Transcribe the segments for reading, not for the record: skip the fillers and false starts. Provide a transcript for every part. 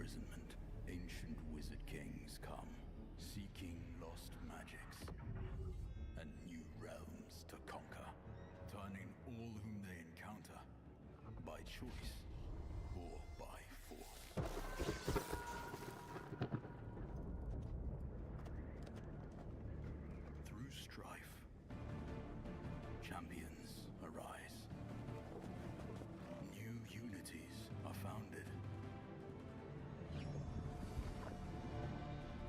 imprisonment, ancient wizard kings come, seeking lost magics and new realms to conquer, turning all whom they encounter, by choice or by force. Through strife, champions arise. New unities are founded.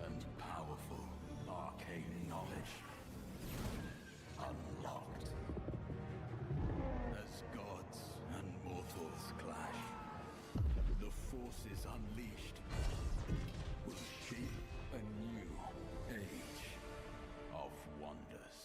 And powerful arcane knowledge unlocked. As gods and mortals clash, the forces unleashed will shape a new age of wonders.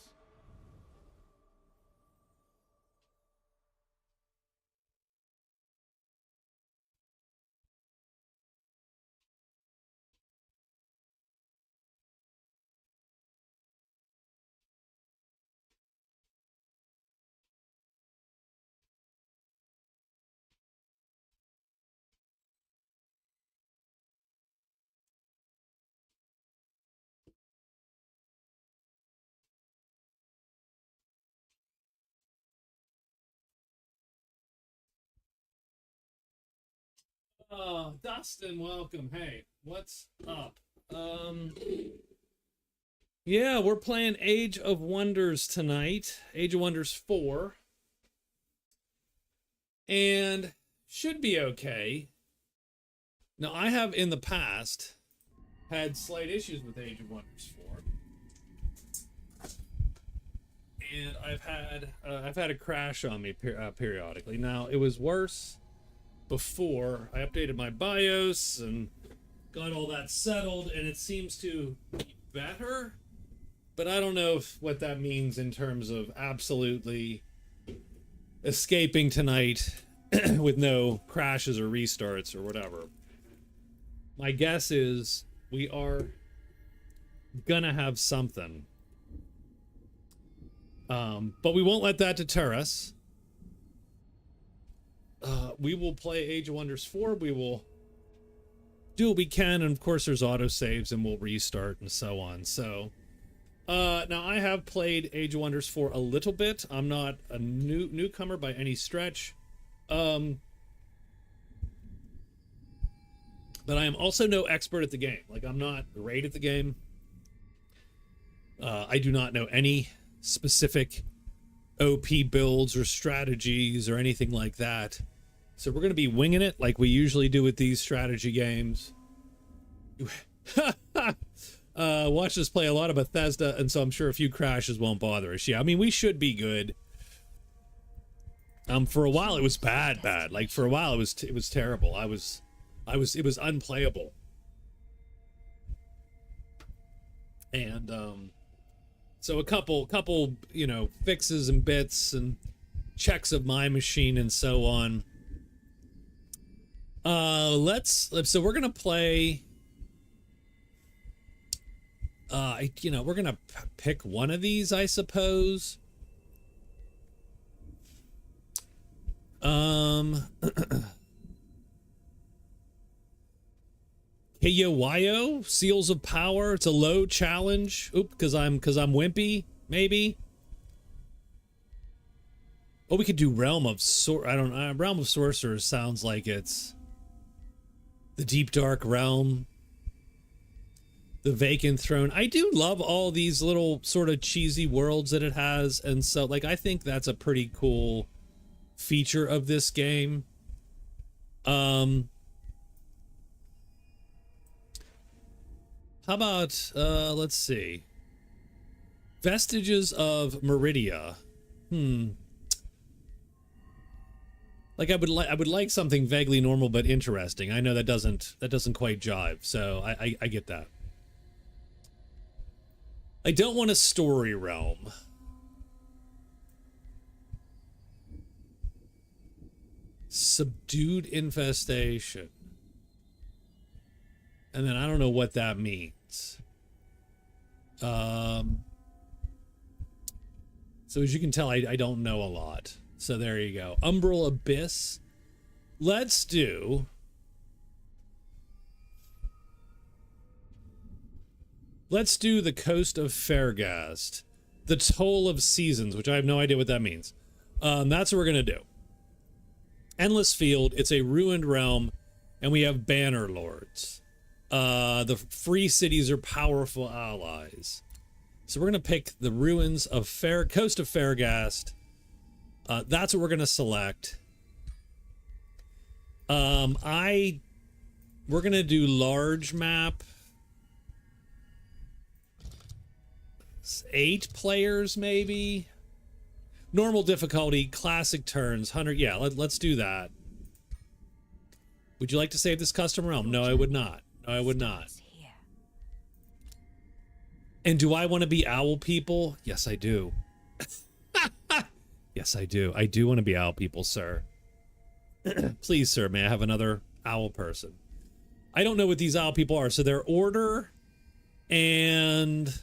Oh, Dustin, welcome. Hey, what's up? Um, yeah, we're playing Age of Wonders tonight. Age of Wonders 4. And should be okay. Now, I have in the past had slight issues with Age of Wonders 4. And I've had a crash on me periodically. Now, it was worse before I updated my BIOS and got all that settled, and it seems to be better, but I don't know what that means in terms of absolutely escaping tonight with no crashes or restarts or whatever. My guess is we are gonna have something, but we won't let that deter us. We will play Age of Wonders 4. We will do what we can, and of course there's autosaves, and we'll restart and so on. So, now I have played Age of Wonders 4 a little bit. I'm not a newcomer by any stretch. But I am also no expert at the game. Like, I'm not great at the game. I do not know any specific OP builds or strategies or anything like that. So we're going to be winging it like we usually do with these strategy games. Watched us play a lot of Bethesda, and so I'm sure a few crashes won't bother us. Yeah, I mean, we should be good. For a while it was bad. Like, for a while it was terrible. It was unplayable. And so a couple, you know, fixes and bits and checks of my machine and so on. So we're gonna play. We're gonna pick one of these, I suppose. Keyowayo, Seals of Power. It's a low challenge. Oop, because I'm wimpy, maybe. Oh, we could do Realm of Realm of Sorcerers sounds like it's the Deep Dark Realm, the Vacant Throne. I do love all these little sort of cheesy worlds that it has, and so, like, I think that's a pretty cool feature of this game. How about let's see, Vestiges of Meridia. Like, I would like something vaguely normal but interesting. I know that doesn't quite jive, so I get that. I don't want a story realm. Subdued infestation. And then I don't know what that means. So as you can tell, I don't know a lot. So there you go. Umbral Abyss. Let's do Let's do the Coast of Fairghast. The Toll of Seasons, which I have no idea what that means. That's what we're going to do. Endless Field, it's a ruined realm, and we have Banner Lords. The free cities are powerful allies. So we're going to pick the ruins of Coast of Fairghast. That's what we're going to select. We're going to do large map. 8 players, maybe. Normal difficulty, classic turns, 100. Yeah, let's do that. Would you like to save this custom realm? No, I would not. No, I would not. And do I want to be owl people? Yes, I do. Yes, I do. I do want to be owl people, sir. Please, sir, may I have another owl person? I don't know what these owl people are. So they're order and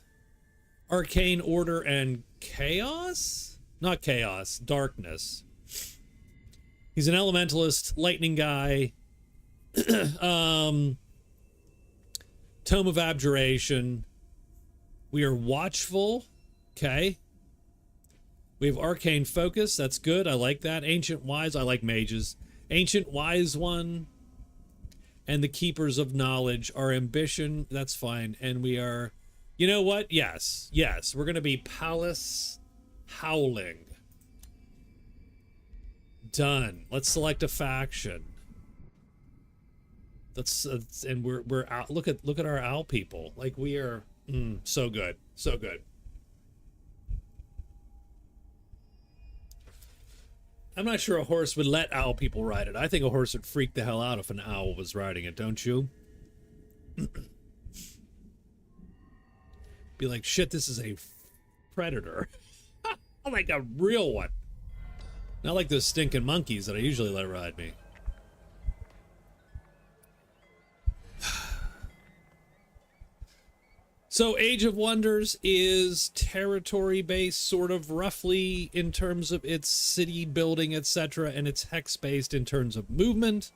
arcane, order and chaos? Not chaos, darkness. He's an elementalist, lightning guy. Tome of Abjuration. We are watchful. Okay. We have arcane focus. That's good. I like that. Ancient wise. I like mages. Ancient wise one. And the keepers of knowledge. Our ambition. That's fine. And we are... You know what? Yes. Yes. We're going to be Palace Howling. Done. Let's select a faction. And we're out. Look at our owl people. Like we are so good. So good. I'm not sure a horse would let owl people ride it. I think a horse would freak the hell out if an owl was riding it, don't you? Be like, shit, this is a predator. Like a real one. Not like those stinking monkeys that I usually let ride me. So Age of Wonders is territory-based, sort of roughly in terms of its city building, etc., and it's hex-based in terms of movement.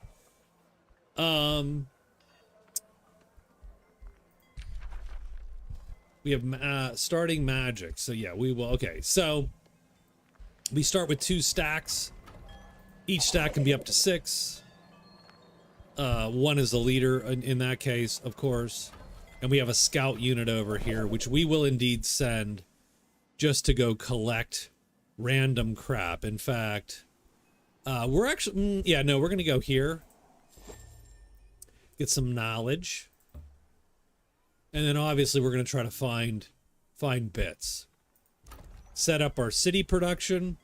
We have starting magic. So yeah, we will. Okay, so we start with 2 stacks. Each stack can be up to 6. 1 is the leader in that case, of course. And we have a scout unit over here, which we will indeed send just to go collect random crap. In fact, we're actually, yeah, no, we're going to go here. Get some knowledge. And then obviously we're going to try to find bits. Set up our city production.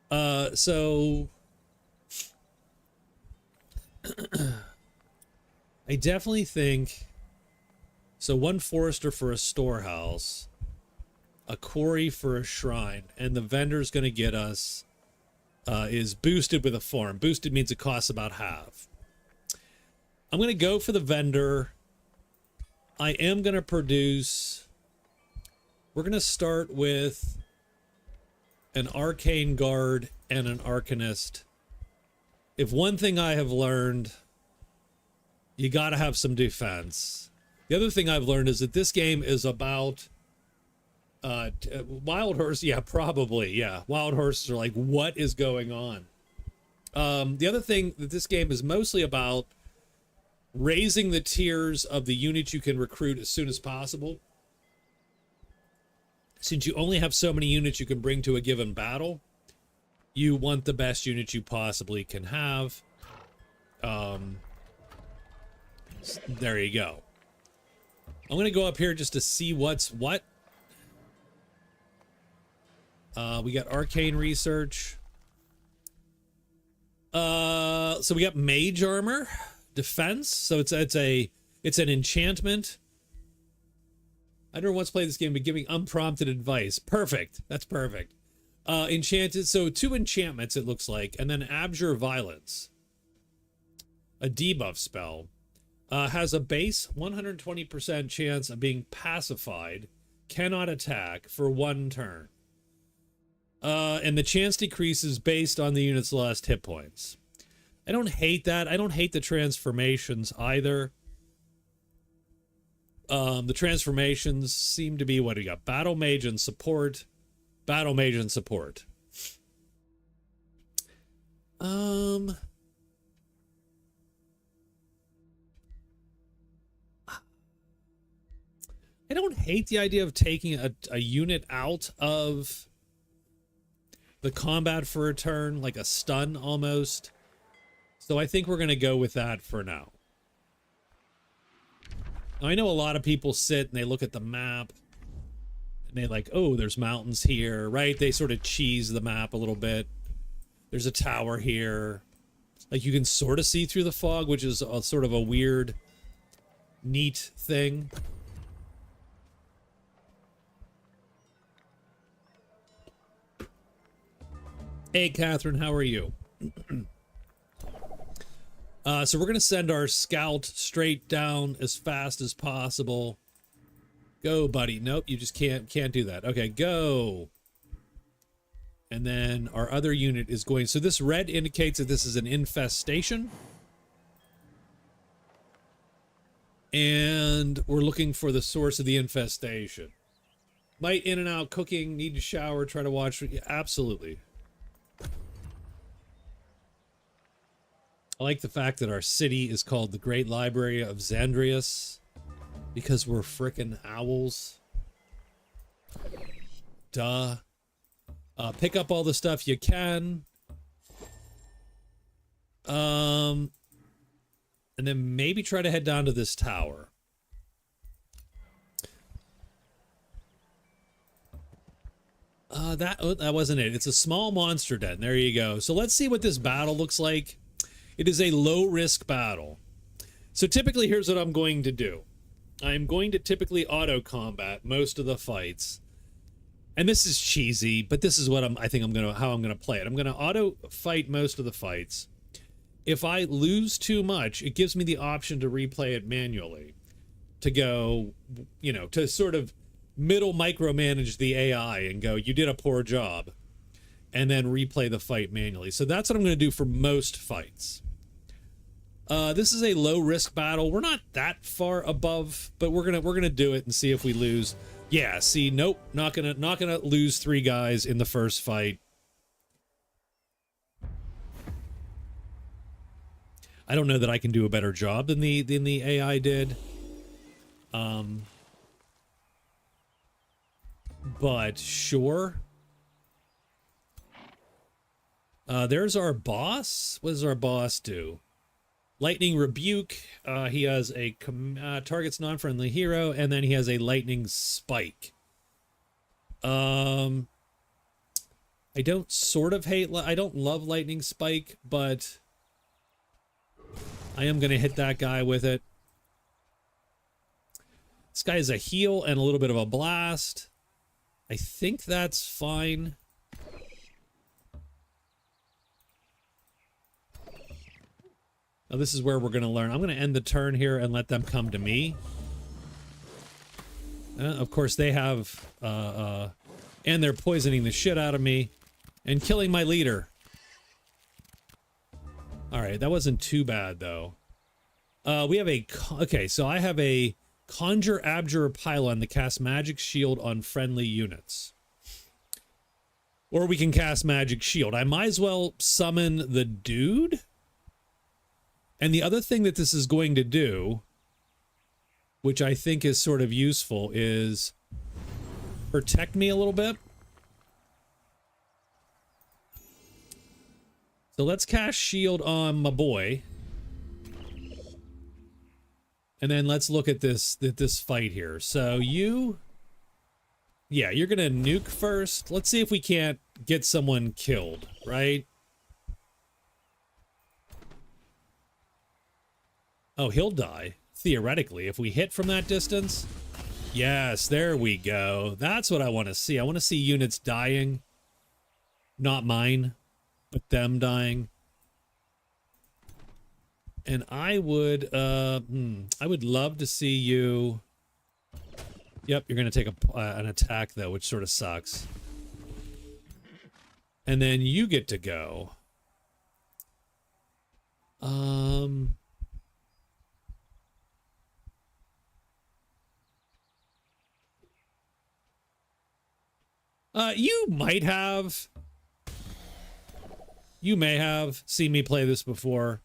So I definitely think so. 1 forester for a storehouse, a quarry for a shrine, and the vendor's going to get us is boosted with a farm. Boosted means it costs about half. I'm going to go for the vendor. I am going to produce... We're going to start with an arcane guard and an arcanist. If one thing I have learned, you got to have some defense. The other thing I've learned is that this game is about wild horse. Yeah, probably. Yeah, wild horses are like, what is going on? The other thing that this game is mostly about raising the tiers of the units you can recruit as soon as possible. Since you only have so many units you can bring to a given battle, you want the best units you possibly can have. There you go. I'm going to go up here just to see what's what. We got arcane research. So we got mage armor, defense. So it's an enchantment. I don't know what's played this game, but giving unprompted advice. Perfect. That's perfect. Enchanted. So 2 enchantments, it looks like, and then Abjure Violence, a debuff spell. Has a base 120% chance of being pacified, cannot attack for 1 turn. And the chance decreases based on the unit's last hit points. I don't hate that. I don't hate the transformations either. The transformations seem to be what do you got? Battle mage and support. Battle mage and support. I don't hate the idea of taking a unit out of the combat for a turn, like a stun almost. So I think we're going to go with that for now. Now, I know a lot of people sit and they look at the map and they like, oh, there's mountains here, right? They sort of cheese the map a little bit. There's a tower here. Like you can sort of see through the fog, which is a sort of a weird, neat thing. Hey, Catherine, how are you? So we're going to send our scout straight down as fast as possible. Go, buddy. Nope, you just can't do that. Okay, go. And then our other unit is going... So this red indicates that this is an infestation. And we're looking for the source of the infestation. Might in and out, cooking, need to shower, try to watch... Yeah, absolutely. I like the fact that our city is called the Great Library of Xandrius because we're frickin' owls. Duh. Pick up all the stuff you can. And then maybe try to head down to this tower. That wasn't it. It's a small monster den. There you go. So let's see what this battle looks like. It is a low-risk battle. So typically, here's what I'm going to do. I'm going to typically auto-combat most of the fights. And this is cheesy, but this is what how I'm gonna play it. I'm gonna auto-fight most of the fights. If I lose too much, it gives me the option to replay it manually. To go, you know, to sort of middle micromanage the AI and go, you did a poor job. And then replay the fight manually. So that's what I'm gonna do for most fights. This is a low-risk battle. We're not that far above, but we're gonna do it and see if we lose. Yeah, see, nope, not gonna lose 3 guys in the first fight. I don't know that I can do a better job than the AI did. But sure. There's our boss. What does our boss do? Lightning Rebuke. He has a targets non-friendly hero, and then he has a Lightning Spike. I don't love Lightning Spike, but I am going to hit that guy with it. This guy is a heal and a little bit of a blast. I think that's fine. Now this is where we're going to learn. I'm going to end the turn here and let them come to me. Of course, they have... and they're poisoning the shit out of me. And killing my leader. Alright, that wasn't too bad, though. We have a... Okay, so I have a Conjure Abjurer Pylon that casts Magic Shield on friendly units. Or we can cast Magic Shield. I might as well summon the dude... And the other thing that this is going to do, which I think is sort of useful, is protect me a little bit. So let's cast shield on my boy. And then let's look at this fight here. So you... Yeah, you're going to nuke first. Let's see if we can't get someone killed, right? Oh, he'll die, theoretically, if we hit from that distance. Yes, there we go. That's what I want to see. I want to see units dying. Not mine, but them dying. And I would love to see you... Yep, you're going to take an attack, though, which sort of sucks. And then you get to go. You might have. You may have seen me play this before.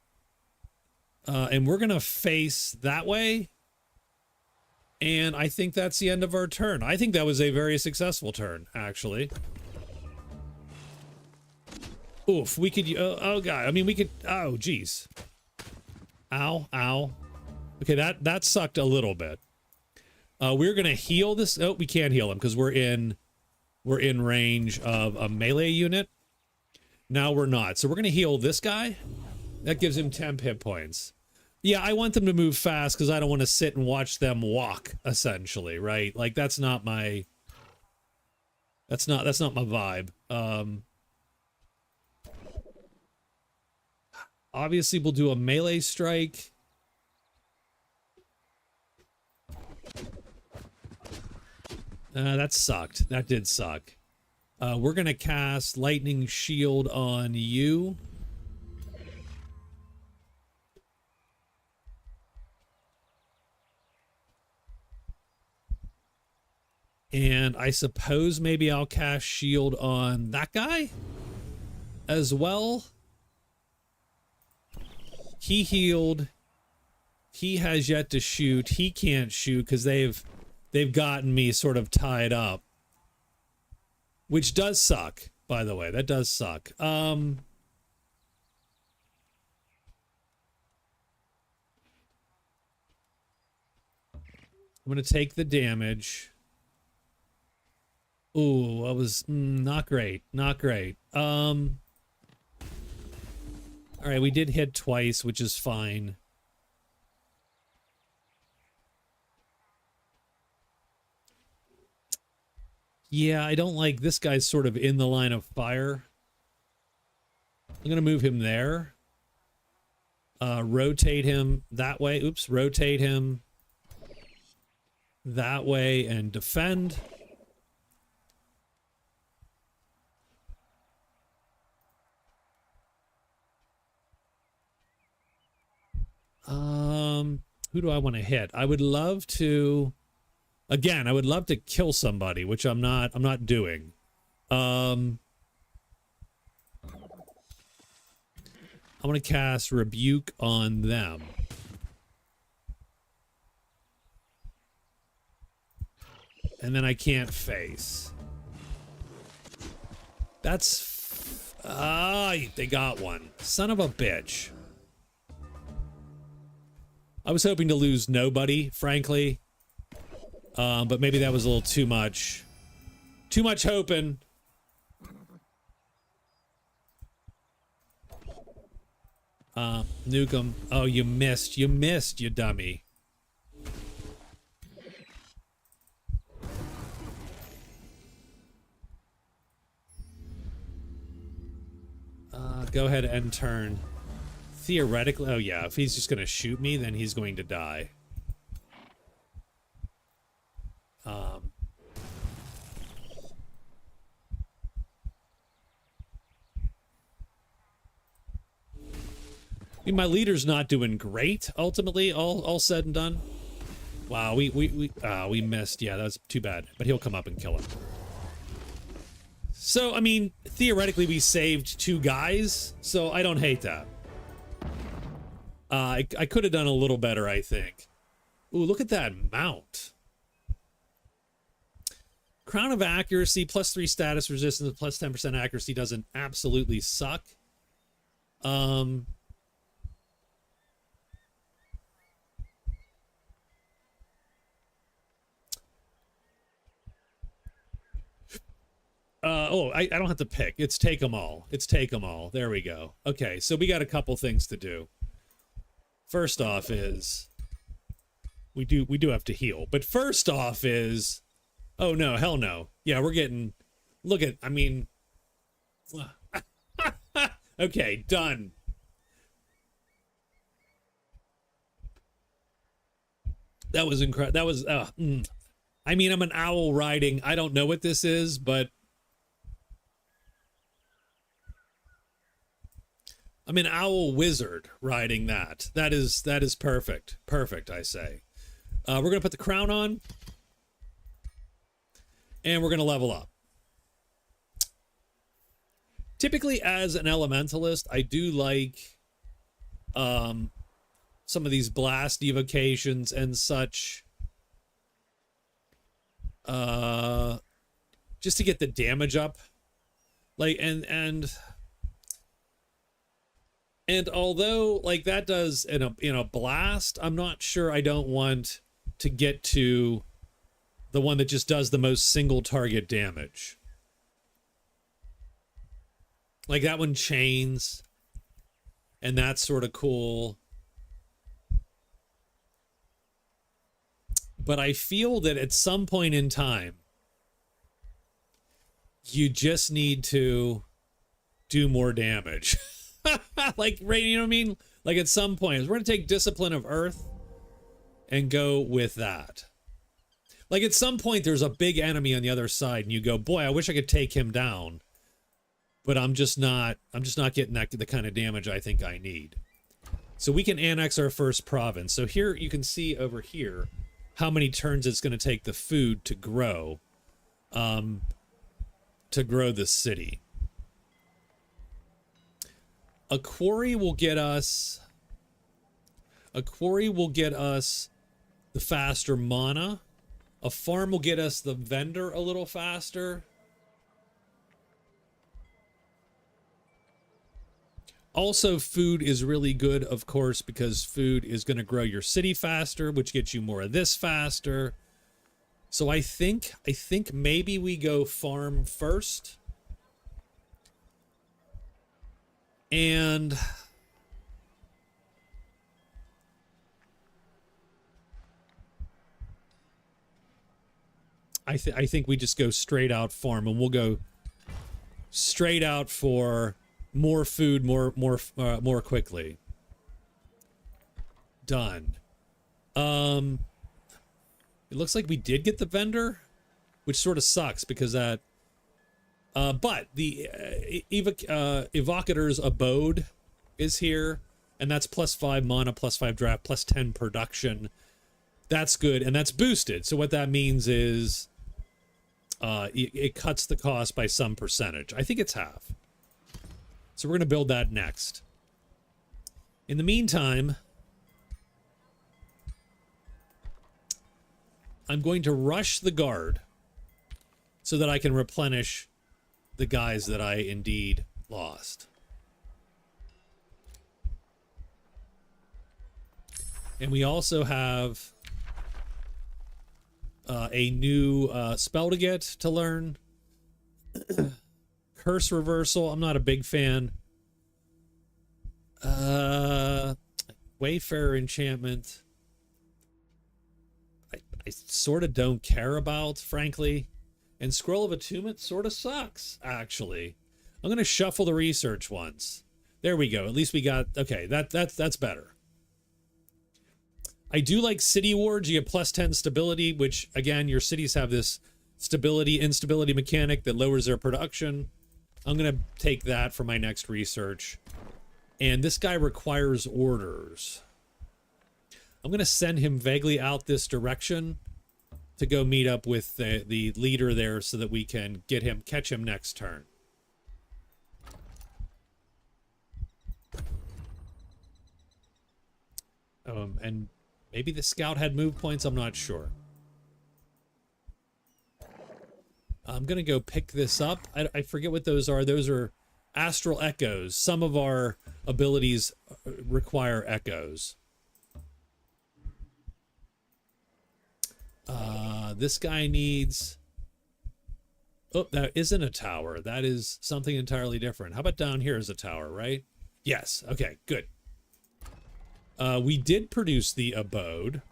And we're going to face that way. And I think that's the end of our turn. I think that was a very successful turn, actually. Oof, we could... oh, God. I mean, we could... Oh, geez. Ow, ow. Okay, that sucked a little bit. We're going to heal this... Oh, we can't heal him because we're in range of a melee unit. Now we're not. So we're going to heal this guy. That gives him 10 hit points. Yeah, I want them to move fast because I don't want to sit and watch them walk, essentially, right? Like, that's not my... That's not my vibe. Obviously, we'll do a melee strike. That sucked. That did suck. We're going to cast Lightning Shield on you. And I suppose maybe I'll cast Shield on that guy as well. He healed. He has yet to shoot. He can't shoot because they've gotten me sort of tied up. Which does suck, by the way. That does suck. I'm going to take the damage. Ooh, that was not great. Not great. All right, we did hit twice, which is fine. Yeah, I don't like this guy's sort of in the line of fire. I'm going to move him there. Rotate him that way. Oops, rotate him that way and defend. Who do I want to hit? I would love to... Again, I would love to kill somebody, which I'm not doing. I'm going to cast Rebuke on them. And then I can't face. That's... they got one. Son of a bitch. I was hoping to lose nobody, frankly. But maybe that was a little too much. Too much hoping. Nuke him. Oh, you missed. You missed, you dummy. Go ahead and turn. Theoretically, oh yeah, if he's just going to shoot me, then he's going to die. I mean, my leader's not doing great, ultimately, all said and done. Wow, we missed. Yeah, that's too bad. But he'll come up and kill him. So, I mean, theoretically, we saved 2 guys, so I don't hate that. I could have done a little better, I think. Ooh, look at that mount. Crown of Accuracy, +3 status resistance, +10% accuracy doesn't absolutely suck. I don't have to pick. It's take them all. It's take them all. There we go. Okay, so we got a couple things to do. First off is we do have to heal. But first off is, oh no, hell no. Yeah, we're getting, look at, I mean, okay, done. That was incredible. That was, I mean, I'm an owl riding. I don't know what this is, but I'm an owl wizard riding that. That is perfect. Perfect, I say. We're going to put the crown on. And we're going to level up. typically as an elementalist, I do like some of these blast evocations and such, just to get the damage up. Like, and although like that does in a blast, I'm not sure I don't want to get to the one that just does the most single target damage. Like that one chains, and that's sort of cool. But I feel that at some point in time, you just need to do more damage. Like, right, you know what I mean? Like at some point, we're going to take Discipline of Earth and go with that. Like at some point, there's a big enemy on the other side, and you go, boy, I wish I could take him down. But I'm just not getting the kind of damage I think I need. So we can annex our first province. So here you can see over here how many turns it's going to take the food to grow the city. A quarry will get us the faster mana. A farm will get us the vendor a little faster. Also, food is really good, of course, because food is going to grow your city faster, which gets you more of this faster. So I think maybe we go farm first. And I think we just go straight out farm, and we'll go straight out for more food more quickly. Done. It looks like we did get the vendor, which sort of sucks because that but the Evocator's Abode is here, and that's +5 mana, +5 draft, +10 production. That's good, and that's boosted. So what that means is it cuts the cost by some percentage. I think it's half. So we're going to build that next. In the meantime, I'm going to rush the guard so that I can replenish the guys that I indeed lost. And we also have a new spell to get to learn. Curse Reversal, I'm not a big fan. Wayfarer Enchantment, I sort of don't care about, frankly. And Scroll of Attunement sort of sucks, actually. I'm going to shuffle the research once. There we go. At least we got... Okay, that's better. I do like City Wards. You get +10 stability, which, again, your cities have this instability mechanic that lowers their production. I'm going to take that for my next research. And this guy requires orders. I'm going to send him vaguely out this direction to go meet up with the leader there so that we can catch him next turn. And maybe the scout had move points, I'm not sure. I'm going to go pick this up. I forget what those are. Those are Astral Echoes. Some of our abilities require echoes. This guy needs... Oh, that isn't a tower. That is something entirely different. How about down here is a tower, right? Yes. Okay, good. We did produce the Abode.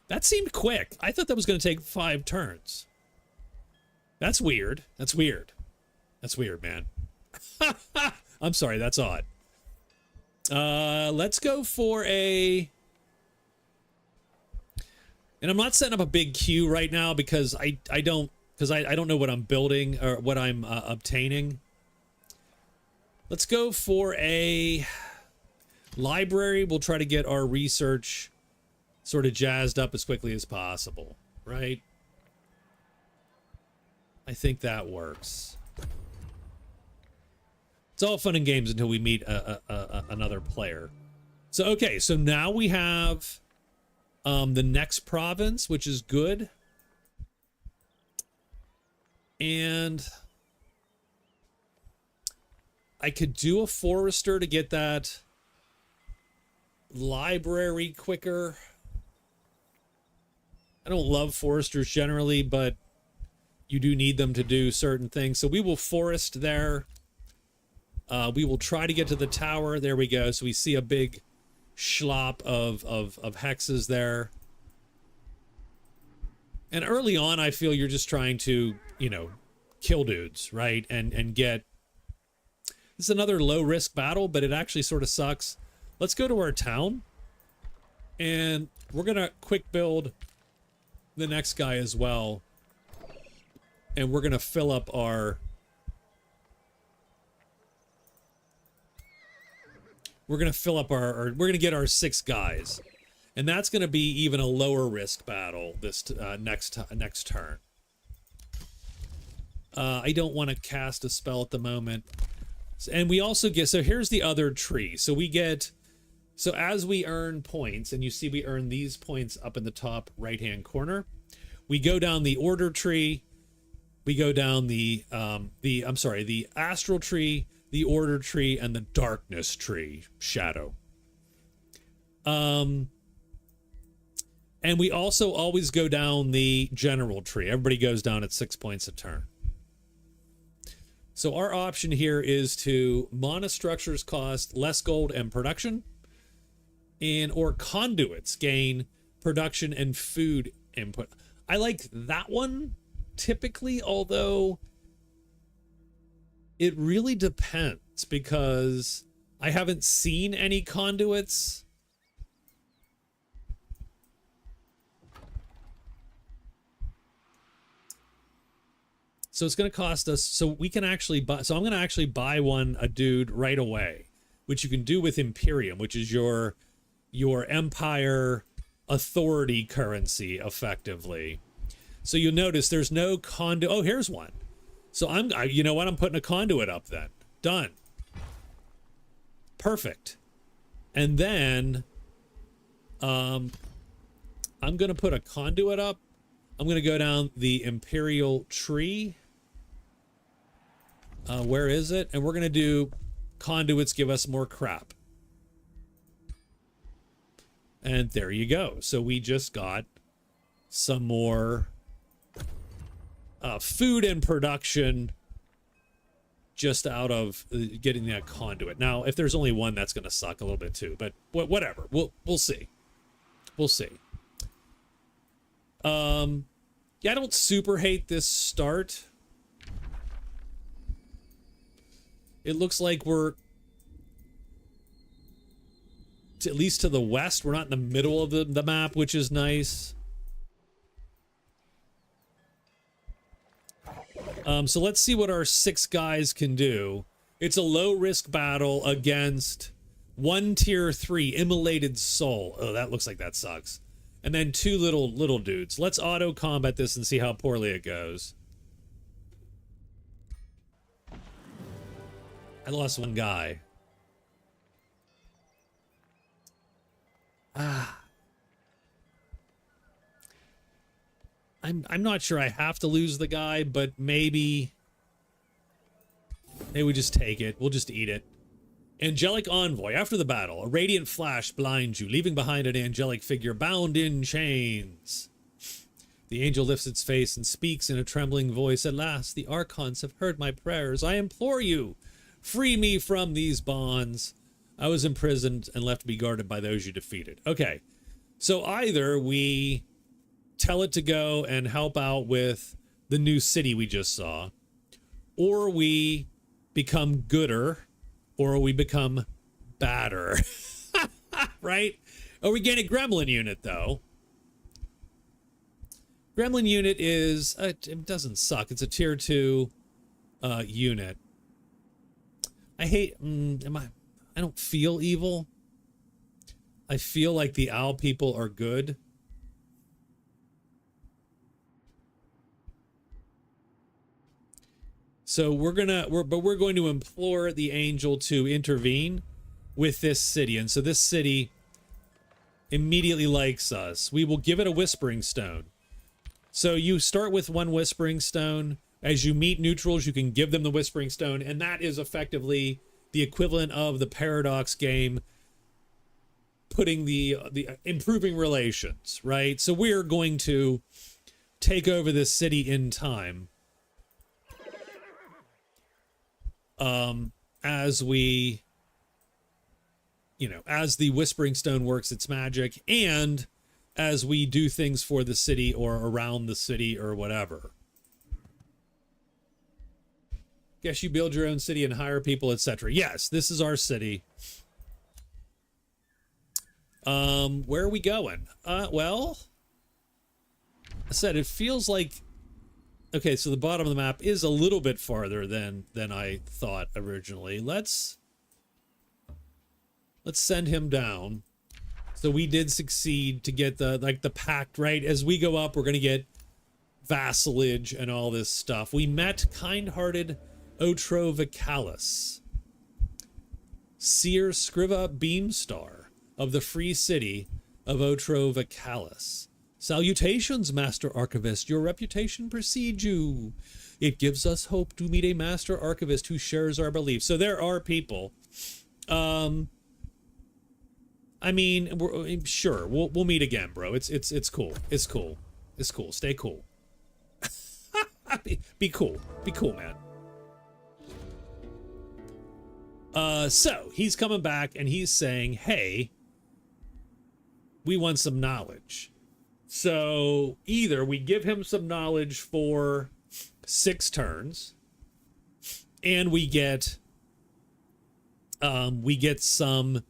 That seemed quick. I thought that was going to take 5 turns. That's weird. That's weird. That's weird, man. I'm sorry, that's odd. Let's go for a... And I'm not setting up a big queue right now because I don't know what I'm building or what I'm obtaining. Let's go for a library. We'll try to get our research sort of jazzed up as quickly as possible, right? I think that works. It's all fun and games until we meet another player. So, okay, so now we have the next province, which is good. And I could do a forester to get that library quicker. I don't love foresters generally, but you do need them to do certain things. So we will forest there. We will try to get to the tower. There we go. So we see a big schlop of hexes there. And early on, I feel you're just trying to, you know, kill dudes, right? And get... This is another low-risk battle, but it actually sort of sucks. Let's go to our town. And we're going to quick build the next guy as well. And we're going to fill up our... We're going to fill up we're going to get our 6 guys. And that's going to be even a lower risk battle this next turn. I don't want to cast a spell at the moment. And we also get, so here's the other tree. So we get, so as we earn points, and you see we earn these points up in the top right-hand corner, we go down the order tree, we go down the astral tree, the order tree, and the darkness tree, shadow. And we also always go down the general tree. Everybody goes down at 6 points a turn. So our option here is to mana structures cost less gold and production, or conduits gain production and food input. I like that one typically, although it really depends because I haven't seen any conduits. So it's going to cost us, so we can actually buy, so I'm going to actually buy a dude right away, which you can do with Imperium, which is your empire authority currency, effectively. So you'll notice there's no conduit. Oh, here's one. So you know what? I'm putting a conduit up then. Done. Perfect. And then, I'm going to put a conduit up. I'm going to go down the Imperial tree. Where is it? And we're going to do conduits give us more crap. And there you go. So we just got some more food and production just out of getting that conduit. Now, if there's only one, that's going to suck a little bit too. But whatever. We'll see. We'll see. Yeah, I don't super hate this start. It looks like we're at least to the west. We're not in the middle of the map, which is nice. So let's see what our 6 guys can do. It's a low-risk battle against 1 tier 3 immolated soul. Oh, that looks like that sucks. And then 2 little dudes. Let's auto-combat this and see how poorly it goes. I lost 1 guy. I'm not sure I have to lose the guy, but maybe we just take it. We'll just eat it. Angelic Envoy. After the battle, a radiant flash blinds you, leaving behind an angelic figure bound in chains. The angel lifts its face and speaks in a trembling voice. At last, the Archons have heard my prayers. I implore you, free me from these bonds. I was imprisoned and left to be guarded by those you defeated. Okay, so either we tell it to go and help out with the new city we just saw, or we become gooder, or we become badder. Right? Oh, we gain a gremlin unit, though. Gremlin unit is... it doesn't suck. It's a tier 2 unit. I hate... I don't feel evil. I feel like the owl people are good. So we're going to implore the angel to intervene with this city. And so this city immediately likes us. We will give it a whispering stone. So you start with one whispering stone. As you meet neutrals, you can give them the whispering stone, and that is effectively the equivalent of the paradox game, putting the improving relations, right? So we're going to take over this city in time. As we, as the Whispering Stone works its magic, and as we do things for the city or around the city or whatever. Guess you build your own city and hire people, etc. Yes, this is our city. Where are we going? Well, I said it feels like, okay, so the bottom of the map is a little bit farther than I thought originally. Let's send him down. So we did succeed to get the pact, right? As we go up, we're going to get vassalage and all this stuff. We met kind-hearted Otro Vicalis, Seer Scriva Beamstar of the free city of Otro Vicalis. Salutations, Master Archivist. Your reputation precedes you. It gives us hope to meet a Master Archivist who shares our beliefs. So there are people. I mean, sure, we'll meet again, bro. It's cool. It's cool. It's cool. Stay cool. Be cool. Be cool, man. So he's coming back and he's saying, hey, we want some knowledge. So either we give him some knowledge for 6 turns, and we get some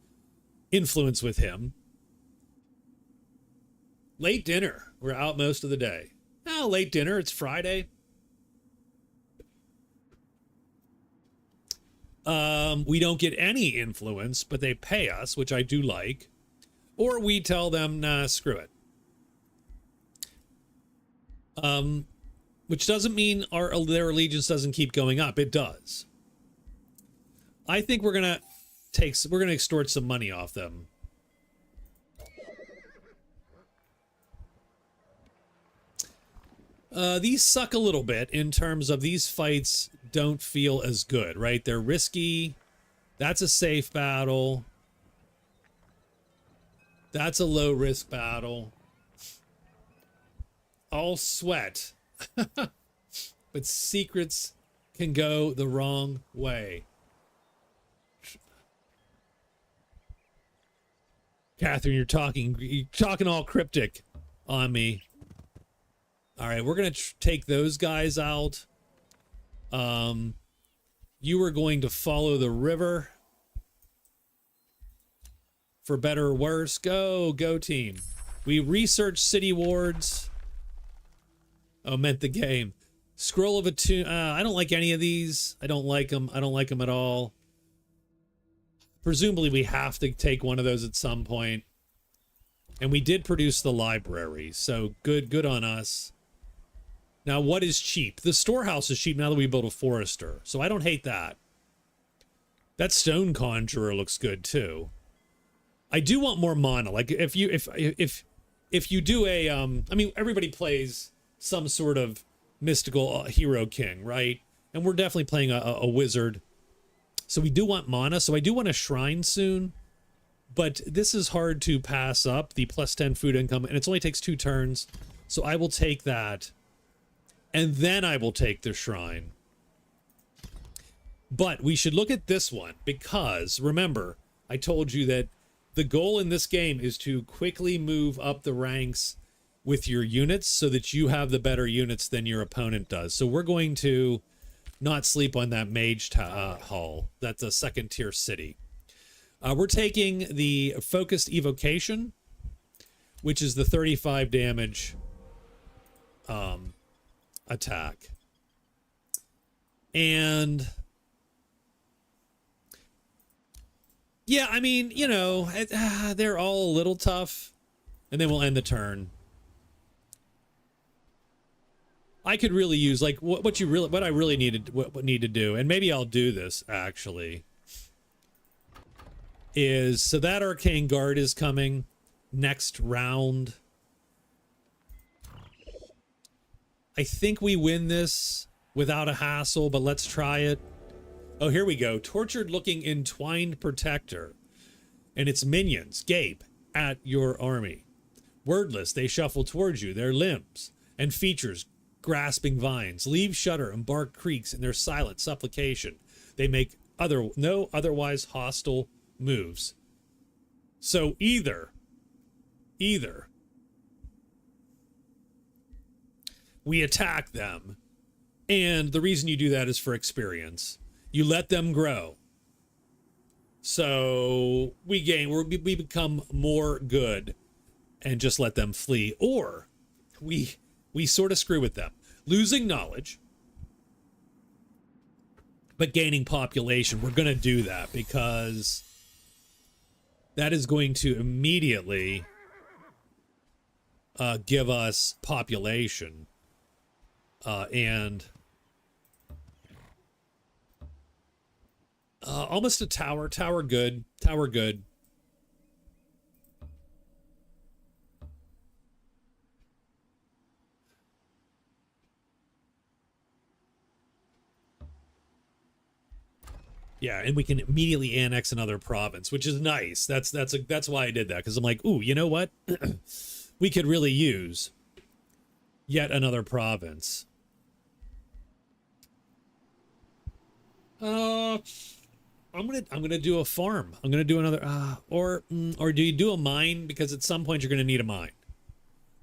influence with him. Late dinner. We're out most of the day. Oh, late dinner. It's Friday. We don't get any influence, but they pay us, which I do like. Or we tell them, nah, screw it. Which doesn't mean their allegiance doesn't keep going up. It does. I think we're gonna extort some money off them. These suck a little bit in terms of these fights don't feel as good, right? They're risky. That's a safe battle. That's a low risk battle. All sweat. But secrets can go the wrong way. Catherine, you're talking all cryptic on me. All right, we're going to take those guys out. You are going to follow the river. For better or worse. Go team. We research city wards. Oh, meant the game. Scroll of Attune. I don't like any of these. I don't like them. I don't like them at all. Presumably we have to take one of those at some point. And we did produce the library. So good on us. Now, what is cheap? The storehouse is cheap now that we built a forester. So I don't hate that. That stone conjurer looks good too. I do want more mana. Like if you do a I mean, everybody plays some sort of mystical hero king, right? And we're definitely playing a wizard. So we do want mana. So I do want a shrine soon. But this is hard to pass up, the plus 10 food income, and it only takes 2 turns. So I will take that. And then I will take the shrine. But we should look at this one because, remember, I told you that the goal in this game is to quickly move up the ranks with your units so that you have the better units than your opponent does. So we're going to not sleep on that mage hall. That's a 2nd tier city. We're taking the focused evocation, which is the 35 damage attack. And yeah, I mean, you know, they're all a little tough. And then we'll end the turn. I could really use like what I really needed what need to do, and maybe I'll do this actually. Is so that Arcane Guard is coming next round. I think we win this without a hassle, but let's try it. Oh, here we go. Tortured looking entwined protector. And its minions gape at your army. Wordless, they shuffle towards you, their limbs and features grasping vines, leaves shudder and bark creaks in their silent supplication. They make no otherwise hostile moves. So either we attack them, and the reason you do that is for experience. You let them grow. So we become more good and just let them flee. Or we sort of screw with them. Losing knowledge, but gaining population. We're going to do that because that is going to immediately give us population. And almost a tower. Tower good. Tower good. Yeah, and we can immediately annex another province, which is nice. That's why I did that, because I'm like, ooh, you know what? We could really use yet another province. I'm gonna do a farm. I'm gonna do another or do you do a mine, because at some point you're gonna need a mine?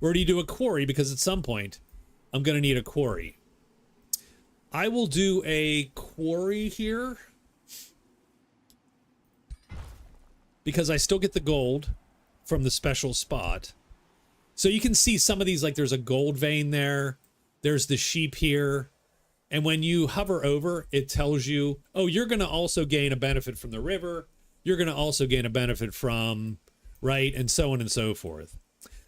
Or do you do a quarry, because at some point I'm gonna need a quarry? I will do a quarry here, because I still get the gold from the special spot. So you can see some of these, like there's a gold vein there. There's the sheep here. And when you hover over, it tells you, oh, you're going to also gain a benefit from the river. You're going to also gain a benefit from, right, and so on and so forth.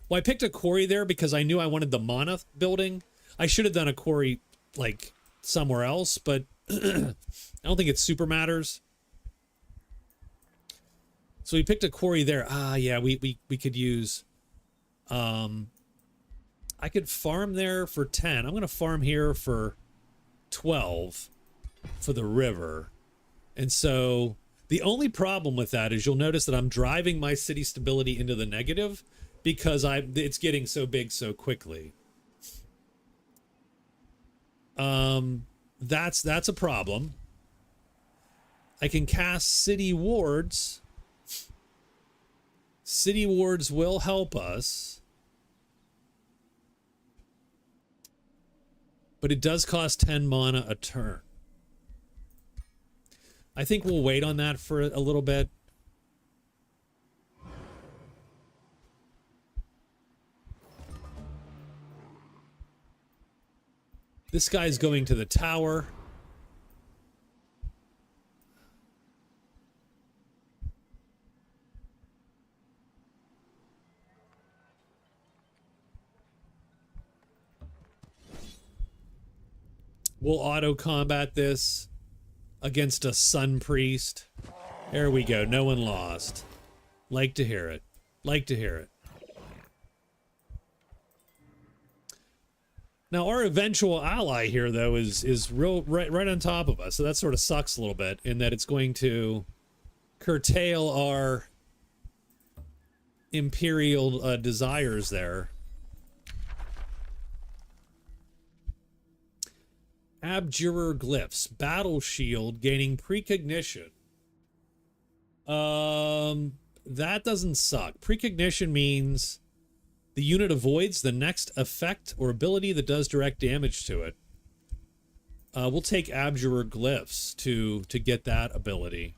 Well, I picked a quarry there because I knew I wanted the mana building. I should have done a quarry, like, somewhere else, but I don't think it super matters. So we picked a quarry there. Yeah, we could use... I could farm there for 10. I'm going to farm here for 12 for the river. And so the only problem with that is you'll notice that I'm driving my city stability into the negative because it's getting so big so quickly. That's a problem. I can cast city wards. City wards will help us. But it does cost 10 mana a turn. I think we'll wait on that for a little bit. This guy's going to the tower. We'll auto-combat this against a Sun Priest. There we go. No one lost. Like to hear it. Like to hear it. Now, our eventual ally here, though, is right on top of us. So that sort of sucks a little bit in that it's going to curtail our imperial desires there. Abjurer Glyphs. Battle Shield. Gaining Precognition. That doesn't suck. Precognition means the unit avoids the next effect or ability that does direct damage to it. We'll take Abjurer Glyphs to get that ability.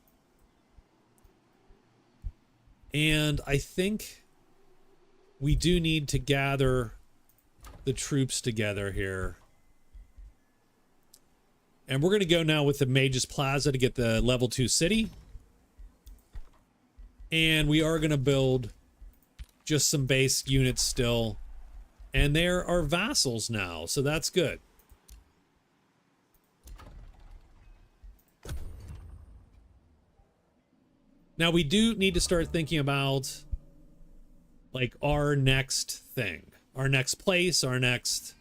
And I think we do need to gather the troops together here. And we're going to go now with the Mage's Plaza to get the level 2 city. And we are going to build just some base units still. And they're our vassals now, so that's good. Now we do need to start thinking about like our next thing, our next place, our next...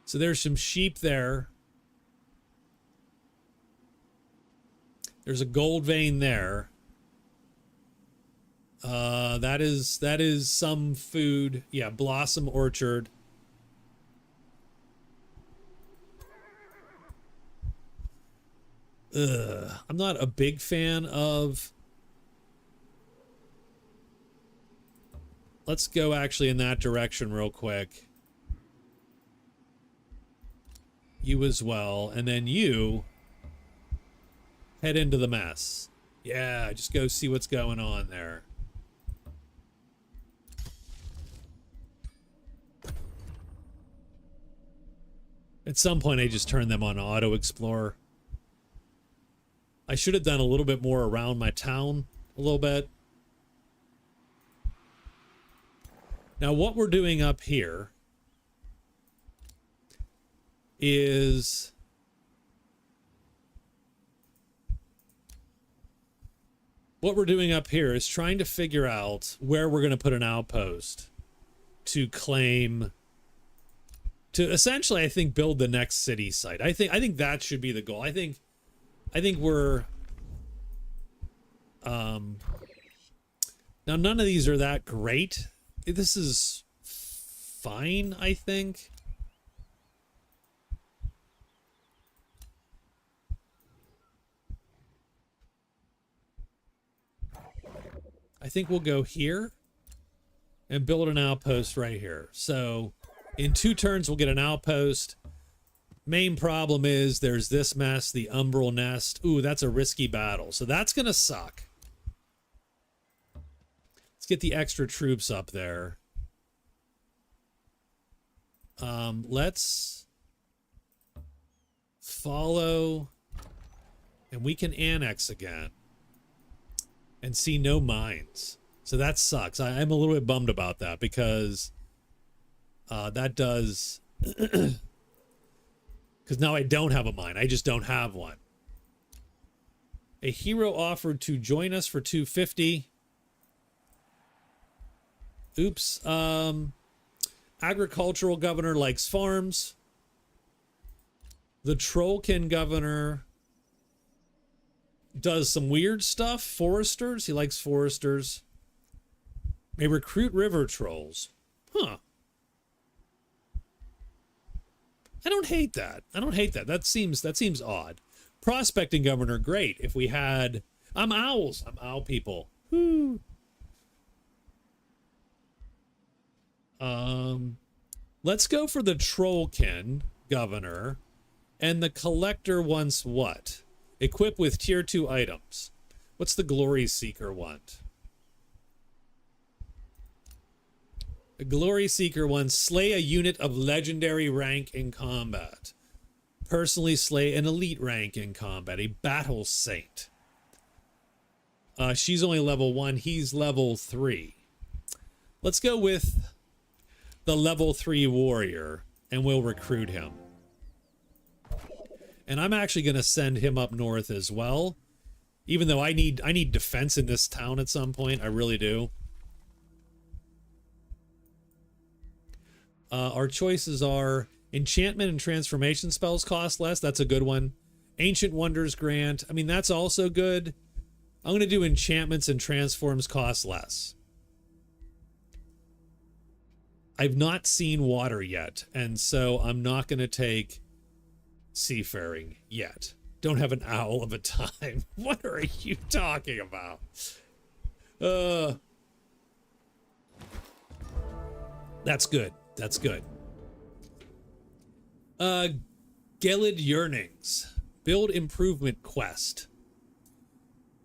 So there's some sheep there. There's a gold vein there. That is some food. Yeah, Blossom Orchard. I'm not a big fan of... Let's go actually in that direction real quick. You as well, and then you head into the mess. Yeah, just go see what's going on there. At some point, I just turned them on Auto Explorer. I should have done a little bit more around my town, a little bit. Now, what we're doing up here is... What we're doing up here is trying to figure out where we're going to put an outpost to claim, to essentially, I think, build the next city site. I think that should be the goal. I think we're, now none of these are that great. This is fine, I think. I think we'll go here and build an outpost right here. So in 2 turns, we'll get an outpost. Main problem is there's this mess, the Umbral Nest. Ooh, that's a risky battle. So that's going to suck. Let's get the extra troops up there. Let's follow, and we can annex again. And see no mines. So that sucks. I'm a little bit bummed about that because that does... Because now I don't have a mine. I just don't have one. A hero offered to join us for 250. Oops. Agricultural governor likes farms. The Trollkin governor... does some weird stuff. Foresters. He likes foresters. May recruit river trolls. Huh. I don't hate that. I don't hate that. That seems odd. Prospecting governor, great. If we had... I'm owls. I'm owl people. Woo. Let's go for the Trollkin governor. And the collector wants what? Equip with tier 2 items. What's the Glory Seeker want? The Glory Seeker wants slay a unit of legendary rank in combat. Personally slay an elite rank in combat. A battle saint. She's only level 1. He's level 3. Let's go with the level 3 warrior and we'll recruit him. And I'm actually going to send him up north as well. Even though I need defense in this town at some point. I really do. Our choices are enchantment and transformation spells cost less. That's a good one. Ancient Wonders grant. I mean, that's also good. I'm going to do enchantments and transforms cost less. I've not seen water yet. And so I'm not going to take... seafaring yet. Don't have an owl of a time. What are you talking about? That's good. That's good. Gelid Yearnings. Build improvement quest.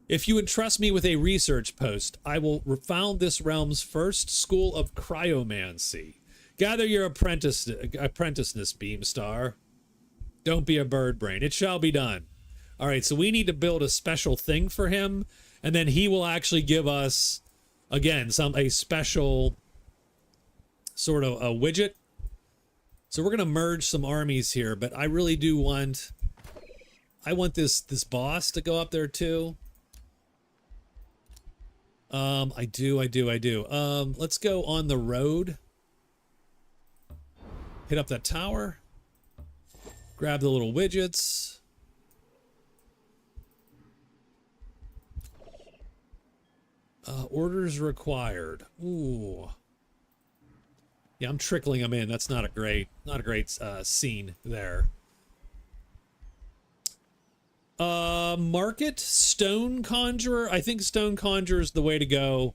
If you entrust me with a research post, I will found this realm's first school of cryomancy. Gather your apprenticeness, Beamstar. Don't be a bird brain. It shall be done. All right, so we need to build a special thing for him, and then he will actually give us, again, a special sort of a widget. So we're gonna merge some armies here, but I really do want, I want this boss to go up there too. I do. Let's go on the road. Hit up that tower. Grab the little widgets. Orders required. Ooh. Yeah, I'm trickling them in. That's not a great scene there. Market Stone Conjurer. I think Stone Conjurer is the way to go,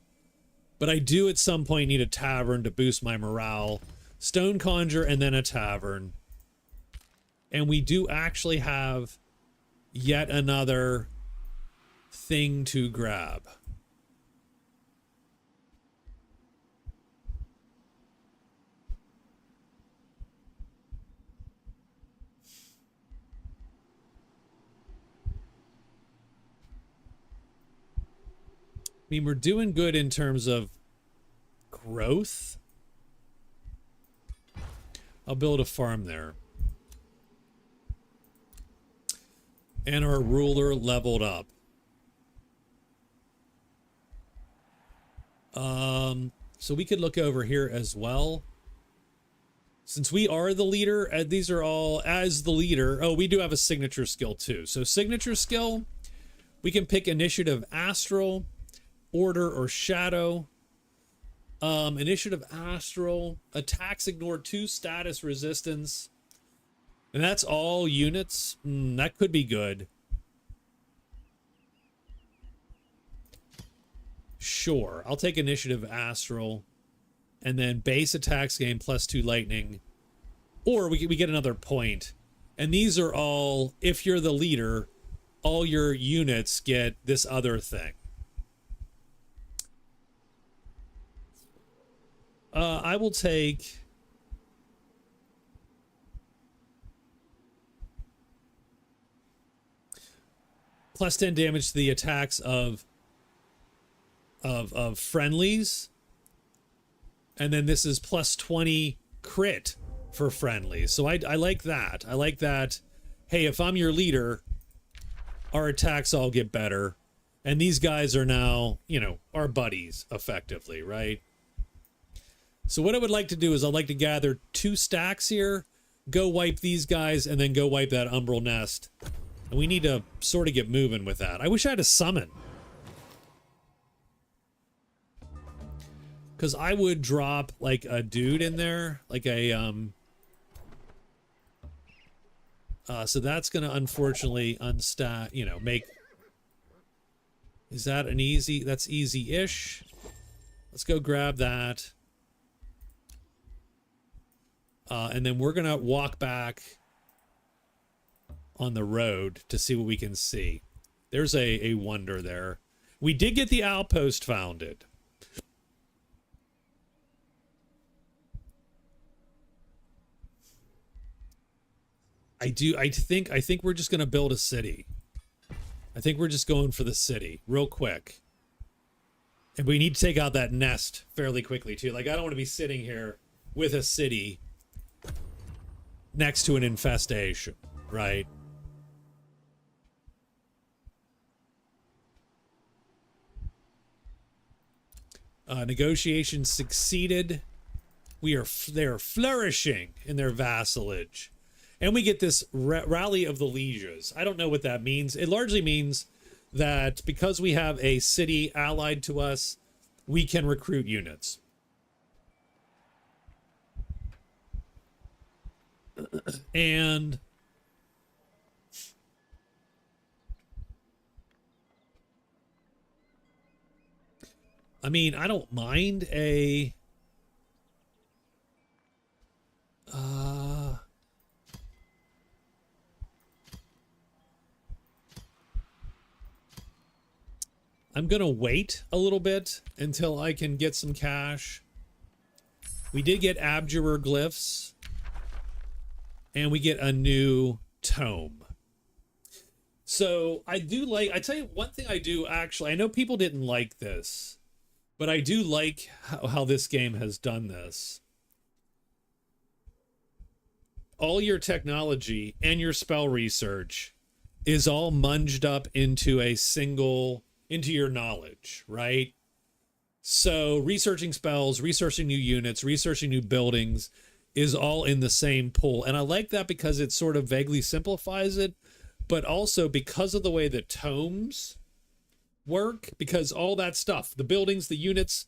but I do at some point need a tavern to boost my morale. Stone Conjurer and then a tavern. And we do actually have yet another thing to grab. I mean, we're doing good in terms of growth. I'll build a farm there. And our ruler leveled up. So we could look over here as well. Since we are the leader, these are all as the leader. Oh, we do have a signature skill too. So signature skill, we can pick initiative astral, order or shadow. Initiative astral, attacks ignore 2 status resistance. And that's all units. That could be good. Sure, I'll take initiative astral. And then base attacks gain +2 lightning. Or we get another point. And these are all, if you're the leader, all your units get this other thing. I will take... +10 damage to the attacks of friendlies. And then this is +20 crit for friendlies. So I like that. I like that. Hey, if I'm your leader, our attacks all get better. And these guys are now, you know, our buddies, effectively, right? So what I would like to do is I'd like to gather 2 stacks here, go wipe these guys, and then go wipe that Umbral Nest. And we need to sort of get moving with that. I wish I had a summon. Because I would drop, like, a dude in there. Like a, so that's going to, unfortunately, unstack, you know, make... Is that an easy... That's easy-ish. Let's go grab that. And then we're going to walk back on the road to see what we can see. There's a wonder there. We did get the outpost founded. I think we're just going to build a city. I think we're just going for the city real quick. And we need to take out that nest fairly quickly too. Like, I don't want to be sitting here with a city next to an infestation, right? Negotiations succeeded. They're flourishing in their vassalage. And we get this rally of the lieges. I don't know what that means. It largely means that because we have a city allied to us, we can recruit units. And I mean, I don't mind a I'm gonna wait a little bit until I can get some cash. We did get Abjurer glyphs. And we get a new tome. So I do like, I tell you one thing I do actually, I know people didn't like this, but I do like how this game has done this. all your technology and your spell research is all munged up into into your knowledge, right? So researching spells, researching new units, researching new buildings is all in the same pool. And I like that because it sort of vaguely simplifies it, but also because of the way the tomes work, because all that stuff, the buildings, the units,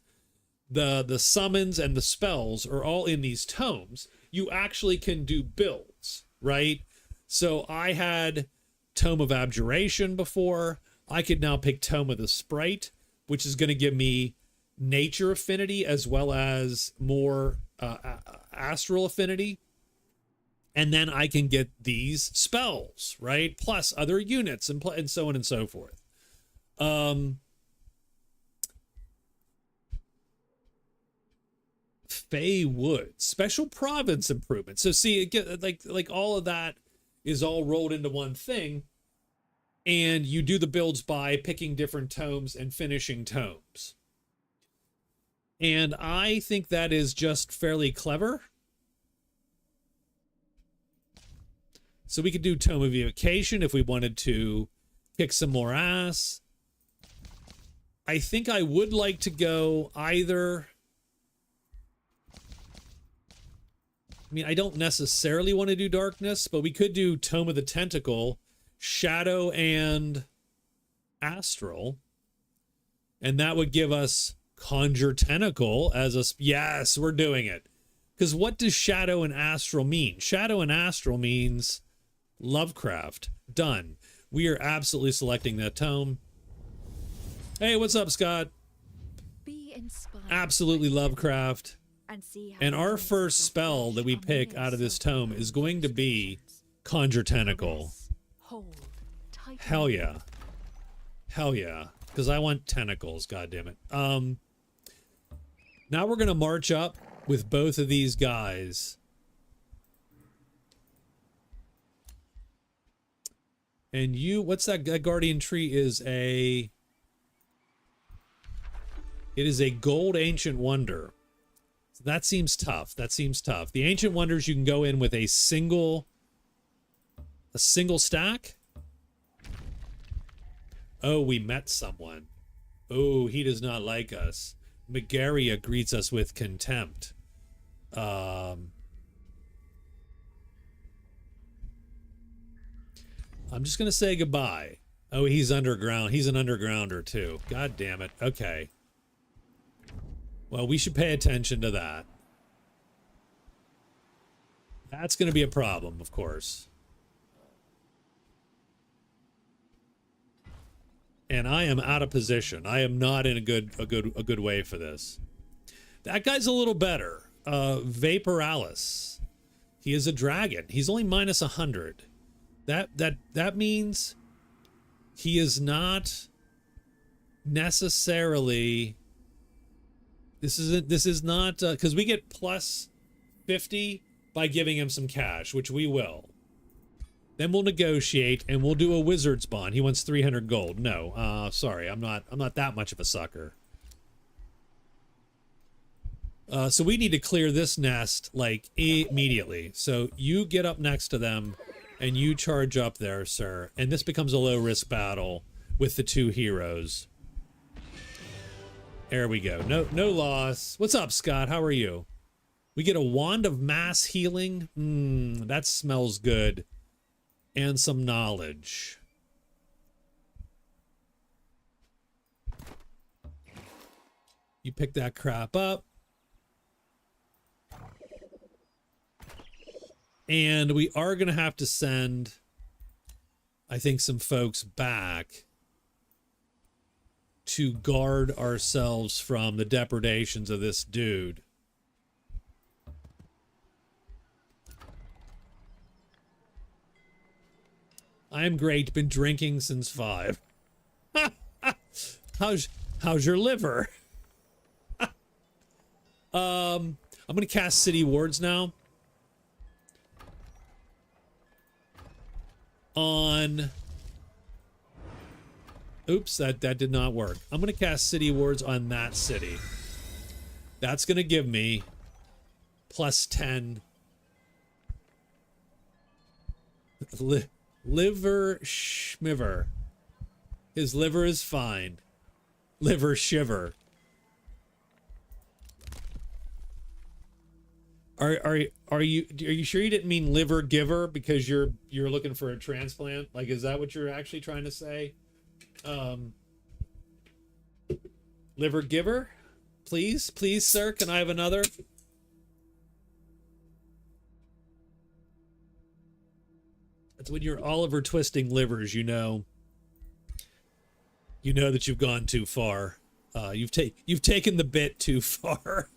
the summons and the spells are all in these tomes. You actually can do builds, right? So I had Tome of Abjuration before. I could now pick Tome of the Sprite, which is going to give me nature affinity as well as more astral affinity. And then I can get these spells, right? Plus other units and so on and so forth. Fey Wood, special province improvement. So see, again, like all of that is all rolled into one thing, and you do the builds by picking different tomes and finishing tomes. And I think that is just fairly clever. So we could do Tome of Evocation if we wanted to kick some more ass. I think I would like to go either... I mean, I don't necessarily want to do Darkness, but we could do Tome of the Tentacle, Shadow, and Astral. And that would give us Conjure Tentacle as a... Yes, we're doing it. Because what does Shadow and Astral mean? Shadow and Astral means Lovecraft. Done. We are absolutely selecting that tome. Hey, what's up, Scott? Be inspired. Absolutely Lovecraft. And our first spell that we pick out of this tome is going to be Conjure Tentacle. Hell yeah. Hell yeah. Because I want tentacles, goddammit. Now we're going to march up with both of these guys. And you, what's that? That Guardian Tree is a... It is a Gold Ancient Wonder. That seems tough. That seems tough. The Ancient Wonders you can go in with a single stack. Oh, we met someone. Oh, he does not like us. Megaria greets us with contempt. I'm just going to say goodbye. Oh, he's underground. He's an undergrounder too. God damn it. Okay. Well, we should pay attention to that. That's going to be a problem, of course. And I am out of position. I am not in a good way for this. That guy's a little better. Vaporalis. He is a dragon. He's only minus 100. That means he is not necessarily... This is not, because we get plus 50 by giving him some cash, which we will. Then we'll negotiate and we'll do a wizard's bond. He wants 300 gold. No, sorry, I'm not that much of a sucker. So we need to clear this nest like immediately. So you get up next to them and you charge up there, sir. And this becomes a low risk battle with the two heroes. There we go. No loss. What's up, Scott? How are you? We get a Wand of Mass Healing. That smells good. And some knowledge. You pick that crap up. And we are going to have to send, I think, some folks back to guard ourselves from the depredations of this dude. I am great. Been drinking since 5. How's your liver? I'm gonna cast City Wards now. On... Oops, that did not work. I'm going to cast City Wards on that city. That's going to give me plus 10 Liver schmiver. His liver is fine. Liver shiver. Are you sure you didn't mean liver giver because you're looking for a transplant? Like, is that what you're actually trying to say? Liver giver? Please, sir, can I have another? That's when you're Oliver twisting livers, you know that you've gone too far. You've taken the bit too far.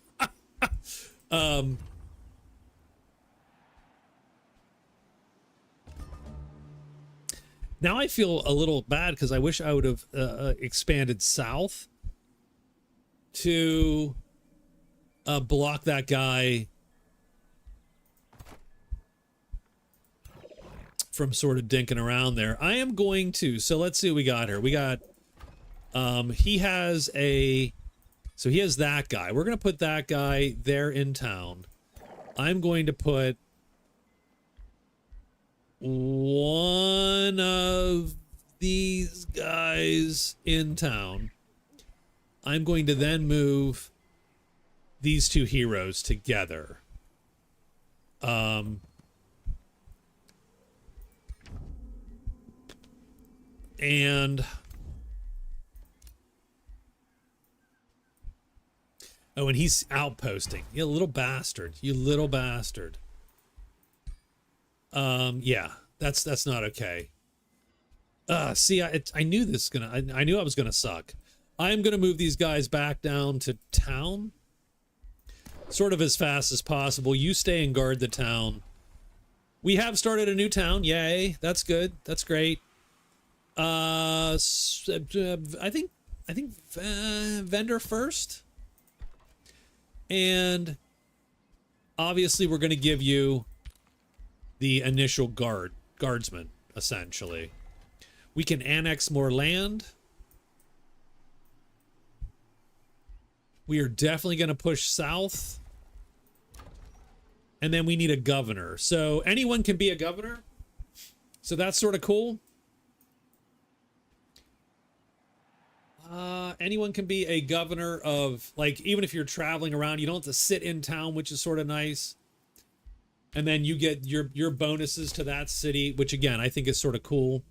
Now I feel a little bad because I wish I would have expanded south to block that guy from sort of dinking around there. I am going to, so let's see what we got here. We got, he has that guy. We're going to put that guy there in town. I'm going to put one of these guys in town. I'm going to then move these two heroes together. And oh, and he's outposting. You little bastard. You little bastard. Yeah, that's not okay. See, I knew this was I knew I was gonna suck. I'm gonna move these guys back down to town, sort of as fast as possible. You stay and guard the town. We have started a new town. Yay, that's good. That's great. I think vendor first, and obviously we're gonna give you the initial guardsman, essentially. We can annex more land. We are definitely going to push south. And then we need a governor. So anyone can be a governor. So that's sort of cool. Anyone can be a governor of, like, even if you're traveling around, you don't have to sit in town, which is sort of nice. And then you get your bonuses to that city, which again, I think is sort of cool.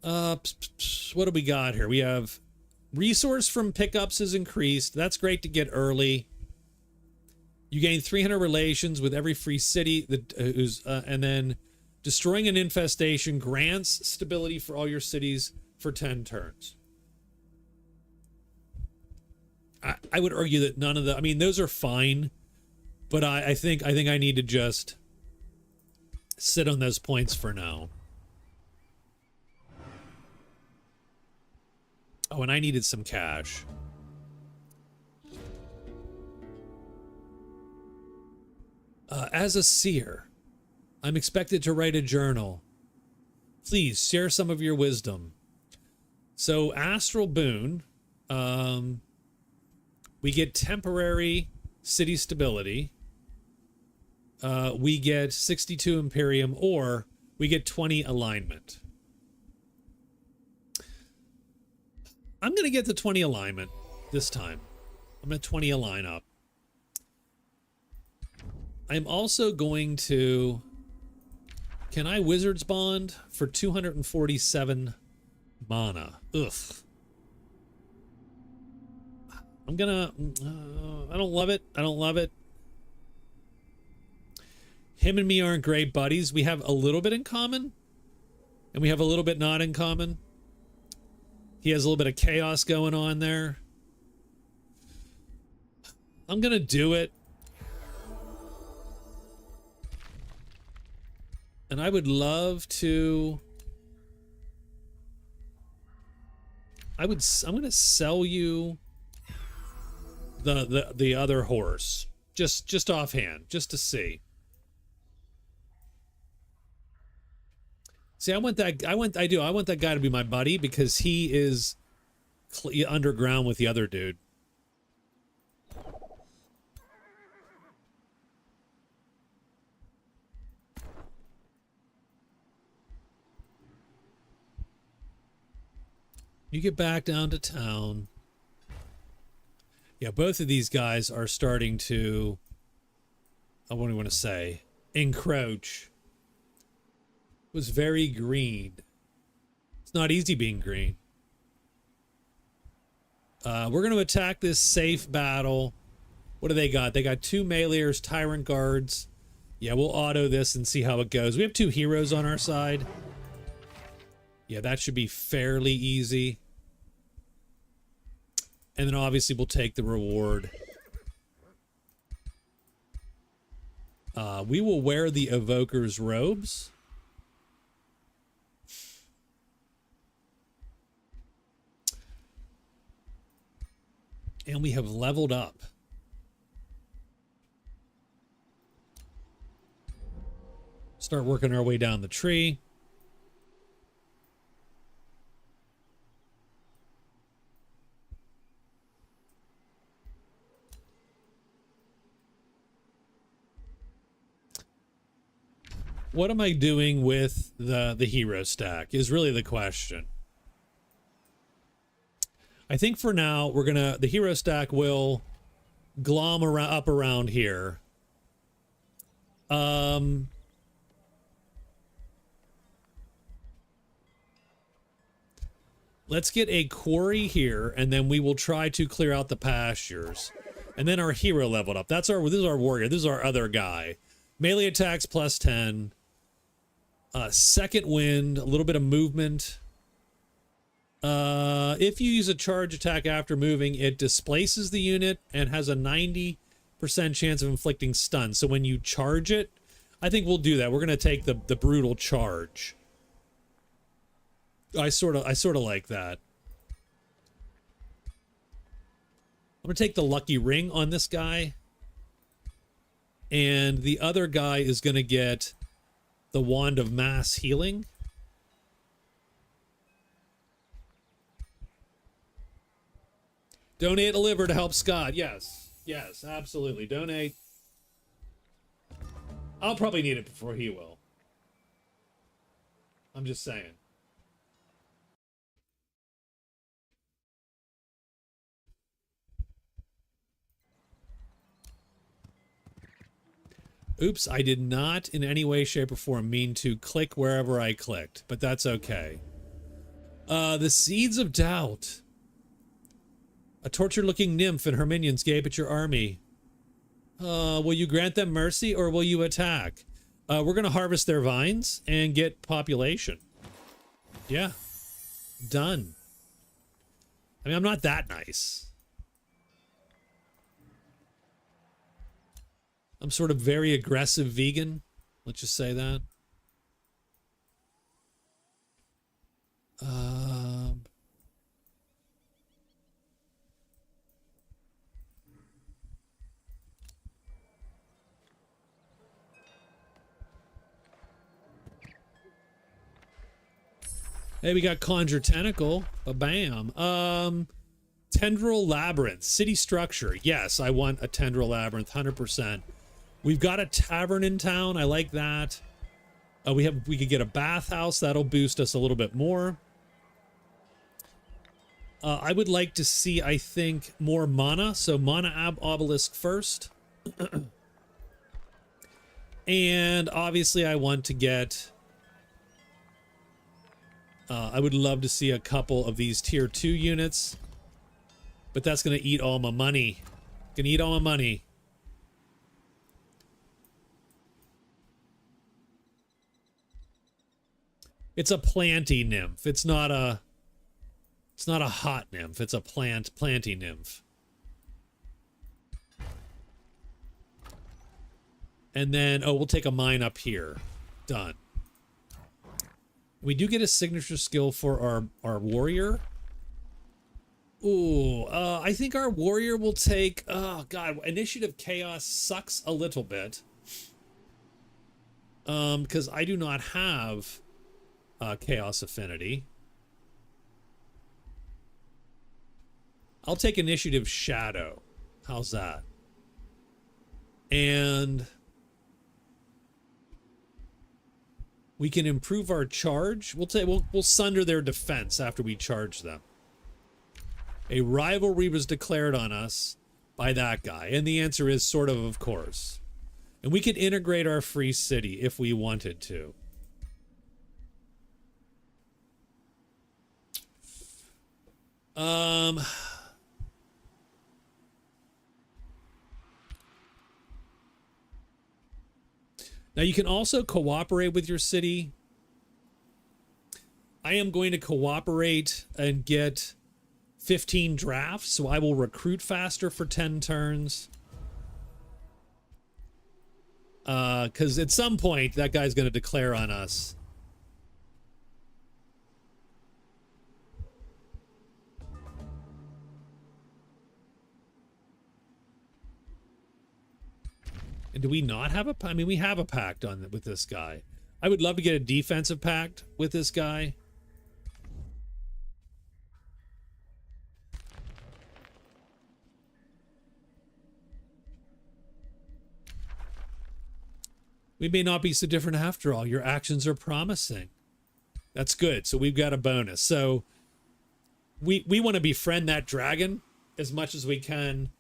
What do we got here? We have resource from pickups is increased. That's great to get early. You gain 300 relations with every free city that and then destroying an infestation grants stability for all your cities for 10 turns. I would argue that none of the, I mean, those are fine. But I think I need to just sit on those points for now. Oh, and I needed some cash. As a seer, I'm expected to write a journal. Please share some of your wisdom. So, Astral Boon, we get temporary city stability. We get 62 Imperium, or we get 20 alignment. I'm going to get the 20 alignment this time. I'm going to 20 align up. I'm also going to... Can I Wizard's Bond for 247 mana? Ugh. I'm gonna... I don't love it. I don't love it. Him and me aren't great buddies. We have a little bit in common, and we have a little bit not in common. He has a little bit of chaos going on there. I'm gonna do it. And I would love to... I'm gonna sell you the other horse. Just offhand, just to see. See, I want that guy to be my buddy because he is underground with the other dude. You get back down to town. Yeah, both of these guys are starting to, what do you want to say, encroach. It was very green. It's not easy being green. We're going to attack this safe battle. What do they got? They got 2 meleeers, tyrant guards. Yeah, we'll auto this and see how it goes. We have 2 heroes on our side. Yeah, that should be fairly easy. And then obviously we'll take the reward. We will wear the Evoker's robes. And we have leveled up. Start working our way down the tree. What am I doing with the hero stack is really the question. I think for now we're gonna, the hero stack will glom up around here. Let's get a quarry here, and then we will try to clear out the pastures. And then our hero leveled up. This is our warrior. This is our other guy. Melee attacks plus 10. Second wind, a little bit of movement. If you use a charge attack after moving, it displaces the unit and has a 90% chance of inflicting stun. So when you charge it, I think we'll do that. We're going to take the brutal charge. I sort of like that. I'm going to take the lucky ring on this guy. And the other guy is going to get the wand of mass healing. Donate a liver to help Scott. Yes. Yes, absolutely. Donate. I'll probably need it before he will. I'm just saying. Oops, I did not in any way, shape, or form mean to click wherever I clicked, but that's okay. The Seeds of Doubt. A tortured-looking nymph and her minions gape at your army. Will you grant them mercy or will you attack? We're going to harvest their vines and get population. Yeah. Done. I mean, I'm not that nice. I'm sort of very aggressive vegan. Let's just say that. Hey, we got Conjure Tentacle. Bam. Tendril Labyrinth. City structure. Yes, I want a Tendril Labyrinth, 100%. We've got a tavern in town. I like that. We could get a bathhouse. That'll boost us a little bit more. I would like to see, I think, more mana. So mana obelisk first. And obviously I want to get... I would love to see a couple of these tier 2 units. But that's going to eat all my money. Going to eat all my money. It's a planty nymph. It's not a hot nymph. It's a planty nymph. And then, oh, we'll take a mine up here. Done. We do get a signature skill for our warrior. Ooh, I think our warrior will take, oh god, Initiative Chaos sucks a little bit. Because I do not have Chaos Affinity. I'll take Initiative Shadow. How's that? And we can improve our charge. We'll sunder their defense after we charge them. A rivalry was declared on us by that guy. And the answer is sort of course. And we could integrate our free city if we wanted to. Now you can also cooperate with your city. I am going to cooperate and get 15 drafts, so I will recruit faster for 10 turns. Because at some point, that guy's going to declare on us. And do we not have a... I mean, we have a pact on with this guy. I would love to get a defensive pact with this guy. We may not be so different after all. Your actions are promising. That's good. So we've got a bonus. So we want to befriend that dragon as much as we can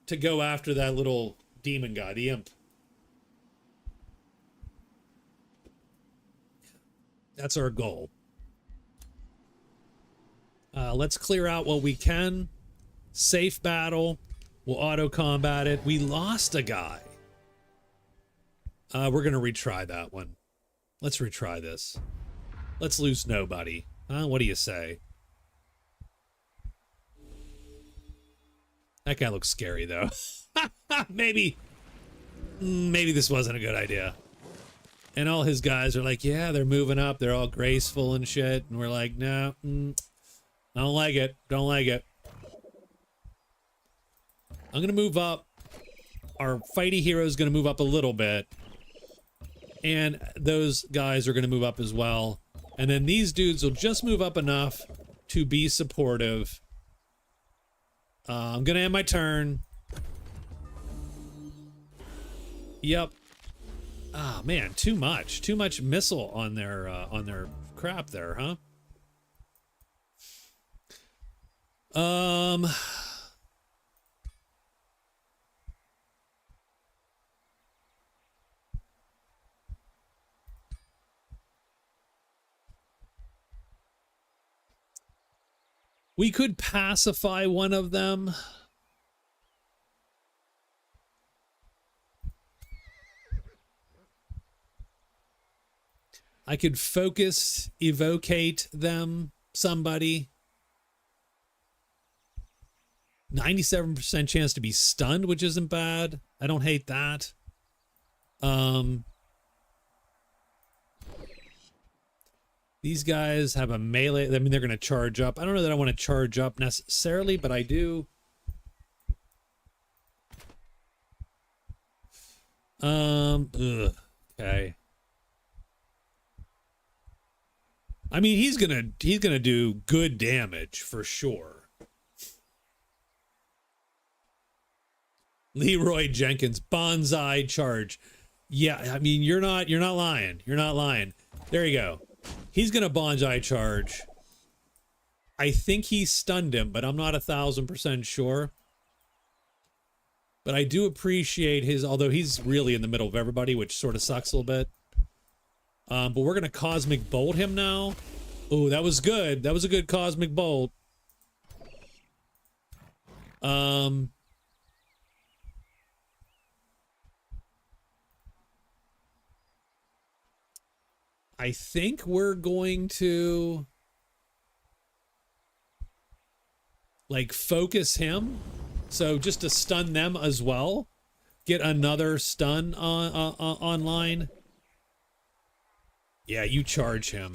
to go after that little demon guy, the imp. That's our goal. Let's clear out what we can. Safe battle. We'll auto combat it. We lost a guy. We're going to retry that one. Let's retry this. Let's lose nobody. What do you say? That guy looks scary, though. Maybe this wasn't a good idea. And all his guys are like, yeah, they're moving up. They're all graceful and shit. And we're like, no, I don't like it. Don't like it. I'm going to move up. Our fighty hero is going to move up a little bit. And those guys are going to move up as well. And then these dudes will just move up enough to be supportive. I'm going to end my turn. Yep. Ah, man, too much. Too much missile on their crap there, huh? We could pacify one of them. I could focus, evocate them, somebody. 97% chance to be stunned, which isn't bad. I don't hate that. These guys have a melee. I mean, they're going to charge up. I don't know that I want to charge up necessarily, but I do. Okay. I mean, he's gonna do good damage for sure. Leroy Jenkins, bonsai charge. Yeah, I mean, you're not lying. You're not lying. There you go. He's gonna bonsai charge. I think he stunned him, but I'm not 1,000% sure. But I do appreciate his, although he's really in the middle of everybody, which sort of sucks a little bit. But we're gonna Cosmic Bolt him now. Oh, that was good. That was a good Cosmic Bolt. I think we're going to like focus him. So just to stun them as well. Get another stun online. Yeah, you charge him.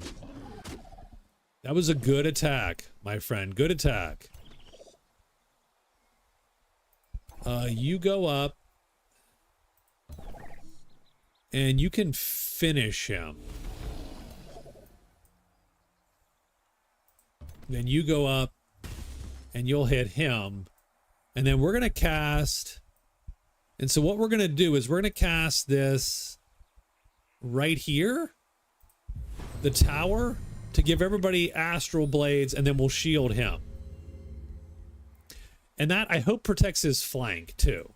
That was a good attack, my friend. Good attack. You go up. And you can finish him. Then you go up. And you'll hit him. And then we're going to cast... And so what we're going to do is we're going to cast this right here. The tower. To give everybody astral blades, and then we'll shield him. And that, I hope, protects his flank, too.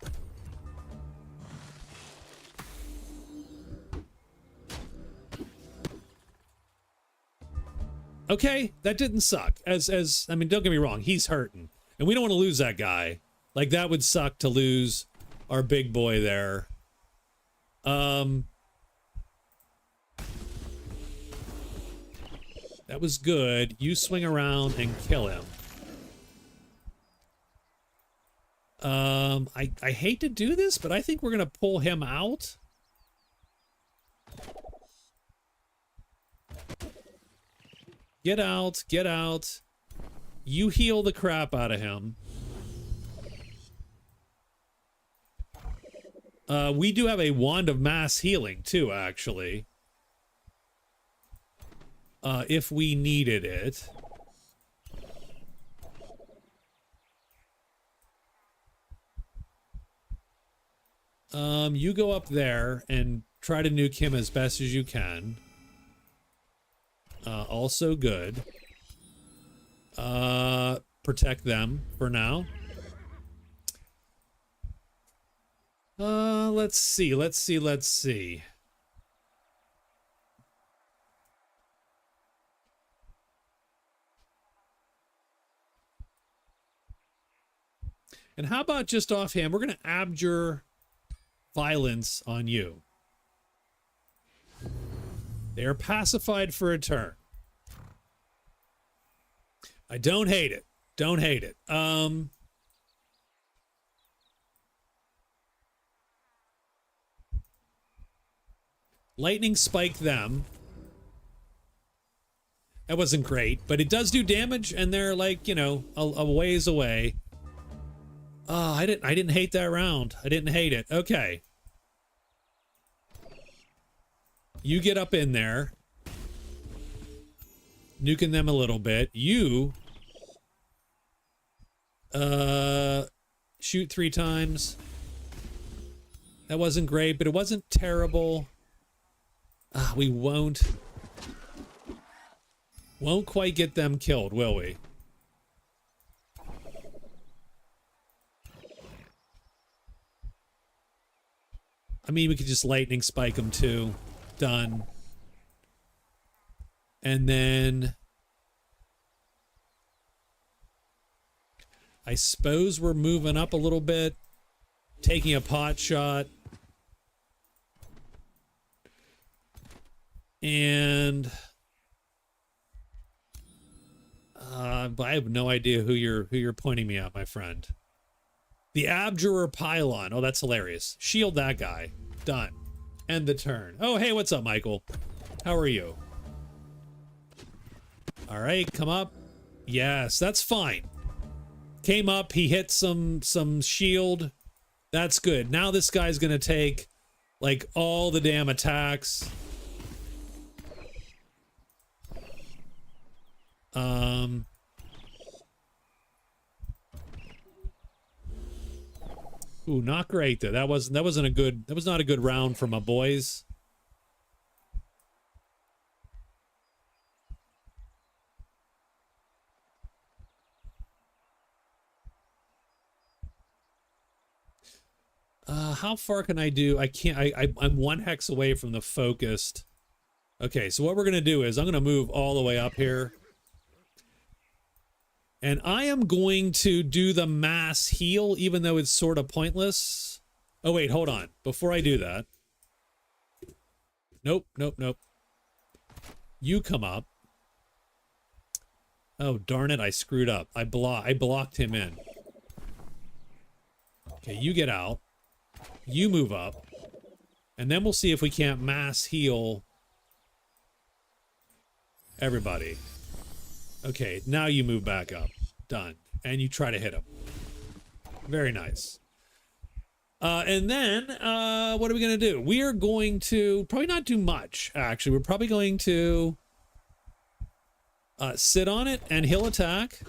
Okay, that didn't suck. I mean, don't get me wrong, he's hurting. And we don't want to lose that guy. Like, that would suck to lose our big boy there. That was good. You swing around and kill him. I hate to do this, but I think we're gonna pull him out. Get out, get out. You heal the crap out of him. We do have a wand of mass healing too, actually. If we needed it. You go up there and try to nuke him as best as you can. Also good. Protect them for now. Let's see. And how about just offhand, we're going to abjure violence on you. They are pacified for a turn. I don't hate it. Don't hate it. Lightning spiked them. That wasn't great, but it does do damage, and they're like, you know, a ways away. Oh, I didn't hate that round. I didn't hate it. Okay. You get up in there. Nuking them a little bit. You shoot 3 times. That wasn't great, but it wasn't terrible. We won't quite get them killed, will we? I mean, we could just lightning spike them too. Done. And then I suppose we're moving up a little bit, taking a pot shot. And I have no idea who you're pointing me at, my friend. The Abjurer Pylon. Oh, that's hilarious. Shield that guy. Done. End the turn. Oh, hey, what's up, Michael? How are you? All right, come up. Yes, that's fine. Came up, he hit some shield. That's good. Now this guy's gonna take like all the damn attacks. Ooh, not great though. That was not a good round for my boys. How far can I do? I can't. I'm 1 hex away from the focused. Okay, so what we're gonna do is I'm gonna move all the way up here. And I am going to do the mass heal, even though it's sort of pointless. Oh, wait, hold on. Before I do that. Nope. You come up. Oh, darn it, I screwed up. I blocked him in. Okay, you get out. You move up. And then we'll see if we can't mass heal everybody. Okay, now you move back up. Done. And you try to hit him. Very nice. And then, what are we going to do? We are going to probably not do much, actually. We're probably going to sit on it, and he'll attack.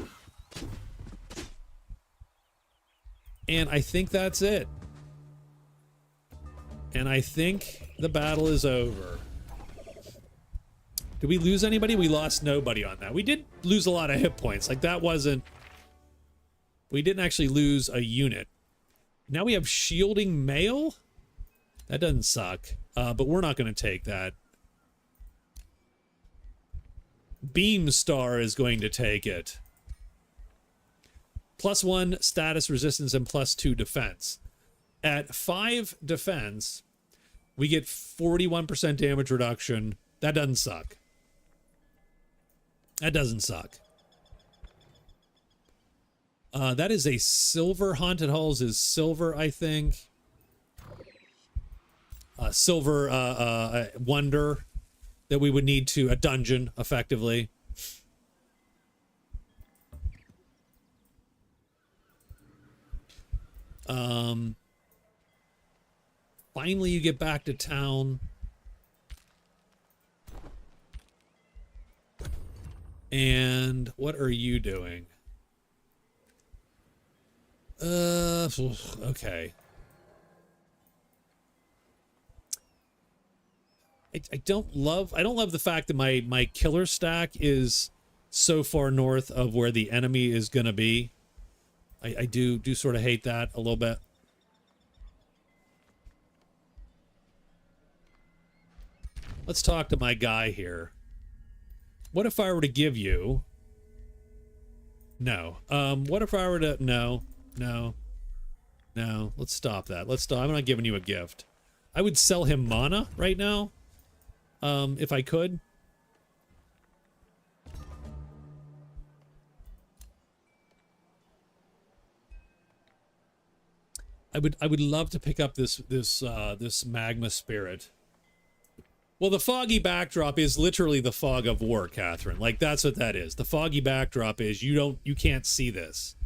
And I think that's it. And I think the battle is over. Did we lose anybody? We lost nobody on that. We did lose a lot of hit points. Like, that wasn't We didn't actually lose a unit. Now we have shielding mail? That doesn't suck. But we're not going to take that. Beamstar is going to take it. +1 status resistance and +2 defense. At 5 defense, we get 41% damage reduction. That doesn't suck. That doesn't suck. That is a silver. Haunted Halls is silver, I think. Silver wonder that we would need to a dungeon effectively. Finally you get back to town. And what are you doing? Okay. I don't love the fact that my killer stack is so far north of where the enemy is gonna be. I do sort of hate that a little bit. Let's talk to my guy here. What if I were to give you... No. What if I were to... No. Let's stop that. Let's stop. I'm not giving you a gift. I would sell him mana right now. If I could. I would love to pick up this magma spirit. Well, the foggy backdrop is literally the fog of war, Catherine. Like, that's what that is. The foggy backdrop is you can't see this.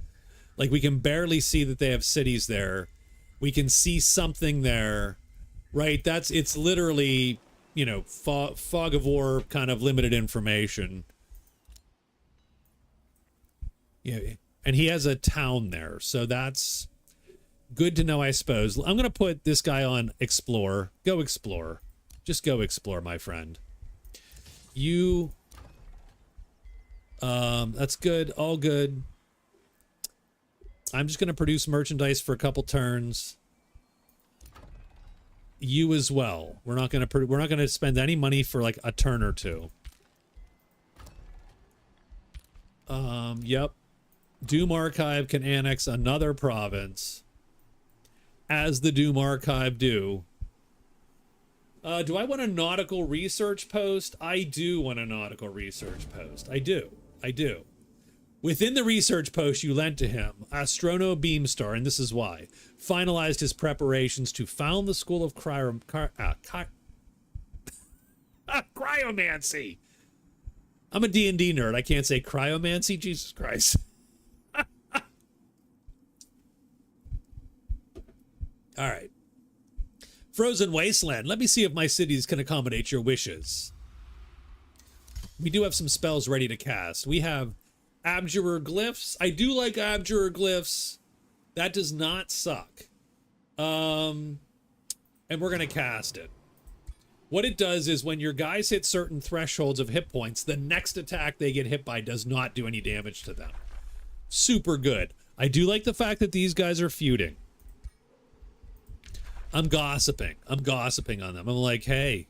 Like, we can barely see that they have cities there. We can see something there, right? It's literally, you know, fog of war, kind of limited information. Yeah, and he has a town there, so that's good to know, I suppose. I'm going to put this guy on explore. Go explore. Just go explore, my friend. You... that's good. All good. I'm just going to produce merchandise for a couple turns. You as well. We're not going to spend any money for like a turn or two. Yep. Doom Archive can annex another province. As the Doom Archive do. Do I want a nautical research post? I do want a nautical research post. I do. Within the research post you lent to him, Astrono Beamstar, and this is why, finalized his preparations to found the School of Cryomancy. I'm a D&D nerd. I can't say cryomancy. Jesus Christ. All right. Frozen Wasteland. Let me see if my cities can accommodate your wishes. We do have some spells ready to cast. We have Abjurer Glyphs. I do like Abjurer Glyphs. That does not suck. And we're going to cast it. What it does is when your guys hit certain thresholds of hit points, the next attack they get hit by does not do any damage to them. Super good. I do like the fact that these guys are feuding. I'm gossiping on them. I'm like, hey,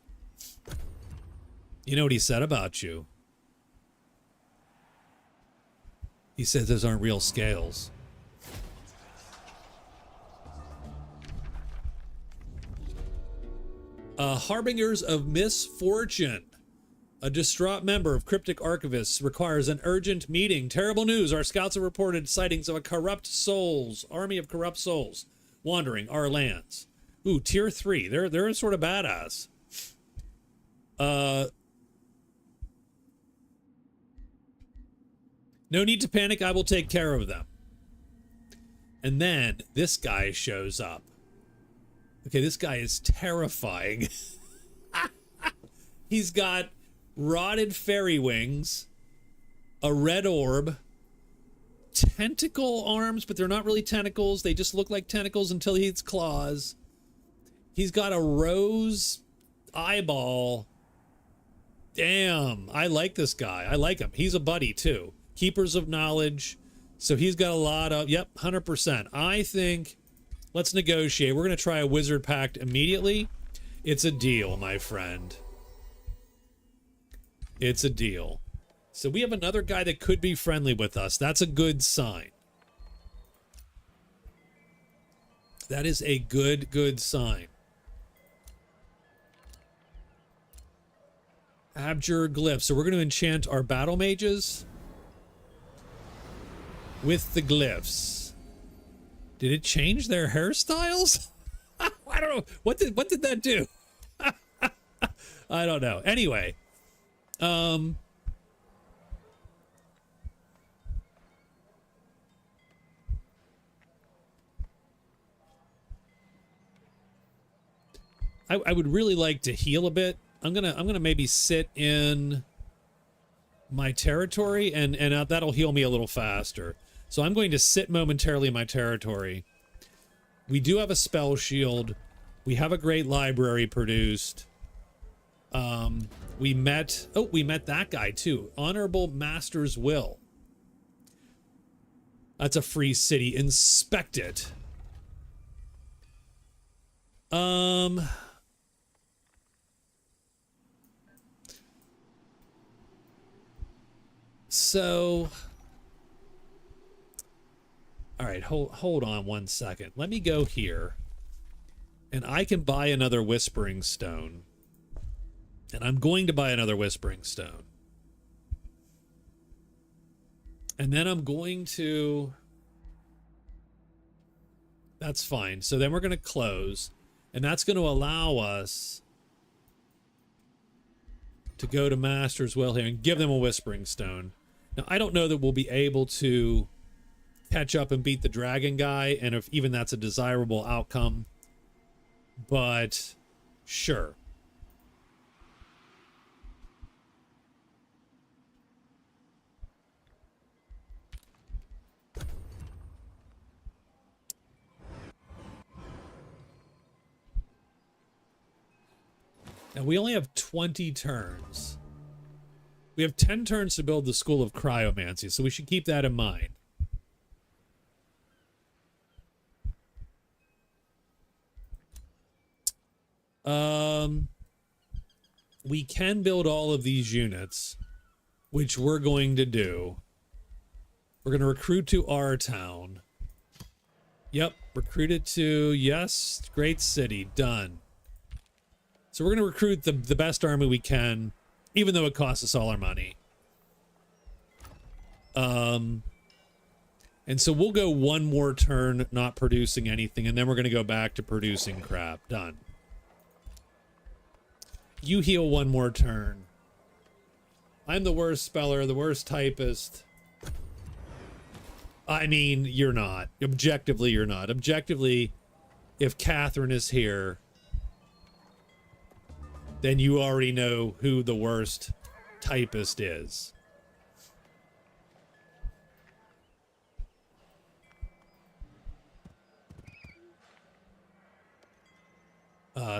you know what he said about you? He said those aren't real scales. Harbingers of Misfortune. A distraught member of Cryptic Archivists requires an urgent meeting. Terrible news. Our scouts have reported sightings of a army of corrupt souls wandering our lands. Ooh, tier 3. They're sort of badass. No need to panic. I will take care of them. And then this guy shows up. Okay, this guy is terrifying. He's got rotted fairy wings, a red orb, tentacle arms, but they're not really tentacles. They just look like tentacles until he hits claws. He's got a rose eyeball. Damn, I like this guy. I like him. He's a buddy, too. Keepers of Knowledge. So he's got a lot of, yep, 100%. I think, let's negotiate. We're going to try a Wizard Pact immediately. It's a deal, my friend. It's a deal. So we have another guy that could be friendly with us. That's a good sign. That is a good sign. Abjure Glyph. So we're going to enchant our battle mages with the glyphs. Did it change their hairstyles? I don't know. What did that do? I don't know. Anyway, I would really like to heal a bit. I'm gonna maybe sit in my territory and that'll heal me a little faster. So I'm going to sit momentarily in my territory. We do have a spell shield. We have a great library produced. We met that guy too. Honorable Master's Will. That's a free city. Inspect it. So, all right, hold on one second. Let me go here, and I can buy another Whispering Stone. And I'm going to buy another Whispering Stone. And then I'm going to... That's fine. So then we're going to close, and that's going to allow us to go to Master's Will here and give them a Whispering Stone. Now, I don't know that we'll be able to catch up and beat the dragon guy, and if even that's a desirable outcome, but sure. Now, we only have 20 turns. We have 10 turns to build the School of Cryomancy, so we should keep that in mind. We can build all of these units, which we're going to do. We're going to recruit to our town. Yep, recruit it to, yes, great city, done. So we're going to recruit the best army we can, even though it costs us all our money. And so we'll go one more turn not producing anything, and then we're going to go back to producing crap. Done. You heal one more turn. I'm the worst speller, the worst typist. I mean, you're not. Objectively, you're not. Objectively, if Catherine is here, then you already know who the worst typist is.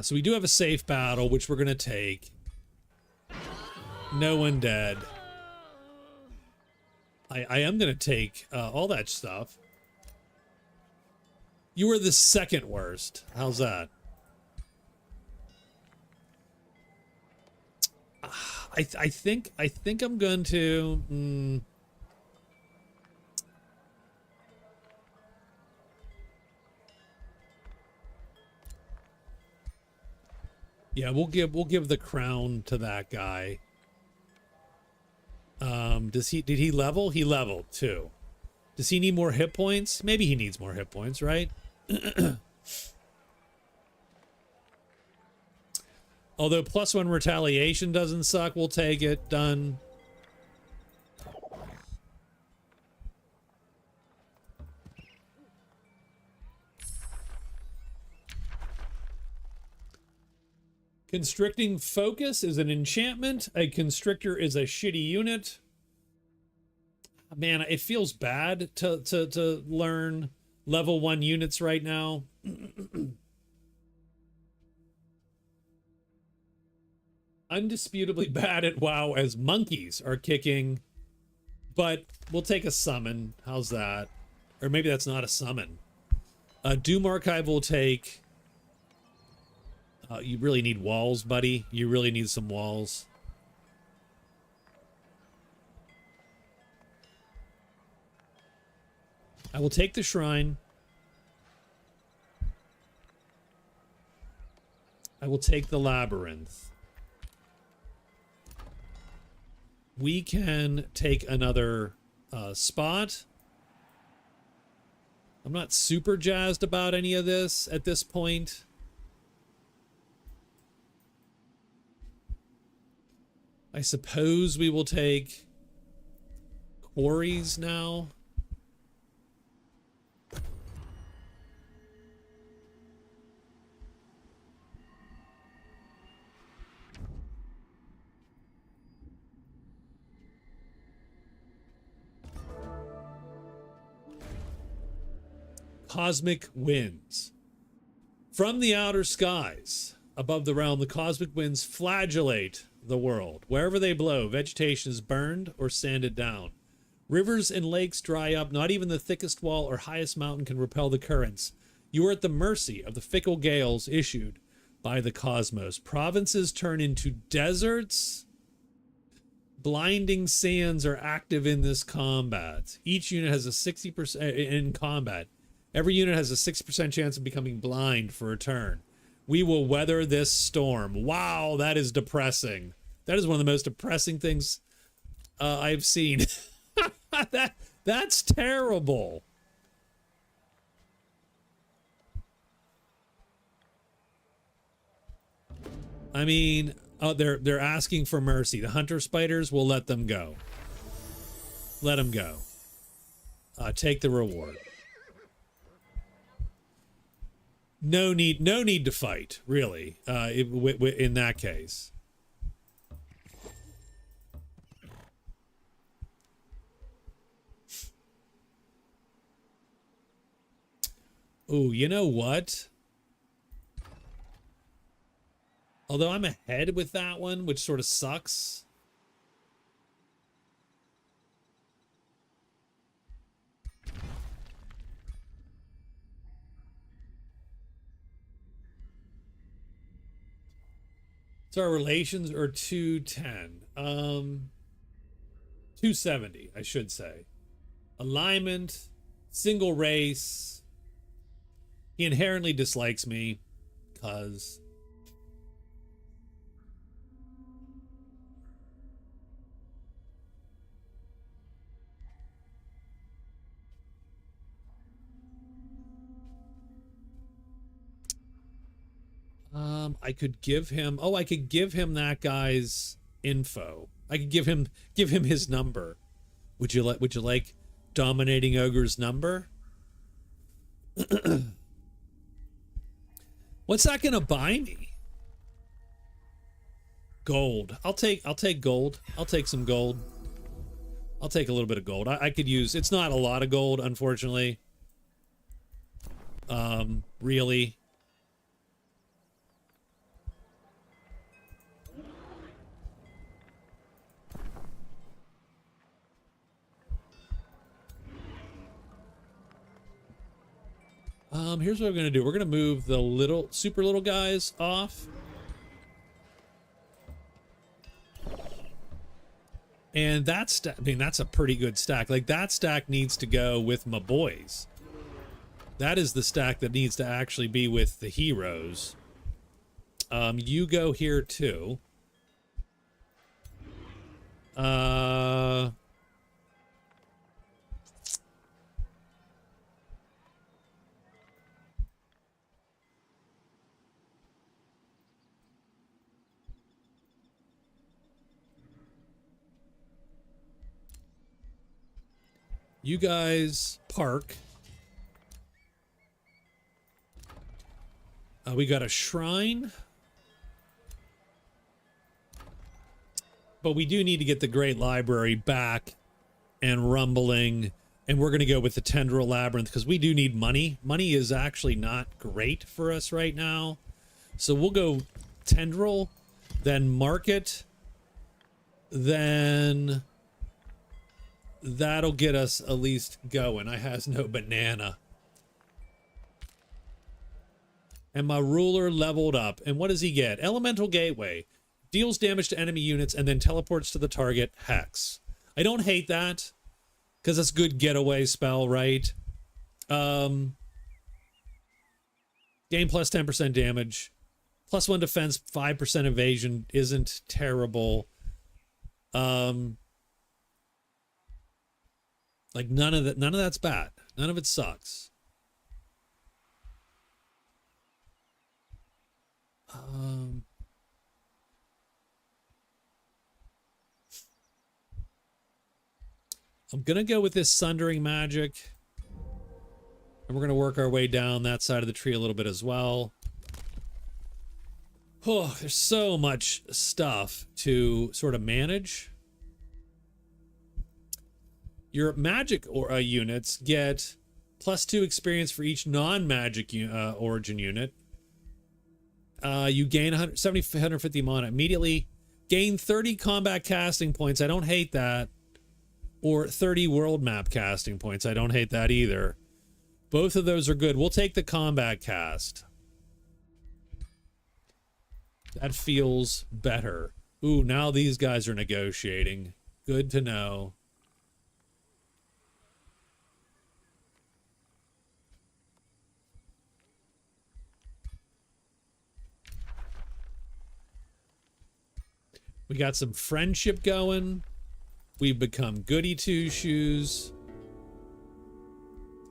So we do have a safe battle, which we're going to take. No one dead. I am going to take all that stuff. You were the second worst. How's that? I think I'm going to... Yeah, we'll give the crown to that guy. Did he level? He leveled too. Does he need more hit points? Maybe he needs more hit points, right? Although +1 retaliation doesn't suck, we'll take it. Done. Constricting Focus is an enchantment. A Constrictor is a shitty unit. Man, it feels bad to learn level 1 units right now. Undisputably bad at WoW as monkeys are kicking But we'll take a summon. How's that? Or maybe that's not a summon. Doom Archive will take... you really need walls, buddy. You really need some walls. I will take the shrine. I will take the labyrinth. We can take another spot. I'm not super jazzed about any of this at this point. I suppose we will take quarries now. Cosmic winds. From the outer skies, above the realm, the cosmic winds flagellate the world. Wherever they blow, vegetation is burned or sanded down. Rivers and lakes dry up. Not even the thickest wall or highest mountain can repel the currents. You are at the mercy of the fickle gales issued by the cosmos. Provinces turn into deserts. Blinding sands are active in this combat. Each unit has a 60% in combat. Every unit has a 60% chance of becoming blind for a turn. We will weather this storm. Wow, that is depressing. That is one of the most depressing things I've seen. That's terrible. I mean, oh, they're asking for mercy. The hunter spiders will let them go. Let them go. Take the reward. No need to fight, really, in that case. Oh, you know what? Although I'm ahead with that one, which sort of sucks. So our relations are 210. 270, I should say. Alignment, single race. He inherently dislikes me, because... I could give him... Oh, I could give him that guy's info. I could give him his number. Would you like Dominating Ogre's number? What's that gonna buy me? Gold. I'll take gold. I'll take some gold. I'll take a little bit of gold. I could use... It's not a lot of gold, unfortunately. Really. Here's what we're going to do. We're going to move the super little guys off. And that's a pretty good stack. Like, that stack needs to go with my boys. That is the stack that needs to actually be with the heroes. You go here too. You guys park. We got a shrine. But we do need to get the Great Library back and rumbling. And we're going to go with the Tendril Labyrinth because we do need money. Money is actually not great for us right now. So we'll go Tendril, then Market, then... that'll get us at least going. I has no banana. And my ruler leveled up. And what does he get? Elemental Gateway. Deals damage to enemy units and then teleports to the target. Hex. I don't hate that, because that's a good getaway spell, right? Gain plus 10% damage. Plus 1 defense, 5% evasion isn't terrible. Like none of that's bad. None of it sucks. I'm gonna go with this Sundering Magic, and we're gonna work our way down that side of the tree a little bit as well. Oh, there's so much stuff to sort of manage. Your magic units get +2 experience for each non-magic origin unit. You gain 150 mana immediately. Gain 30 combat casting points. I don't hate that. Or 30 world map casting points. I don't hate that either. Both of those are good. We'll take the combat cast. That feels better. Ooh, now these guys are negotiating. Good to know. We got some friendship going. We've become goody two-shoes.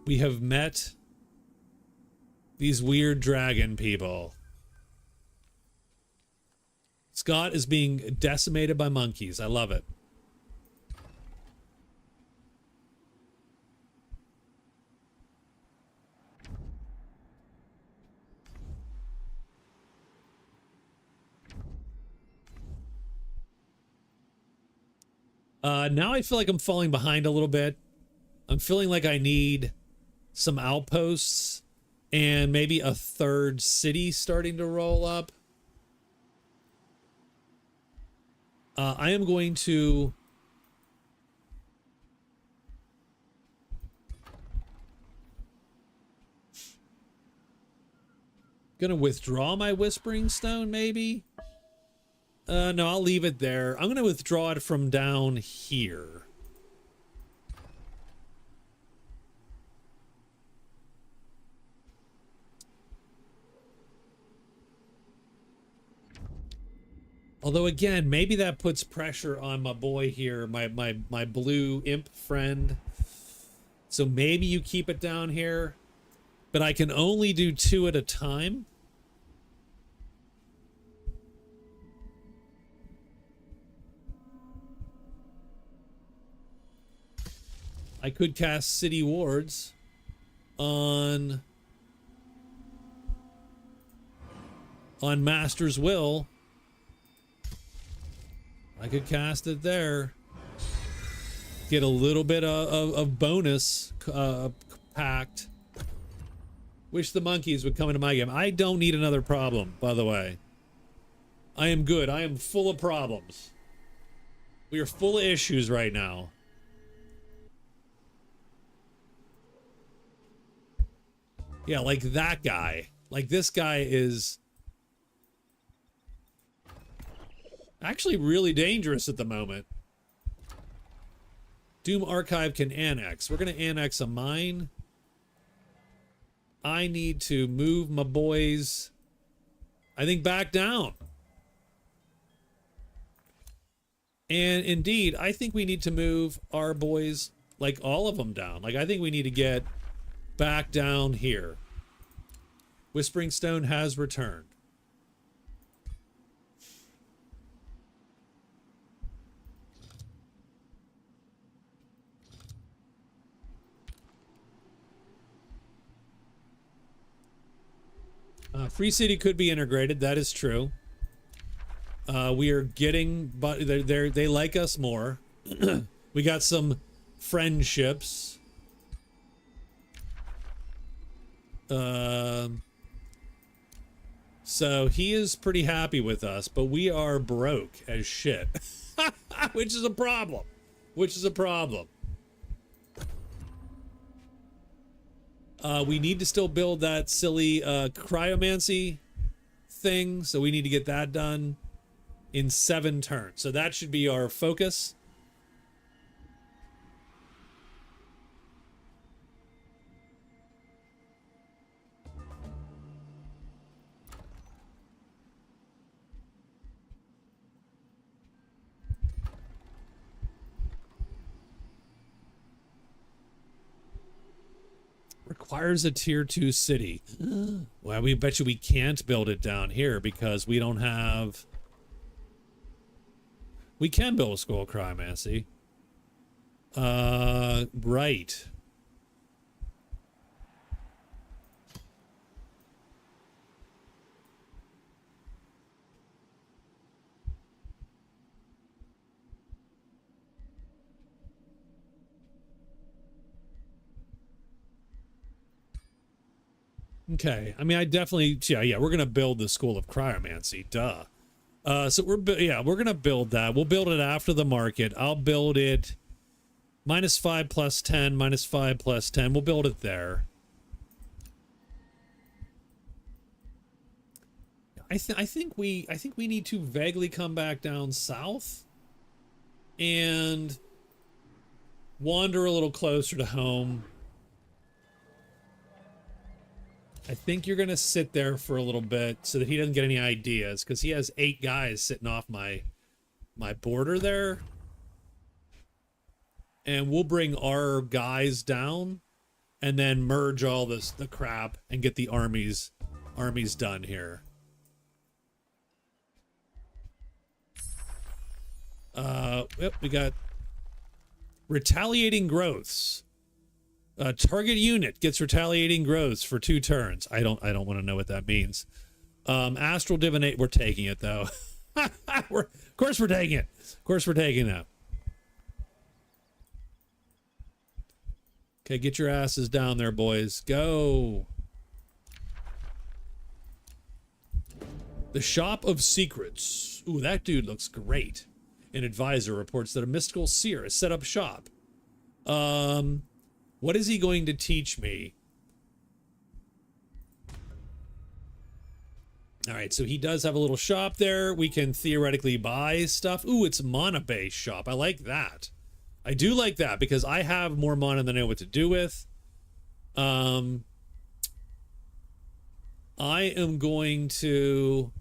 We have met these weird dragon people. Scott is being decimated by monkeys. I love it. Now I feel like I'm falling behind a little bit. I'm feeling like I need some outposts and maybe a third city starting to roll up. I am going to withdraw my Whispering Stone, maybe. No, I'll leave it there. I'm going to withdraw it from down here. Although, again, maybe that puts pressure on my boy here, my blue imp friend. So maybe you keep it down here. But I can only do 2 at a time. I could cast City Wards on Master's Will. I could cast it there. Get a little bit of bonus packed. Wish the monkeys would come into my game. I don't need another problem, by the way. I am good. I am full of problems. We are full of issues right now. Yeah, like that guy. Like this guy is actually really dangerous at the moment. Doom Archive can annex. We're going to annex a mine. I need to move my boys, I think, back down. And indeed, I think we need to move our boys, like all of them, down. Like, I think we need to get back down here. Whispering Stone has returned. Free City could be integrated. That is true. We are getting, but they like us more. We got some friendships. So he is pretty happy with us, but we are broke as shit. Which is a problem. We need to still build that silly cryomancy thing, so we need to get that done in 7 turns. So that should be our focus. Requires a tier 2 city. Well, we bet you we can't build it down here because we don't have... We can build a school of cryomancy. Right. Okay, I mean, I definitely, yeah, we're gonna build the school of cryomancy, duh. So we're gonna build that. We'll build it after the market. I'll build it -5 + 10, -5 + 10. We'll build it there. I think we need to vaguely come back down south and wander a little closer to home. I think you're going to sit there for a little bit so that he doesn't get any ideas, because he has 8 guys sitting off my border there. And we'll bring our guys down and then merge all the crap and get the armies done here. Yep, we got retaliating growths. Target unit gets retaliating growths for 2 turns. I don't want to know what that means. Astral divinate, we're taking it though. Of course we're taking it. Of course we're taking that. Okay, get your asses down there, boys. Go. The Shop of Secrets. Ooh, that dude looks great. An advisor reports that a mystical seer has set up shop. What is he going to teach me? All right, so he does have a little shop there. We can theoretically buy stuff. Ooh, it's mana-based shop. I like that. I do like that because I have more mana than I know what to do with. I am going to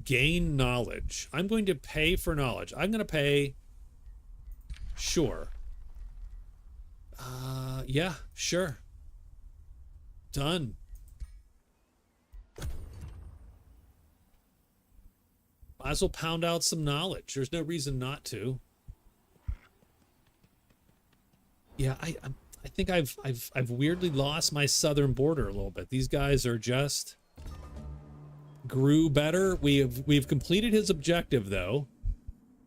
gain knowledge. I'm going to pay for knowledge. I'm going to pay... Sure. Yeah, sure. Done. Might as well pound out some knowledge. There's no reason not to. Yeah, I think I've weirdly lost my southern border a little bit. These guys are just grew better. We've completed his objective though.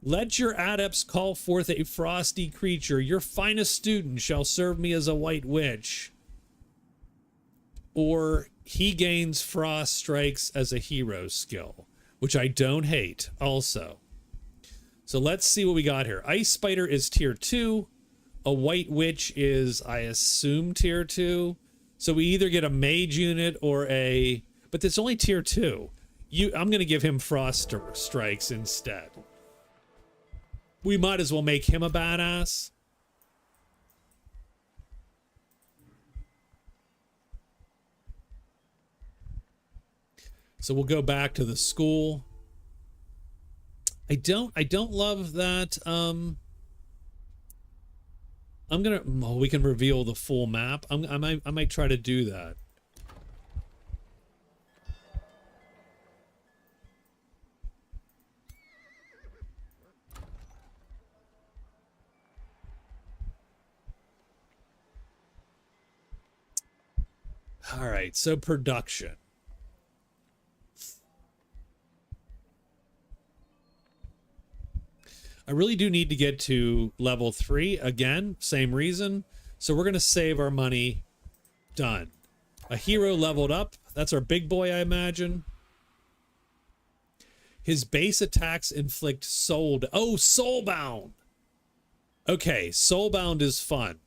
Let your adepts call forth a frosty creature. Your finest student shall serve me as a white witch. Or he gains frost strikes as a hero skill, which I don't hate also. So let's see what we got here. Ice Spider is tier 2. A white witch is, I assume, tier 2. So we either get a mage unit or a... But it's only tier 2. I'm going to give him frost strikes instead. We might as well make him a badass. So we'll go back to the school. I don't love that. We can reveal the full map. I might try to do that. All right, so production. I really do need to get to level 3 again, same reason. So we're going to save our money. Done. A hero leveled up. That's our big boy, I imagine. His base attacks inflict soulbound. Okay, Soulbound is fun.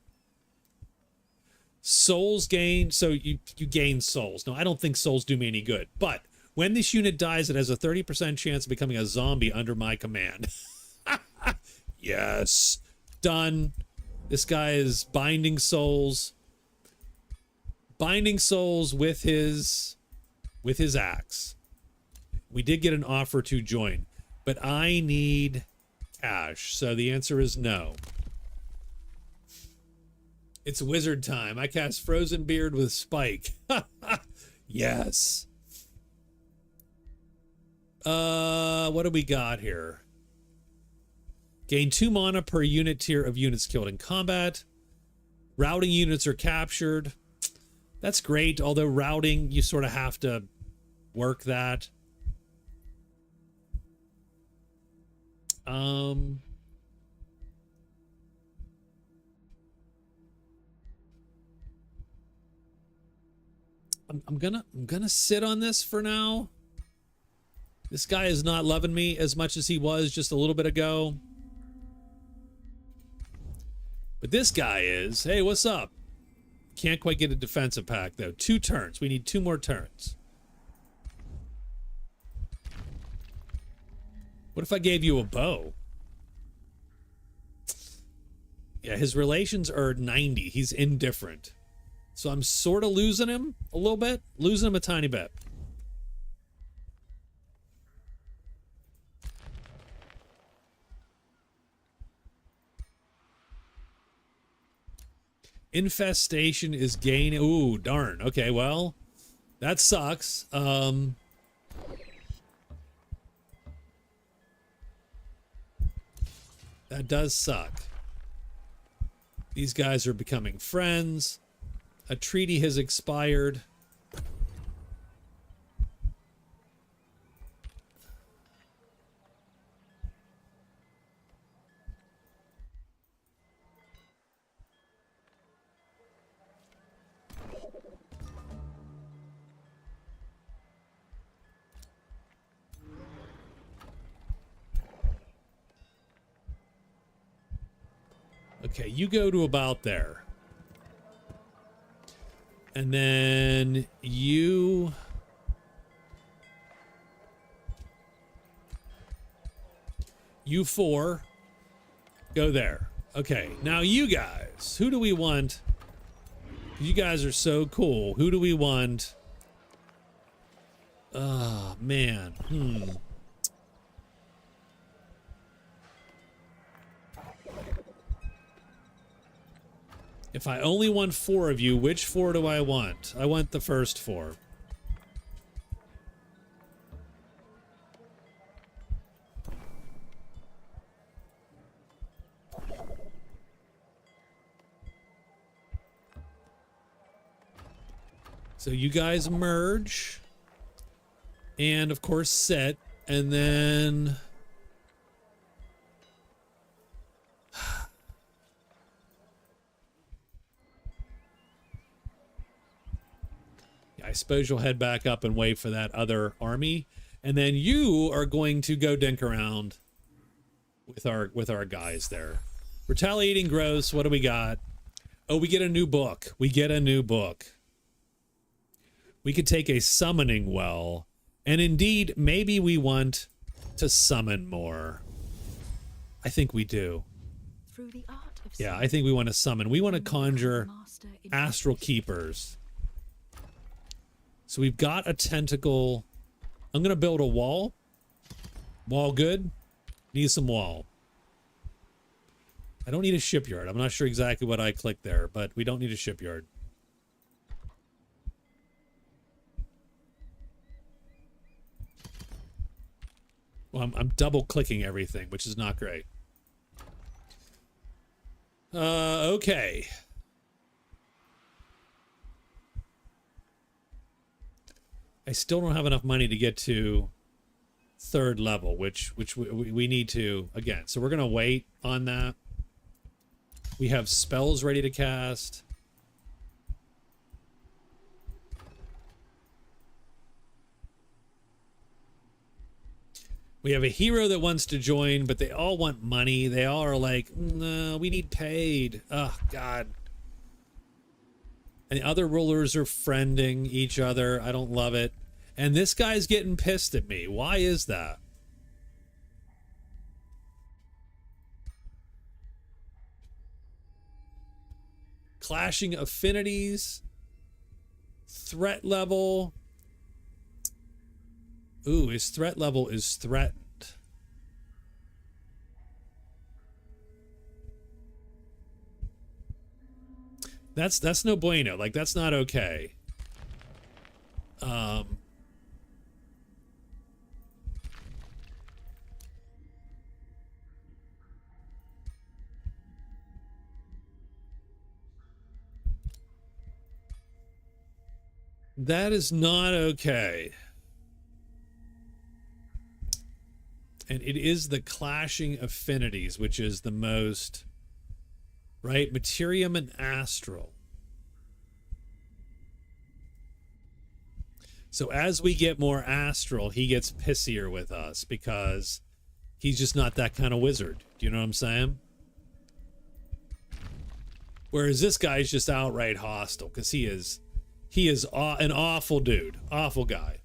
Souls gain, so you gain souls. No, I don't think souls do me any good. But when this unit dies, it has a 30% chance of becoming a zombie under my command. Yes. Done. This guy is binding souls. Binding souls with his axe. We did get an offer to join, but I need cash. So the answer is no. It's wizard time. I cast Frozen Beard with Spike. Yes. What do we got here? Gain 2 mana per unit tier of units killed in combat. Routing units are captured. That's great, although routing, you sort of have to work that. I'm gonna sit on this for now. This guy is not loving me as much as he was just a little bit ago. But this guy is. Hey, what's up? Can't quite get a defensive pack, though. 2 turns. We need 2 more turns. What if I gave you a bow? Yeah, his relations are 90. He's indifferent. So I'm sort of losing him a little bit. Losing him a tiny bit. Infestation is gain. Ooh, darn. Okay, well, that sucks. That does suck. These guys are becoming friends. A treaty has expired. Okay, you go to about there. And then you... You 4 go there. Okay, now you guys. Who do we want? You guys are so cool. Who do we want? Oh, man. If I only want 4 of you, which 4 do I want? I want the first 4. So you guys merge. And, of course, sit. And then... I suppose you'll head back up and wait for that other army, and then you are going to go dink around with our guys there. Retaliating Gross. What do we got? Oh, we get a new book. We get a new book. We could take a summoning well, and indeed, maybe we want to summon more. I think we do. Through the art of Yeah, I think we want to summon. We want to conjure astral keepers. So we've got a tentacle. I'm going to build a wall. Wall good. Need some wall. I don't need a shipyard. I'm not sure exactly what I clicked there, but we don't need a shipyard. Well, I'm double clicking everything, which is not great. Okay. I still don't have enough money to get to 3rd level, which we need to again. So we're gonna wait on that. We have spells ready to cast. We have a hero that wants to join, but they all want money. They all are like, no, we need paid. Oh, God. And the other rulers are friending each other. I don't love it. And this guy's getting pissed at me. Why is that? Clashing affinities. Threat level. Ooh, his threat level is threatened. That's no bueno. Like, that's not okay. That is not okay. And it is the clashing affinities, which is the most, right? Materium and astral. So as we get more astral, he gets pissier with us because he's just not that kind of wizard. Do you know what I'm saying? Whereas this guy's just outright hostile because he is an awful dude, awful guy.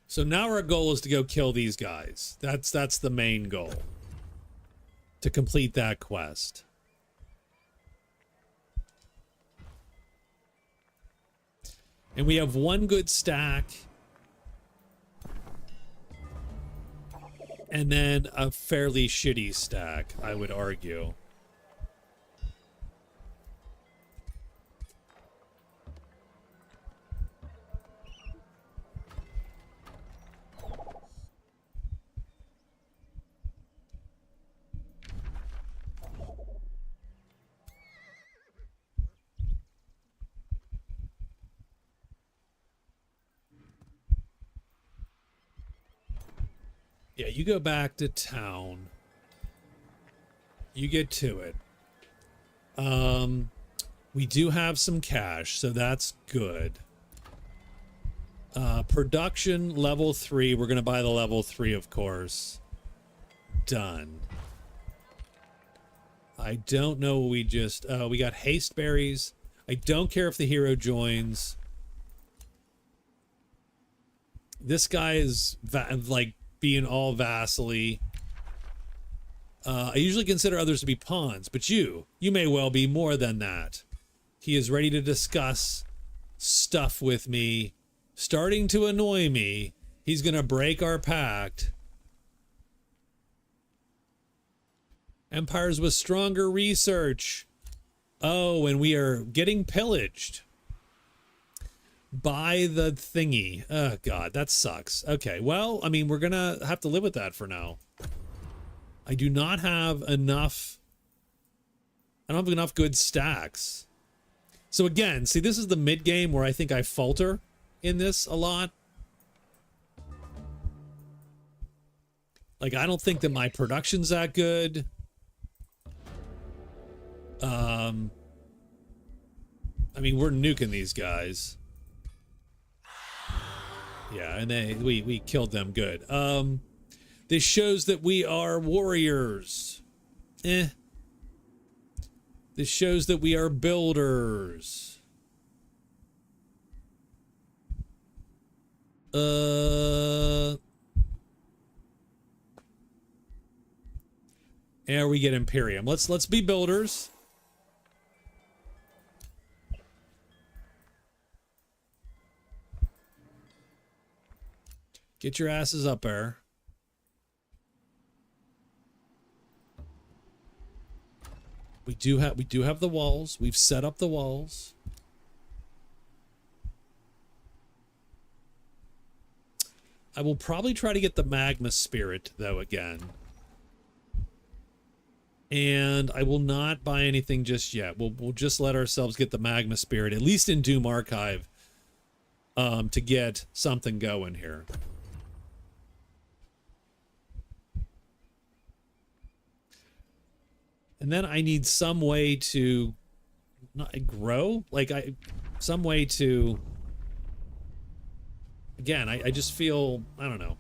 So now our goal is to go kill these guys. That's the main goal. To complete that quest. And we have one good stack. And then a fairly shitty stack, I would argue. Yeah, you go back to town. You get to it. We do have some cash, so that's good. Production level 3. We're going to buy the level 3, of course. Done. I don't know what we just... we got haste berries. I don't care if the hero joins. This guy is like being all vassally. I usually consider others to be pawns, but you may well be more than that. He is ready to discuss stuff with me, starting to annoy me. He's going to break our pact. Empires with stronger research. Oh, and we are getting pillaged by the thingy. Oh, God, that sucks. Okay, well, I mean, we're going to have to live with that for now. I do not have enough... I don't have enough good stacks. So again, see, this is the mid-game where I think I falter in this a lot. Like, I don't think that my production's that good. I mean, we're nuking these guys. Yeah, and we killed them good. This shows that we are warriors. This shows that we are builders. And we get Imperium. Let's be builders. Get your asses up there. We do have the walls. We've set up the walls. I will probably try to get the magma spirit though again. And I will not buy anything just yet. We'll just let ourselves get the magma spirit, at least in Doom Archive, to get something going here. And then I need some way to not grow, like some way to, again, I just feel, I don't know.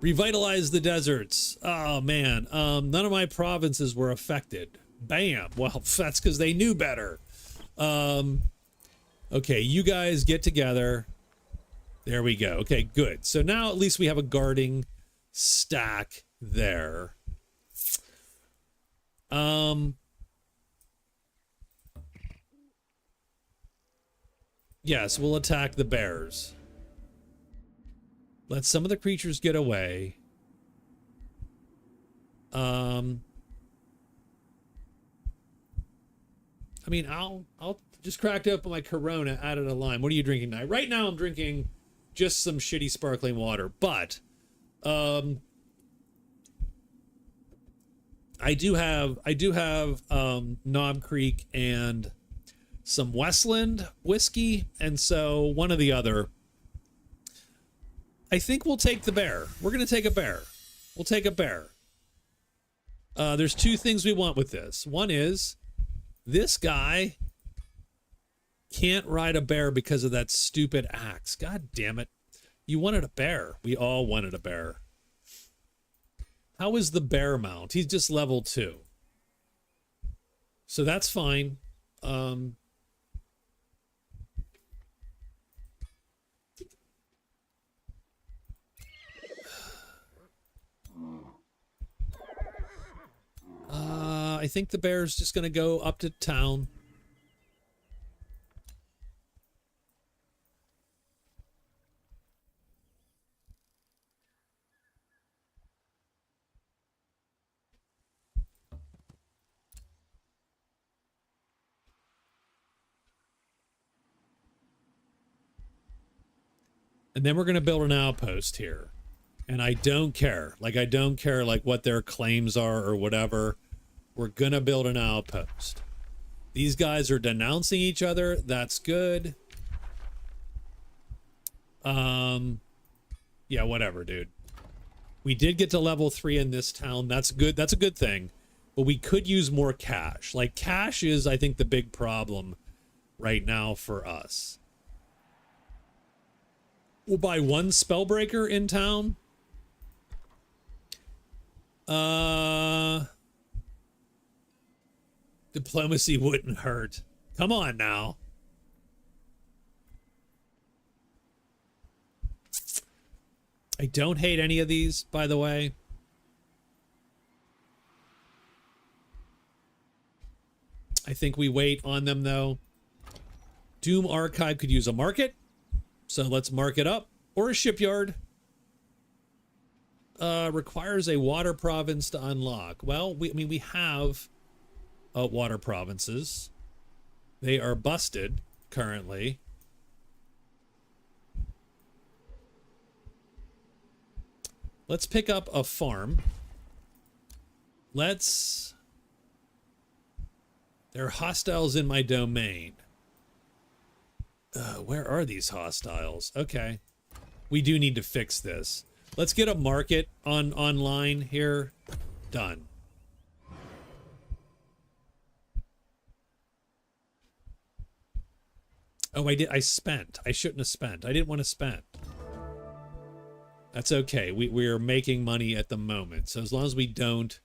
Revitalize the deserts. Oh man, none of my provinces were affected. Bam. Well, that's because they knew better. Okay, you guys get together. There we go. Okay, good. So now at least we have a guarding stack there. Yes, we'll attack the bears. Let some of the creatures get away. I mean, I'll just cracked open my Corona, added a lime. What are you drinking now? Right now I'm drinking just some shitty sparkling water, but I do have Knob Creek and some Westland whiskey, and so one or the other. I think we'll take the bear. We're going to take a bear. We'll take a bear. There's two things we want with this. One is this guy can't ride a bear because of that stupid axe. God damn it. You wanted a bear. We all wanted a bear. How is the bear mount? He's just level 2. So that's fine. I think the bear's just going to go up to town. And then we're going to build an outpost here. And I don't care. Like, I don't care, like, what their claims are or whatever. We're going to build an outpost. These guys are denouncing each other. That's good. Yeah, whatever, dude. We did get to level 3 in this town. That's good. That's a good thing. But we could use more cash. Like, cash is, I think, the big problem right now for us. We'll buy one Spellbreaker in town. Diplomacy wouldn't hurt. Come on now. I don't hate any of these, by the way. I think we wait on them, though. Doom Archive could use a market. So let's mark it up. Or a shipyard. Requires a water province to unlock. Well, we have water provinces. They are busted currently. Let's pick up a farm. There are hostiles in my domain. Where are these hostiles? Okay. We do need to fix this. Let's get a market online here. Done. Oh, I spent. I shouldn't have spent. I didn't want to spend. That's okay. We're making money at the moment. So as long as we don't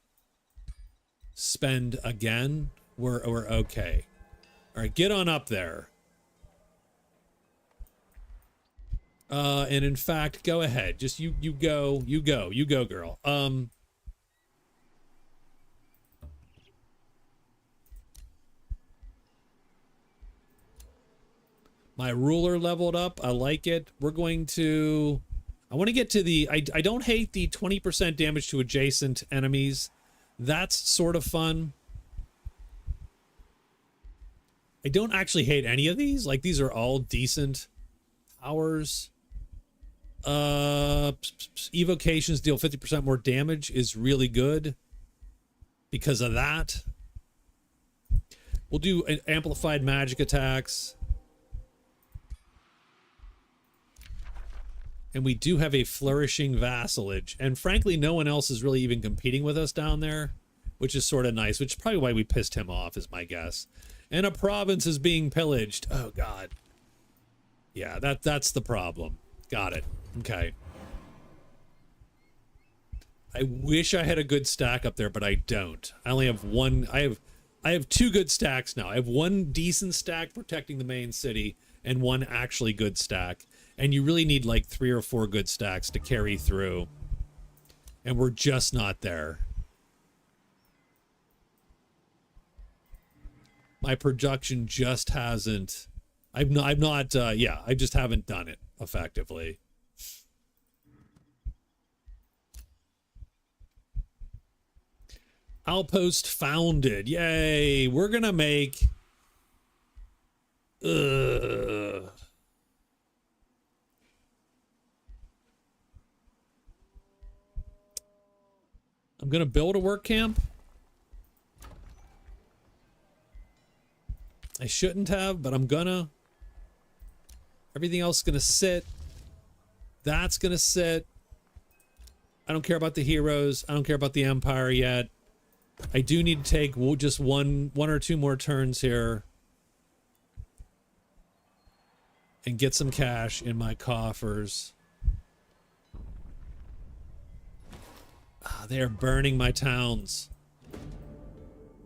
spend again, we're okay. All right, get on up there. And in fact, go ahead. Just you go, girl. My ruler leveled up. I like it. We're going to... I want to get to the... I don't hate the 20% damage to adjacent enemies. That's sort of fun. I don't actually hate any of these. Like, these are all decent powers. Evocations deal 50% more damage is really good because of that. We'll do amplified magic attacks. And we do have a flourishing vassalage. And frankly, no one else is really even competing with us down there. which is sort of nice, which is probably why we pissed him off, is my guess. And a province is being pillaged. Oh, God. Yeah, that's the problem. Got it. Okay. I wish I had a good stack up there, but I don't. I only have one. I have two good stacks now. I have one decent stack protecting the main city and one actually good stack. And you really need like 3 or 4 good stacks to carry through. And we're just not there. My production just hasn't. I just haven't done it effectively. Outpost founded. Yay. We're going to make... I'm going to build a work camp. I shouldn't have, but I'm gonna. Everything else is going to sit. That's going to sit. I don't care about the heroes. I don't care about the Empire yet. I do need to take just one or two more turns here and get some cash in my coffers. They are burning my towns.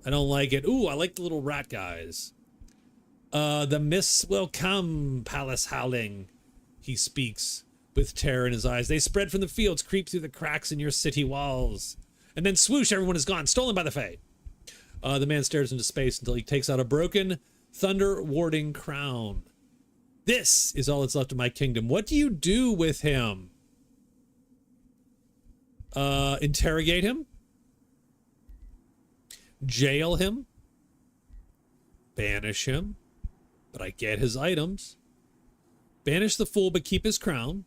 I don't like it. Ooh, I like the little rat guys. The mists will come, palace howling. He speaks with terror in his eyes. They spread from the fields, creep through the cracks in your city walls. And then swoosh, everyone is gone, stolen by the Fae. The man stares into space until he takes out a broken, thunder-warding crown. This is all that's left of my kingdom. What do you do with him? Interrogate him? Jail him? Banish him? But I get his items. Banish the fool, but keep his crown.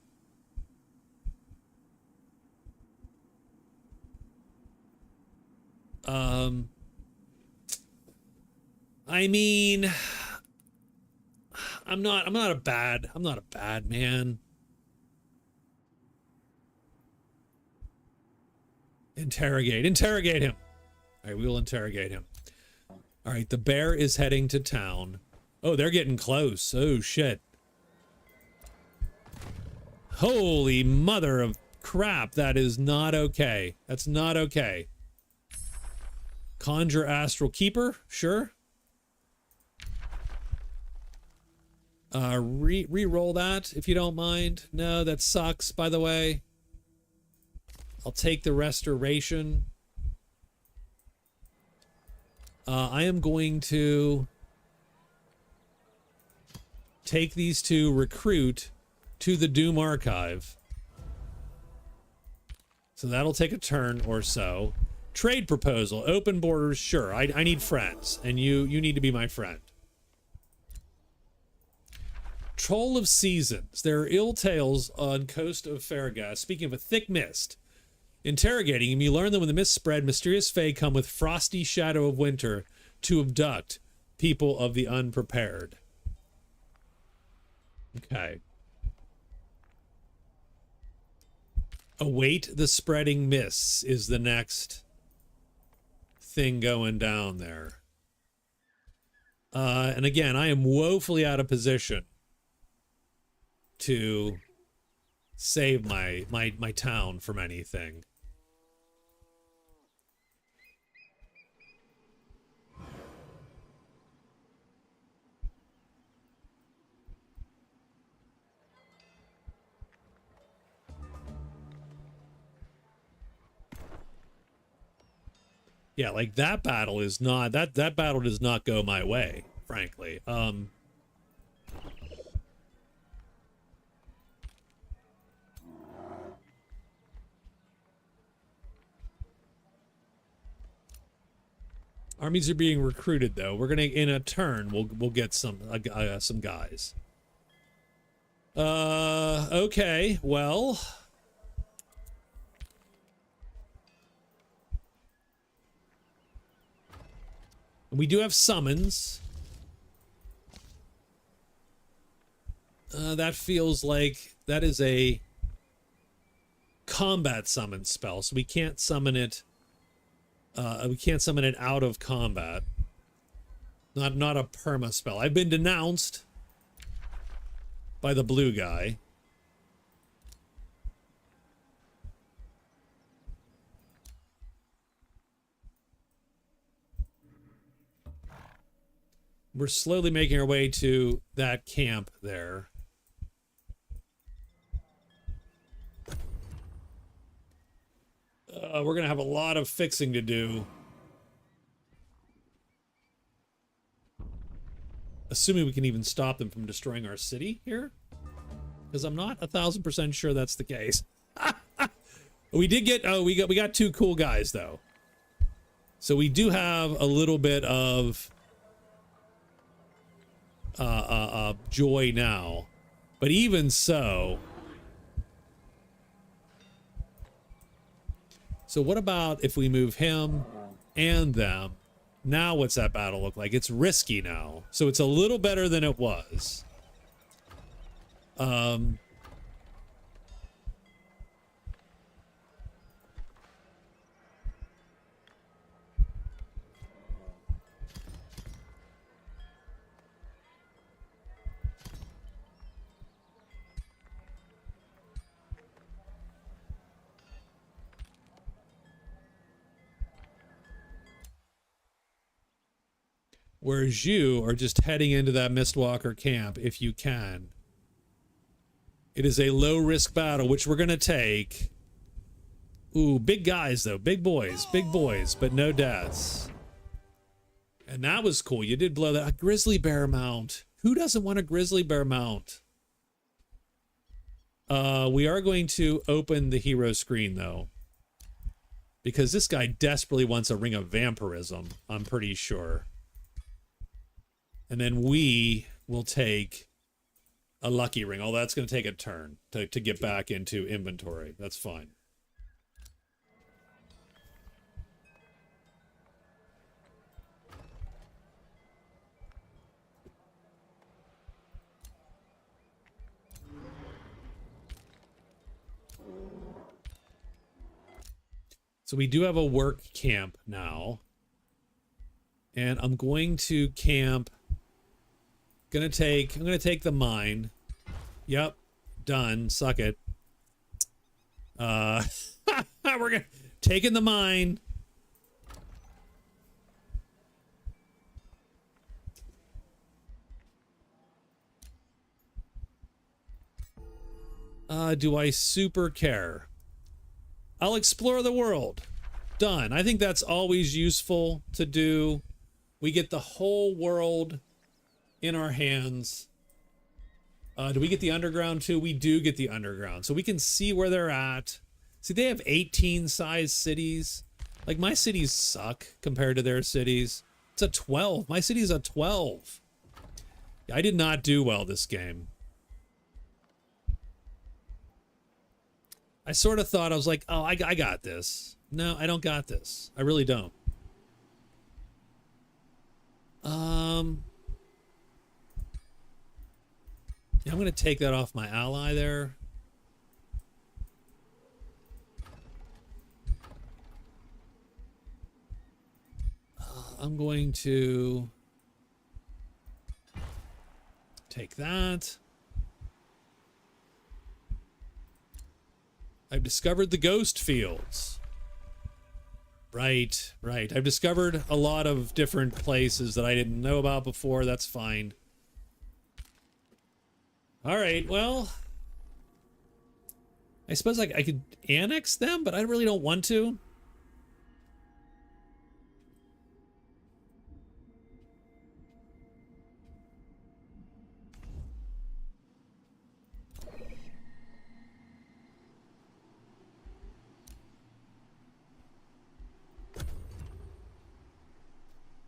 I mean, I'm not a bad man. Interrogate him. All right, we will interrogate him. All right, the bear is heading to town. Oh, they're getting close. Oh, shit. Holy mother of crap. That is not okay. That's not okay. Conjure Astral Keeper. Sure. Re-roll that, if you don't mind. No, that sucks, by the way. I'll take the restoration. I am going to take these two recruit to the Doom Archive. So that'll take a turn or so. Trade proposal. Open borders. Sure. I need friends. And you need to be my friend. Troll of Seasons. There are ill tales on coast of Farragas. Speaking of a thick mist. Interrogating him, you learn that when the mist spread, mysterious fae come with frosty shadow of winter to abduct people of the unprepared. Okay. Await the spreading mists is the next thing going down there. And again, I am woefully out of position to save my town from anything. Yeah, like that battle is not that battle does not go my way, frankly. Armies are being recruited though. We're gonna in a turn we'll get some guys. Okay, well. We do have summons. That feels like that is a combat summon spell, so we can't summon it We can't summon it out of combat. Not a perma spell. I've been denounced by the blue guy. We're slowly making our way to that camp there. We're going to have a lot of fixing to do. Assuming we can even stop them from destroying our city here. Because I'm not 1,000% sure that's the case. We did get, we got two cool guys though. So we do have a little bit of joy now. But even so, so what about if we move him and them? Now what's that battle look like? It's risky now. So it's a little better than it was. Whereas you are just heading into that Mistwalker camp if you can. It is a low-risk battle, which we're going to take. Ooh, big guys, though. Big boys, but no deaths. And that was cool. You did blow that. A grizzly bear mount. Who doesn't want a grizzly bear mount? We are going to open the hero screen, though. Because this guy desperately wants a ring of vampirism, I'm pretty sure. And then we will take a lucky ring. Oh, that's going to take a turn to get back into inventory. That's fine. So we do have a work camp now. And I'm going to camp... I'm gonna take the mine. Yep. Done. Suck it. We're gonna taking the mine. Do I super care? I'll explore the world. Done. I think that's always useful to do. We get the whole world in our hands. Do we get the underground too? We do get the underground. So we can see where they're at. See, they have 18 size cities. Like, my cities suck compared to their cities. It's a 12. My city's a 12. I did not do well this game. I sort of thought, I was like, oh, I got this. No, I don't got this. I really don't. Yeah, I'm going to take that off my ally there. I'm going to take that. I've discovered the ghost fields. Right. I've discovered a lot of different places that I didn't know about before. That's fine. All right, well, I suppose I could annex them, but I really don't want to.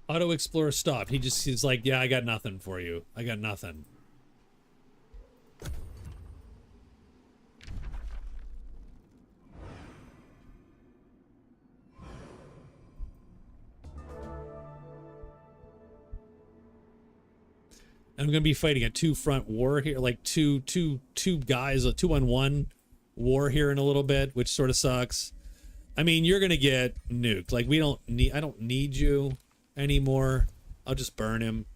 Auto Explorer stopped. He's like, yeah, I got nothing for you. I got nothing. I'm going to be fighting a two-front war here, like two guys, a 2-on-1 war here in a little bit, which sort of sucks. I mean, you're gonna get nuked. Like, I don't need you anymore. I'll just burn him.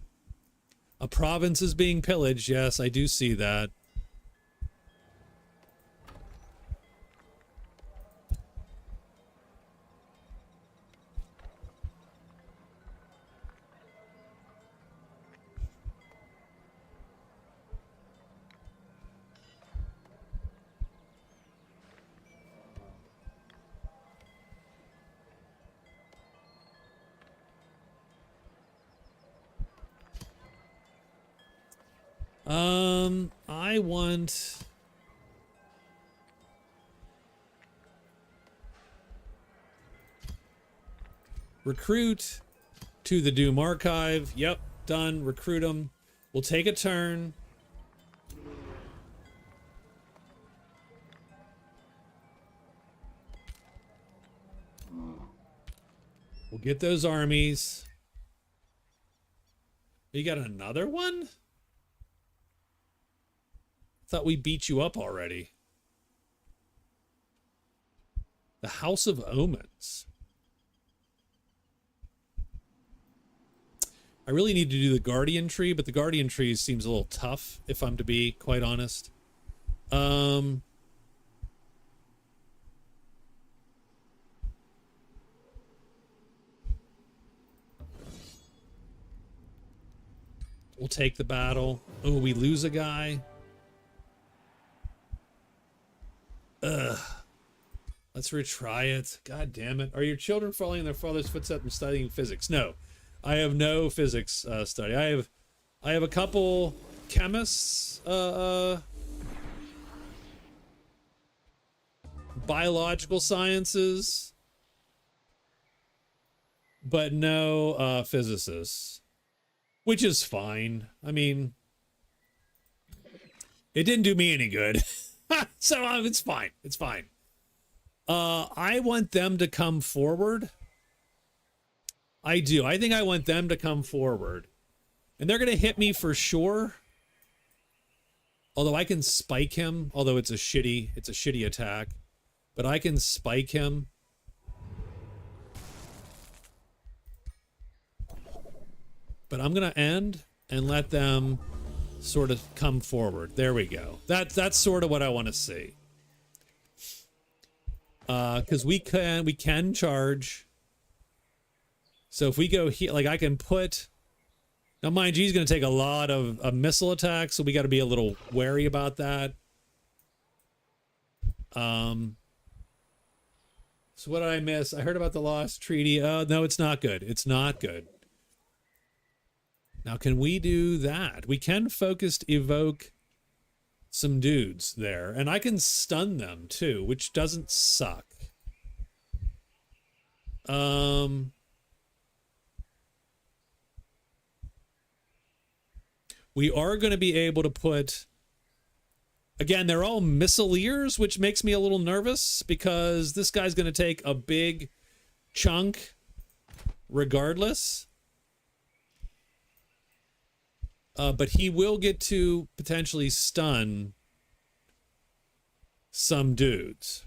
A province is being pillaged. Yes, I do see that. I want... recruit to the Doom Archive. Yep, done. Recruit them. We'll take a turn. We'll get those armies. You got another one? Thought we beat you up already. The House of Omens. I really need to do the Guardian Tree, but the Guardian Tree seems a little tough, if I'm to be quite honest. We'll take the battle. Oh, we lose a guy. Ugh. Let's retry it. God damn it. Are your children following their father's footsteps and studying physics? No. I have no physics study. I have a couple chemists, biological sciences, but no physicists, which is fine. I mean, it didn't do me any good. So it's fine. It's fine. I want them to come forward. I do. I think I want them to come forward. And they're going to hit me for sure. Although I can spike him. Although it's a shitty attack. But I can spike him. But I'm going to end and let them sort of come forward. There we go. That's sort of what I want to see. Because we can charge. So if we go here, like I can put... Now, mind you, he's going to take a lot of missile attacks, so we got to be a little wary about that. So what did I miss? I heard about the Lost Treaty. No, it's not good. It's not good. Now, can we do that? We can focused evoke some dudes there. And I can stun them, too, which doesn't suck. We are going to be able to put... Again, they're all missileers, which makes me a little nervous because this guy's going to take a big chunk regardless. But he will get to potentially stun some dudes.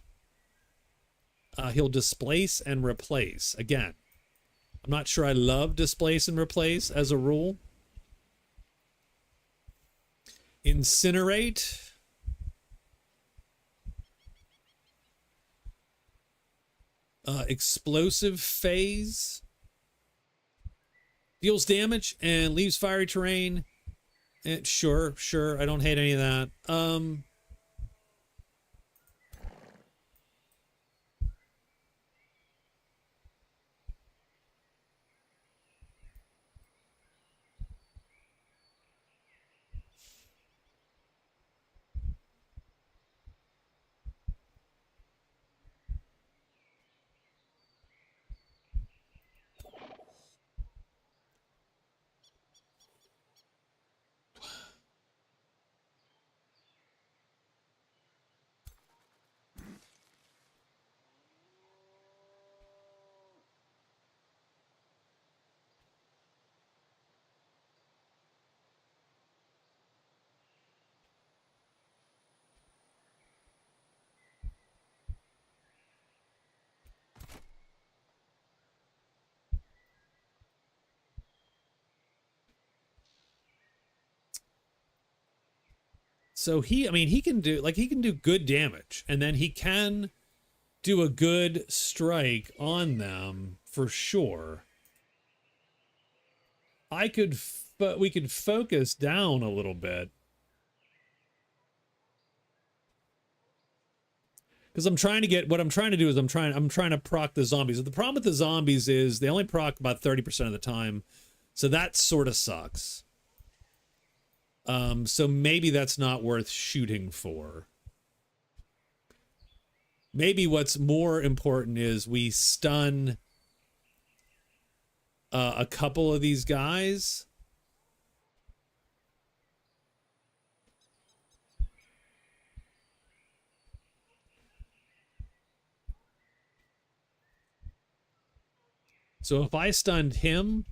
He'll displace and replace. Again, I'm not sure I love displace and replace as a rule. Incinerate. Explosive phase. Deals damage and leaves fiery terrain. Sure. I don't hate any of that. So I mean, he can do good damage, and then he can do a good strike on them for sure. But we could focus down a little bit. Because I'm trying to proc the zombies. The problem with the zombies is they only proc about 30% of the time. So that sort of sucks. So maybe that's not worth shooting for. Maybe what's more important is we stun a couple of these guys. So if I stunned him,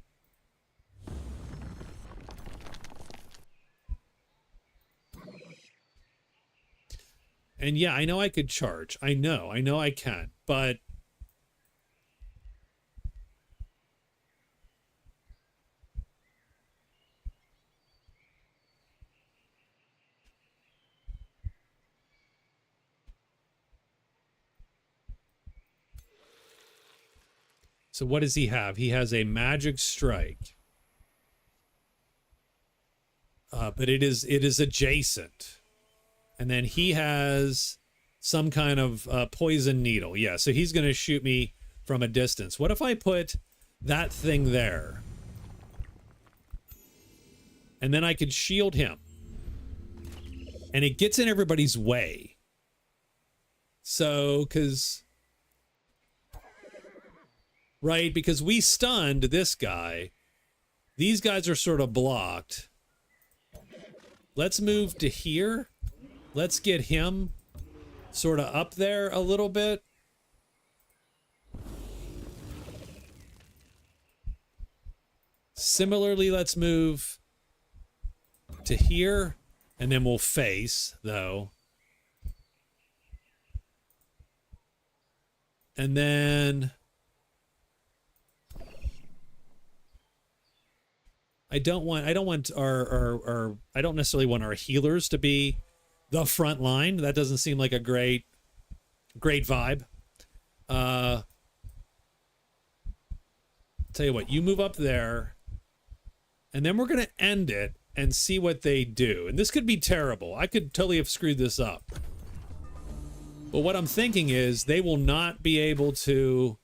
and yeah, I know I could charge. I know I can, but so what does he have? He has a magic strike. But it is adjacent. And then he has some kind of poison needle. Yeah, so he's going to shoot me from a distance. What if I put that thing there? And then I could shield him. And it gets in everybody's way. So, right, because we stunned this guy. These guys are sort of blocked. Let's move to here. Let's get him sort of up there a little bit. Similarly, let's move to here, and then we'll face, though. And then I don't necessarily want our healers to be the front line. That doesn't seem like a great vibe. Tell you what, you move up there, and then we're going to end it and see what they do. And this could be terrible. I could totally have screwed this up. But what I'm thinking is they will not be able to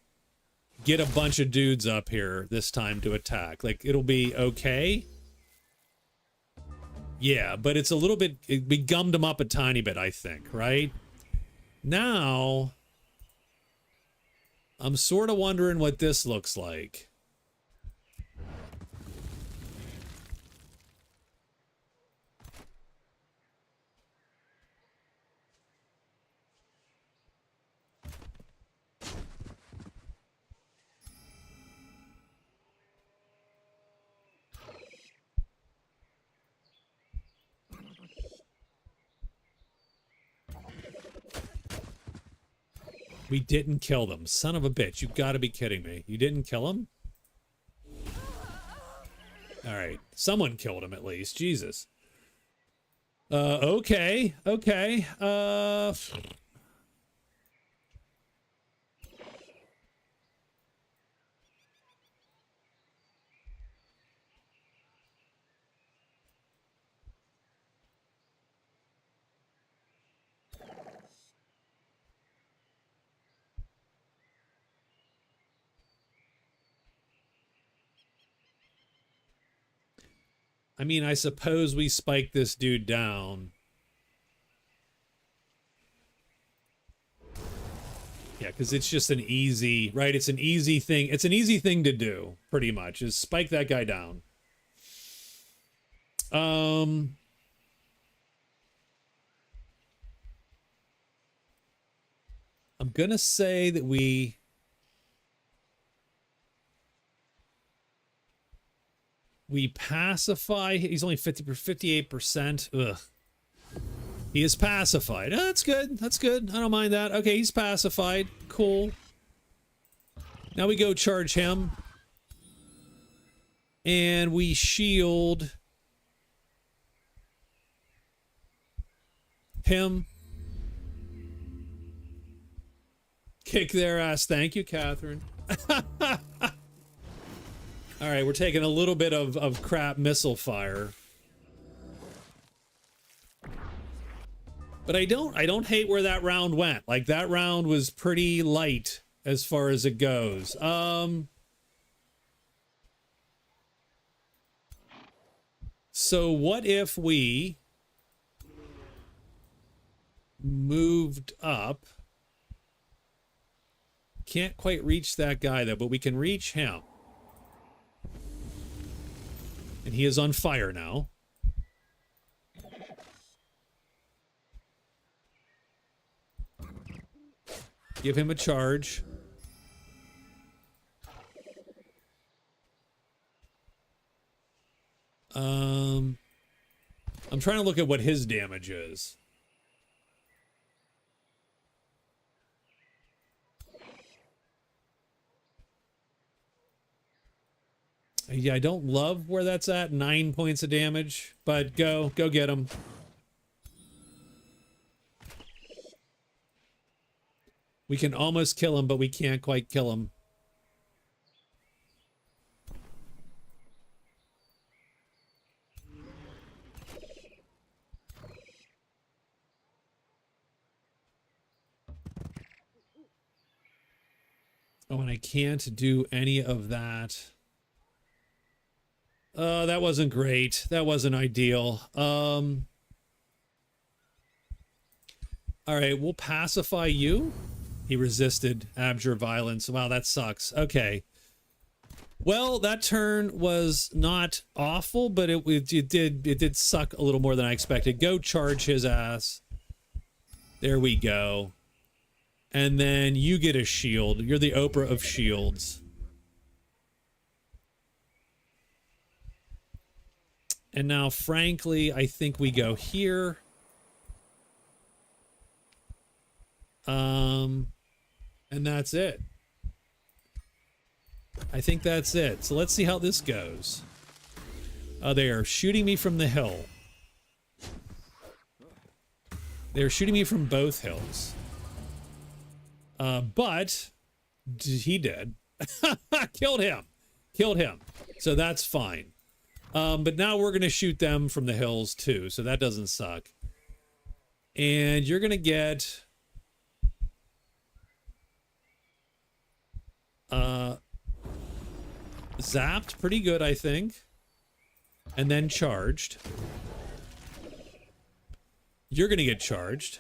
get a bunch of dudes up here this time to attack. Like, it'll be okay. Yeah, but it's a little bit, we gummed them up a tiny bit, I think, right? Now, I'm sort of wondering what this looks like. We didn't kill them. Son of a bitch. You gotta be kidding me. You didn't kill him? Alright. Someone killed him at least. Jesus. Okay. Okay. I mean, I suppose we spike this dude down. Yeah, because it's just an easy, right? It's an easy thing. It's an easy thing to do, pretty much, is spike that guy down. I'm gonna say that we pacify. He's only 58%. Ugh. He is pacified. Oh, that's good. That's good. I don't mind that. Okay, he's pacified. Cool. Now we go charge him. And we shield him. Kick their ass. Thank you, Catherine. All right, we're taking a little bit of crap missile fire. But I don't hate where that round went. Like, that round was pretty light as far as it goes. So what if we moved up? Can't quite reach that guy though, but we can reach him. And he is on fire now. Give him a charge. I'm trying to look at what his damage is. Yeah, I don't love where that's at. 9 points of damage, but go get him. We can almost kill him, but we can't quite kill him. Oh, and I can't do any of that. That wasn't great. That wasn't ideal. All right, we'll pacify you. He resisted abjure violence. Wow, that sucks. Okay. Well, that turn was not awful, but it did suck a little more than I expected. Go charge his ass. There we go. And then you get a shield. You're the Oprah of shields. And now, frankly, I think we go here. And that's it. I think that's it. So let's see how this goes. They are shooting me from the hill. They're shooting me from both hills. But he did. Killed him. Killed him. So that's fine. But now we're going to shoot them from the hills too. So that doesn't suck. And you're going to get... zapped pretty good, I think. And then charged. You're going to get charged.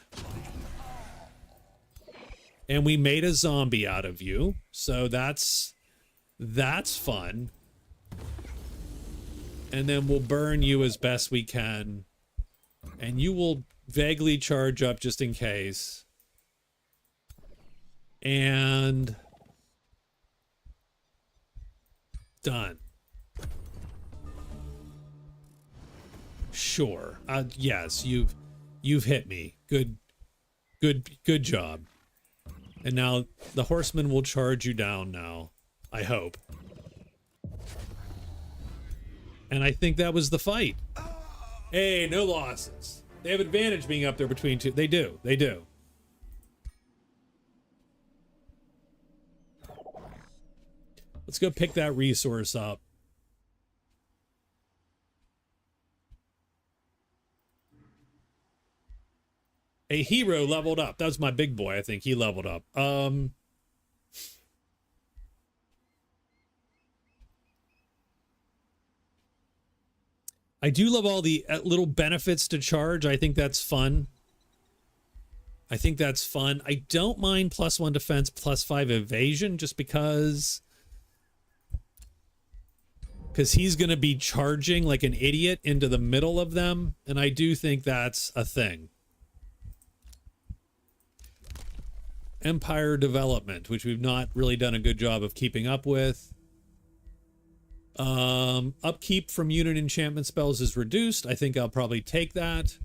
And we made a zombie out of you. So that's fun. And then we'll burn you as best we can. And you will vaguely charge up just in case. And... done. Sure. Yes, you've hit me. Good job. And now the horseman will charge you down now. I hope. And I think that was the fight. Hey, no losses. They have advantage being up there between two. They do. They do. Let's go pick that resource up. A hero leveled up. That was my big boy, I think. He leveled up. I do love all the little benefits to charge. I think that's fun. I think that's fun. I don't mind +1 defense, +5 evasion, just because he's going to be charging like an idiot into the middle of them, and I do think that's a thing. Empire development, which we've not really done a good job of keeping up with. Upkeep from unit enchantment spells is reduced. I think I'll probably take that.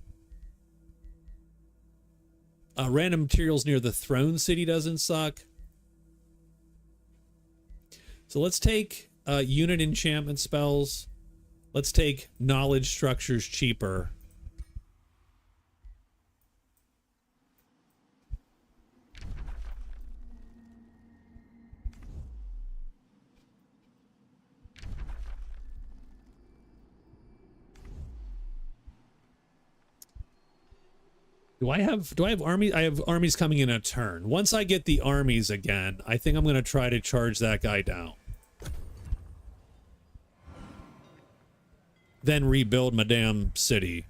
Random materials near the throne city doesn't suck. So let's take unit enchantment spells. Let's take knowledge structures cheaper. Do I have army? I have armies coming in a turn. Once I get the armies again, I think I'm going to try to charge that guy down. Then rebuild my damn city.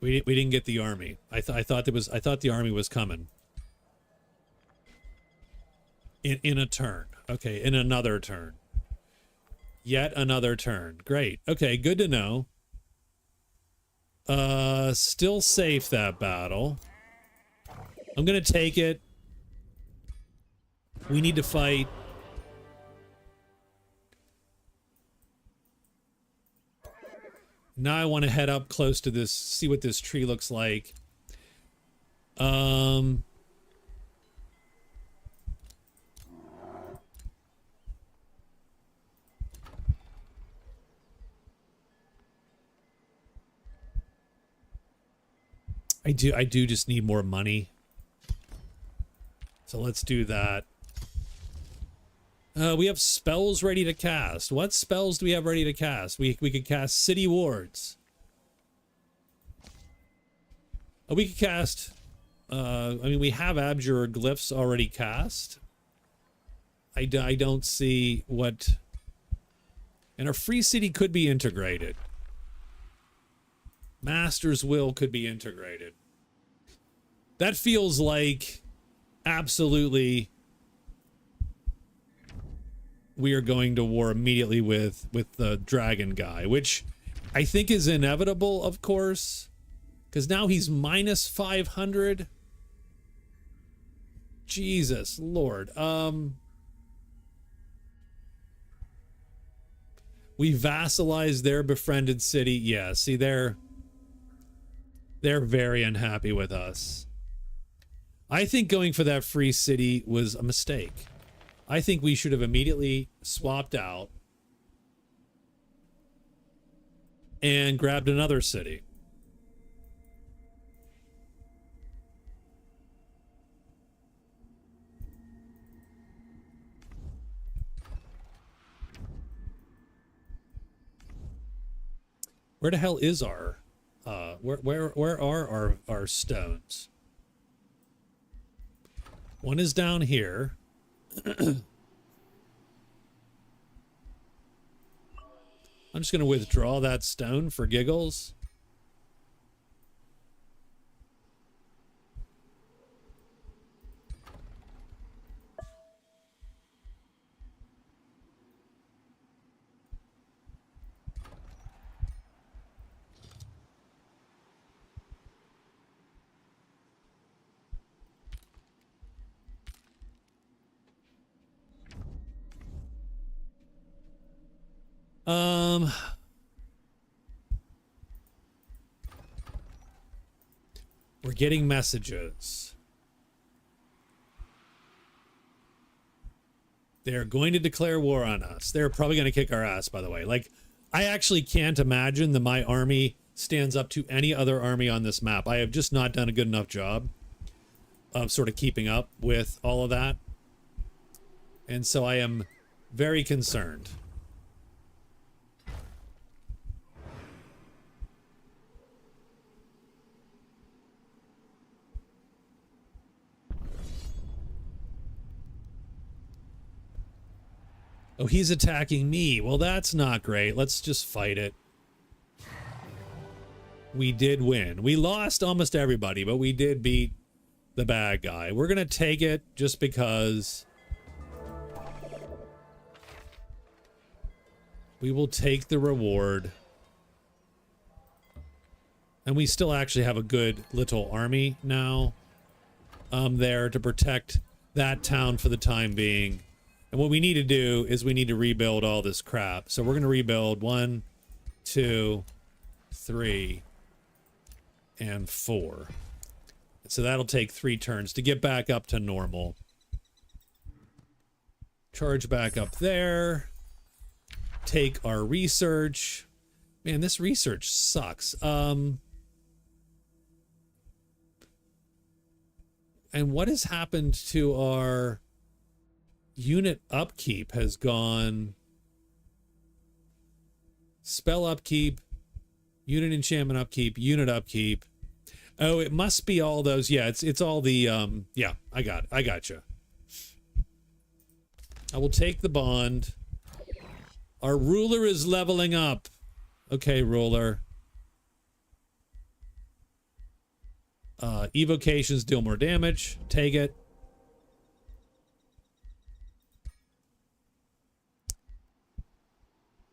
We didn't get the army. I thought the army was coming. In a turn. Okay, in another turn. Yet another turn. Great. Okay, good to know. Still safe, that battle. I'm gonna take it. We need to fight. Now I want to head up close to this, see what this tree looks like. I do just need more money. So let's do that. We have spells ready to cast. What spells do we have ready to cast? We could cast City Wards. We could cast... I mean, we have Abjurer Glyphs already cast. I don't see what... And our Free City could be integrated. Master's Will could be integrated. That feels like... Absolutely... we are going to war immediately with the dragon guy, which I think is inevitable, of course, because now he's minus 500. Jesus Lord. We vassalized their befriended city. Yeah, see, they're very unhappy with us. I think going for that free city was a mistake. I think we should have immediately swapped out and grabbed another city. Where the hell is our where are our stones? One is down here. I'm just going to withdraw that stone for giggles. We're getting messages. They're going to declare war on us. They're probably going to kick our ass, by the way. Like, I actually can't imagine that my army stands up to any other army on this map. I have just not done a good enough job of sort of keeping up with all of that. And so I am very concerned. Oh, he's attacking me. Well, that's not great. Let's just fight it. We did win. We lost almost everybody, but we did beat the bad guy. We're going to take it just because we will take the reward. And we still actually have a good little army now there to protect that town for the time being. And what we need to do is we need to rebuild all this crap. So we're going to rebuild 1, 2, 3, and 4. So that'll take 3 turns to get back up to normal. Charge back up there. Take our research. Man, this research sucks. And what has happened to our... unit upkeep has gone spell upkeep, unit enchantment upkeep, unit upkeep. Oh, it must be all those. Yeah, it's all the yeah, I gotcha. I will take the bond. Our ruler is leveling up. Okay, ruler. Evocations deal more damage. Take it.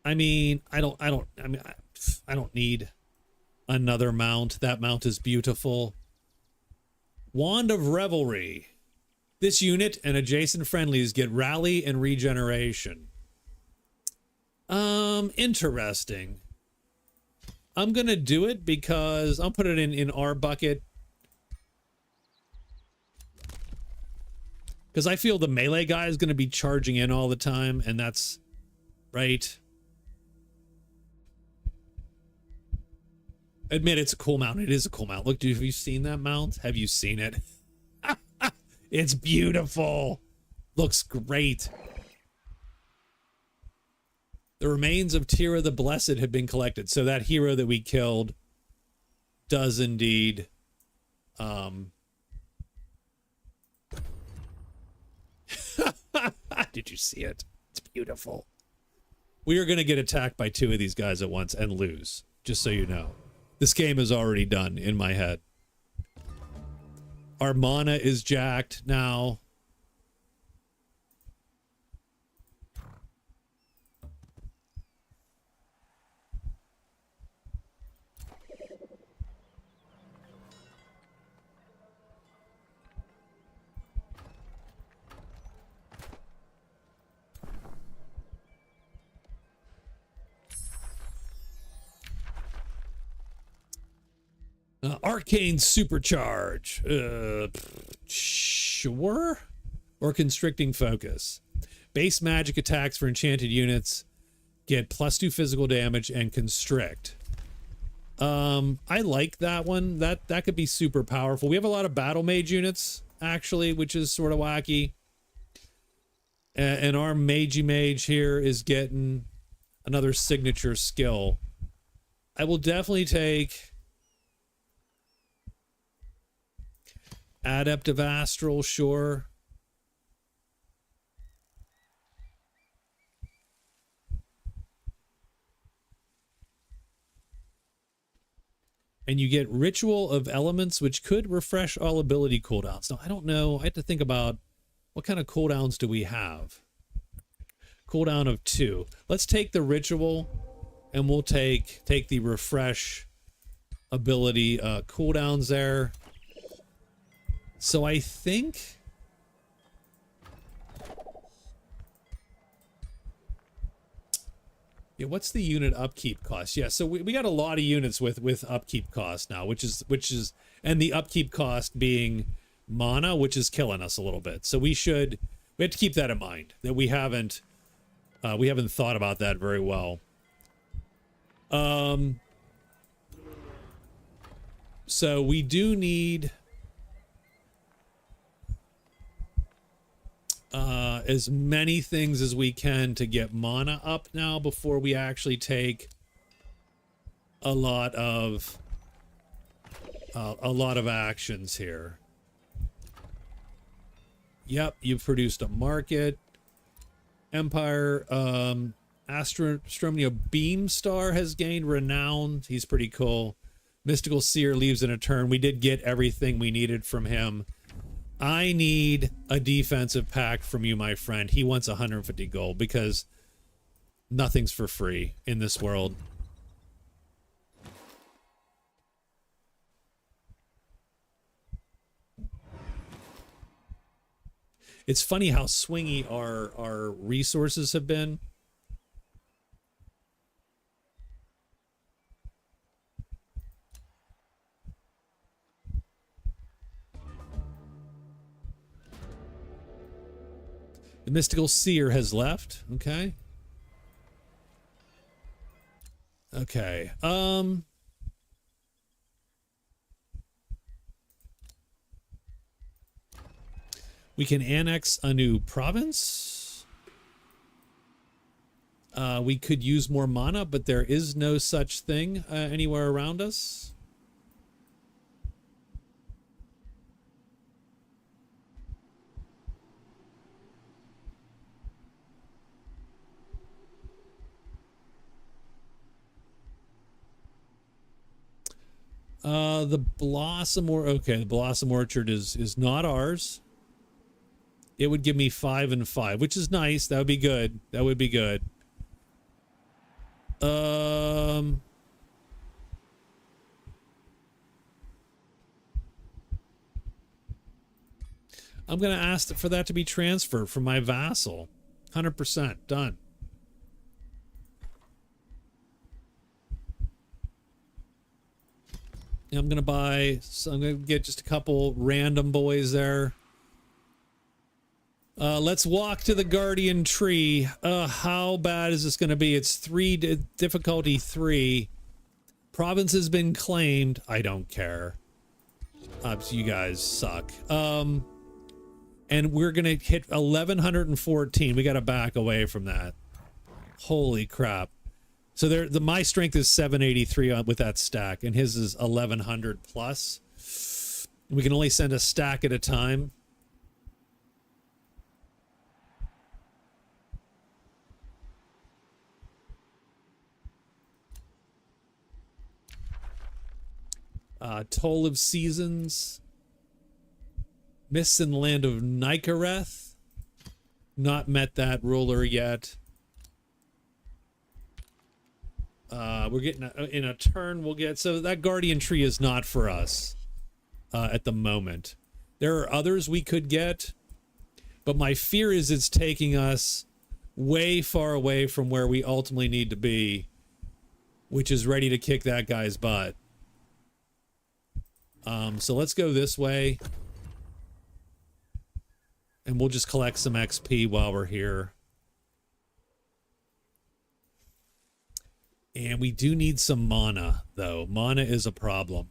I mean, I don't need another mount. That mount is beautiful. Wand of Revelry. This unit and adjacent friendlies get rally and regeneration. Interesting. I'm gonna do it because I'll put it in our bucket. Because I feel the melee guy is gonna be charging in all the time, and that's right. Admit it's a cool mount. It is a cool mount. Look, dude, have you seen that mount? Have you seen it? It's beautiful. Looks great. The remains of Tira the Blessed have been collected. So that hero that we killed does indeed did you see it? It's beautiful. We are going to get attacked by two of these guys at once and lose, just so you know. This game is already done in my head. Our mana is jacked now. Arcane Supercharge. Sure. Or Constricting Focus. Base magic attacks for enchanted units get +2 physical damage and constrict. I like that one. That could be super powerful. We have a lot of battle mage units, actually, which is sort of wacky. And our magey mage here is getting another signature skill. I will definitely take Adept of Astral, sure. And you get Ritual of Elements, which could refresh all ability cooldowns. Now, I don't know. I have to think about what kind of cooldowns do we have. Cooldown of 2. Let's take the Ritual, and we'll take the refresh ability cooldowns there. So I think yeah, what's the unit upkeep cost? Yeah, so we got a lot of units with upkeep cost now, which is and the upkeep cost being mana, which is killing us a little bit. So we have to keep that in mind, that we haven't thought about that very well. So we do need as many things as we can to get mana up now before we actually take a lot of actions here. Yep, you've produced a market. Empire, Astronomia Beamstar has gained renown. He's pretty cool. Mystical Seer leaves in a turn. We did get everything we needed from him. I need a defensive pact from you, my friend. He wants 150 gold because nothing's for free in this world. It's funny how swingy our resources have been. The Mystical Seer has left. Okay. Okay. We can annex a new province. We could use more mana, but there is no such thing anywhere around us. The Blossom the Blossom Orchard is not ours. It would give me 5 and 5, which is nice. That would be good. That would be good. I'm gonna ask for that to be transferred from my vassal. 100% done. I'm gonna I'm gonna get just a couple random boys there. Let's walk to the Guardian Tree. How bad is this gonna be? It's difficulty 3. Province has been claimed. I don't care. You guys suck. And we're gonna hit 1114. We gotta back away from that. Holy crap. So my strength is 783 with that stack, and his is 1100 plus. We can only send a stack at a time. Toll of Seasons. Mists in the Land of Nikareth. Not met that ruler yet. We're getting in a turn. We'll get so that Guardian Tree is not for us at the moment. There are others we could get, but my fear is it's taking us way far away from where we ultimately need to be, which is ready to kick that guy's butt. So let's go this way, and we'll just collect some XP while we're here. And we do need some mana, though. Mana is a problem.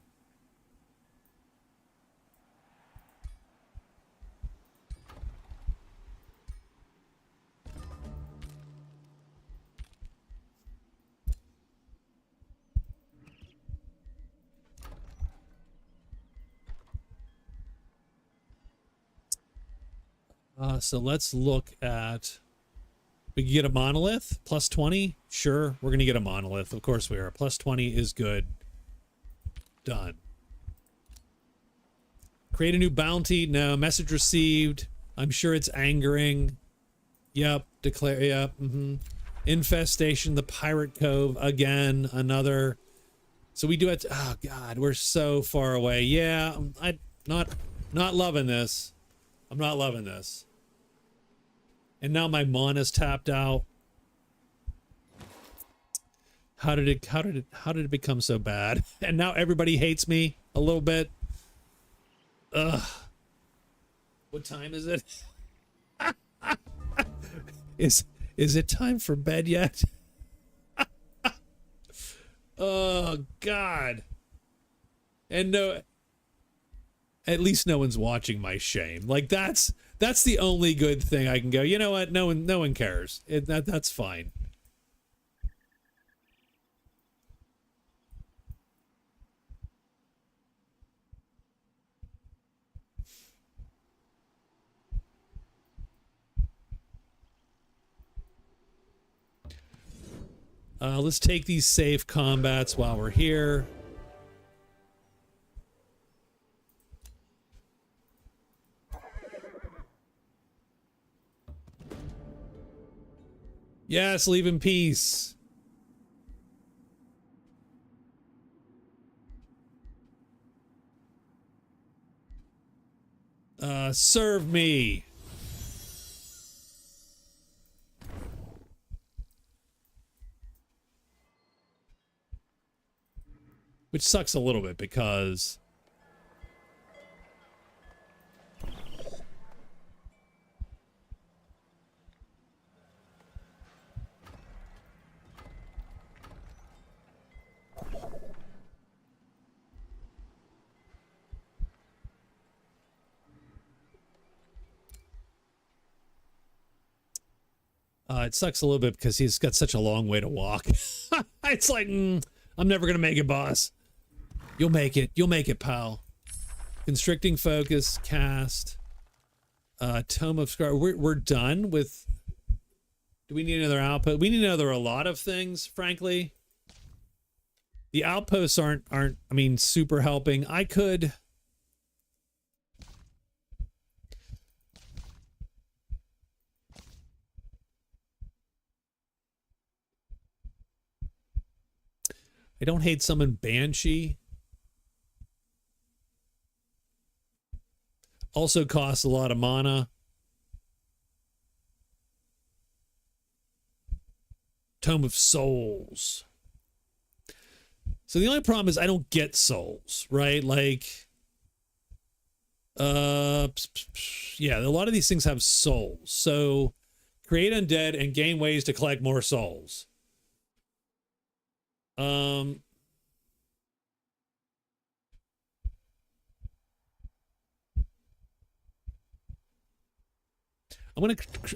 So let's look at... We can get a monolith, plus 20. Sure, we're going to get a monolith. Of course we are. Plus 20 is good. Done. Create a new bounty. No. Message received. I'm sure it's angering. Yep. Declare. Yep. Infestation. The Pirate Cove. Again. Another. So we do it. Oh, God. We're so far away. Yeah. I'm not loving this. I'm not loving this. And now my mana's tapped out. How did it become so bad? And now everybody hates me a little bit. Ugh. What time is it? Is it time for bed yet? Oh God. And no, at least no one's watching my shame. Like that's the only good thing I can go. You know what? No one cares. That's fine. Let's take these safe combats while we're here. Yes, leave in peace. Serve me. Which sucks a little bit because... It sucks a little bit because he's got such a long way to walk. It's like, I'm never going to make it, boss. You'll make it. You'll make it, pal. Constricting focus, cast. Tome of Scar. We're done with... Do we need another outpost? We need another a lot of things, frankly. The outposts aren't I mean, super helping. I could... I don't hate summon Banshee. Also costs a lot of mana. Tome of Souls. So the only problem is I don't get souls, right? Like, yeah, a lot of these things have souls. So create undead and gain ways to collect more souls. I'm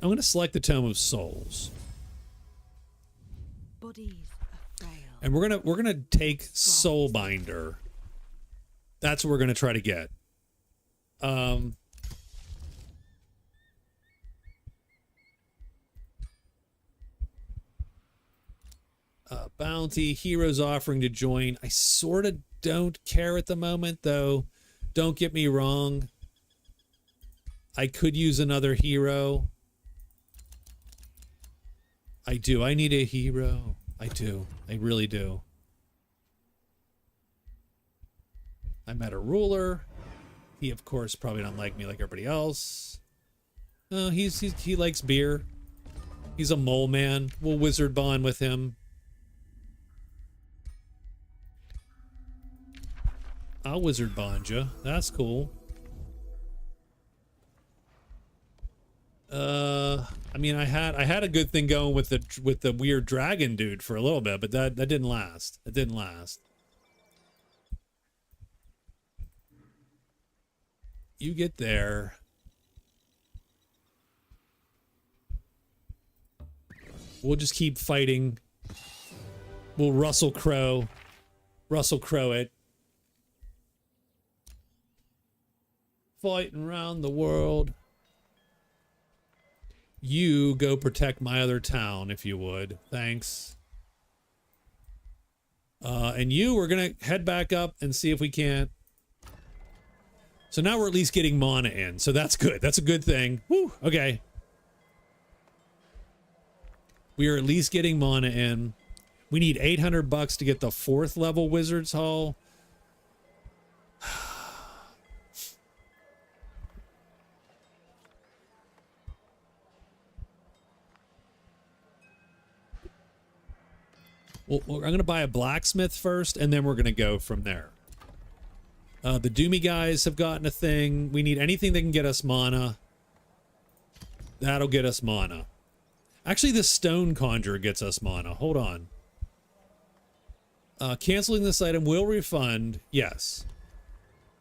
gonna select the Tome of Souls. Bodies are frail. And we're gonna take Soulbinder. That's what we're gonna try to get. Bounty, heroes offering to join. I sort of don't care at the moment, though. Don't get me wrong. I could use another hero. I do. I need a hero. I do. I really do. I met a ruler. He, of course, probably don't like me like everybody else. No, he likes beer. He's a mole man. We'll wizard bond with him. I'll wizard bond you. That's cool. I mean, I had a good thing going with the weird dragon dude for a little bit, but that didn't last. It didn't last. You get there. We'll just keep fighting. We'll Russell Crowe it. Fighting around the world. You go protect my other town, if you would. Thanks. And we're going to head back up and see if we can't. So now we're at least getting mana in. So that's good. That's a good thing. Woo, okay. We are at least getting mana in. We need $800 to get the 4th level Wizard's Hall. Well, I'm going to buy a blacksmith first, and then we're going to go from there. The Doomy guys have gotten a thing. We need anything that can get us mana. That'll get us mana. Actually, the Stone Conjurer gets us mana. Hold on. Canceling this item will refund. Yes.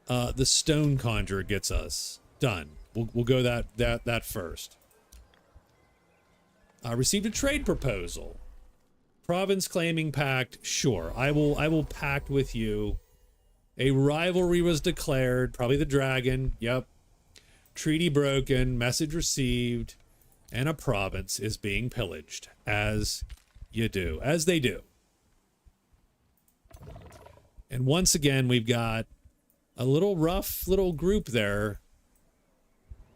The Stone Conjurer gets us. Done. We'll go that first. Received a trade proposal. Province claiming pact. Sure. I will pact with you. A rivalry was declared. Probably the dragon. Yep. Treaty broken. Message received. And a province is being pillaged. As you do. As they do. And once again, we've got a little rough little group there.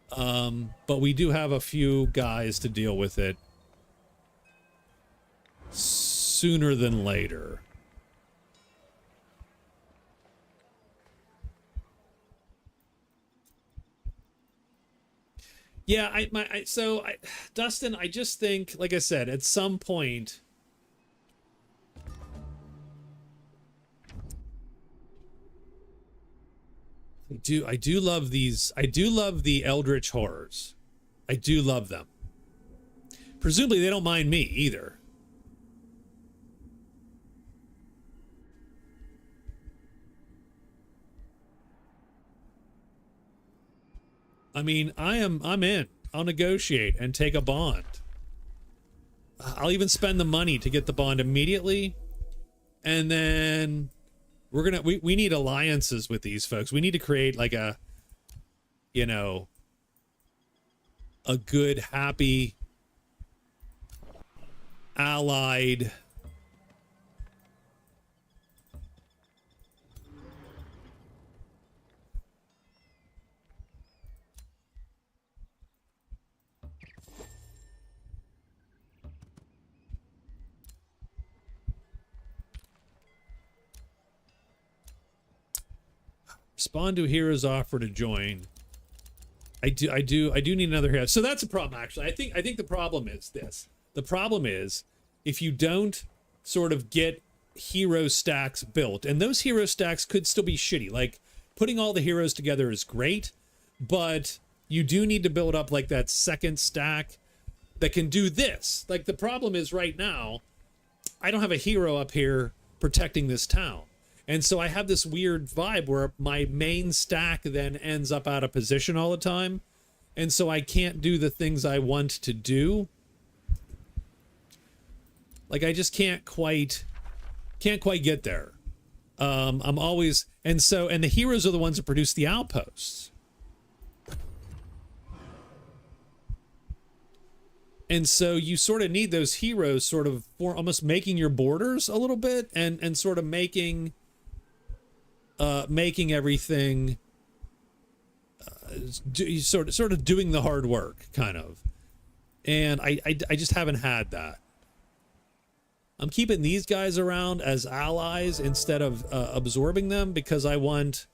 But we do have a few guys to deal with it sooner than later. Yeah, Dustin, I just think, like I said, at some point, I do love these. I do love the Eldritch Horrors. I do love them. Presumably, they don't mind me either. I mean, I'm in. I'll negotiate and take a bond. I'll even spend the money to get the bond immediately. And then we need alliances with these folks. We need to create like a, you know, a good, happy, allied respond to a hero's offer to join. I do need another hero. So that's a problem, actually. I think the problem is this. The problem is if you don't sort of get hero stacks built, and those hero stacks could still be shitty. Like putting all the heroes together is great, but you do need to build up like that second stack that can do this. Like the problem is right now, I don't have a hero up here protecting this town. And so I have this weird vibe where my main stack then ends up out of position all the time. And so I can't do the things I want to do. Like I just can't quite get there. I'm always, and the heroes are the ones that produce the outposts. And so you sort of need those heroes sort of for almost making your borders a little bit and sort of making everything sort of doing the hard work kind of. And I just haven't had that. I'm keeping these guys around as allies instead of absorbing them because I want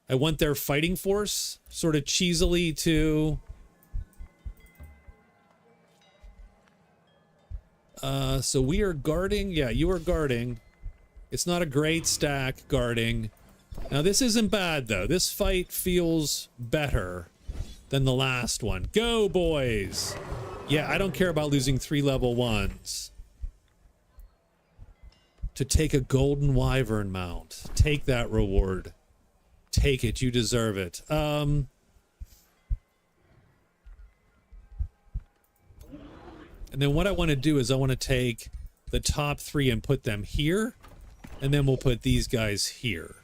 their fighting force sort of cheesily to so we are guarding. Yeah, you are guarding. It's not a great stack guarding. Now this isn't bad though. This fight feels better than the last one. Go boys. Yeah, I don't care about losing 3 level 1s. To take a golden wyvern mount. Take that reward. Take it, you deserve it. And then what I want to do is I want to take the top 3 and put them here. And then we'll put these guys here.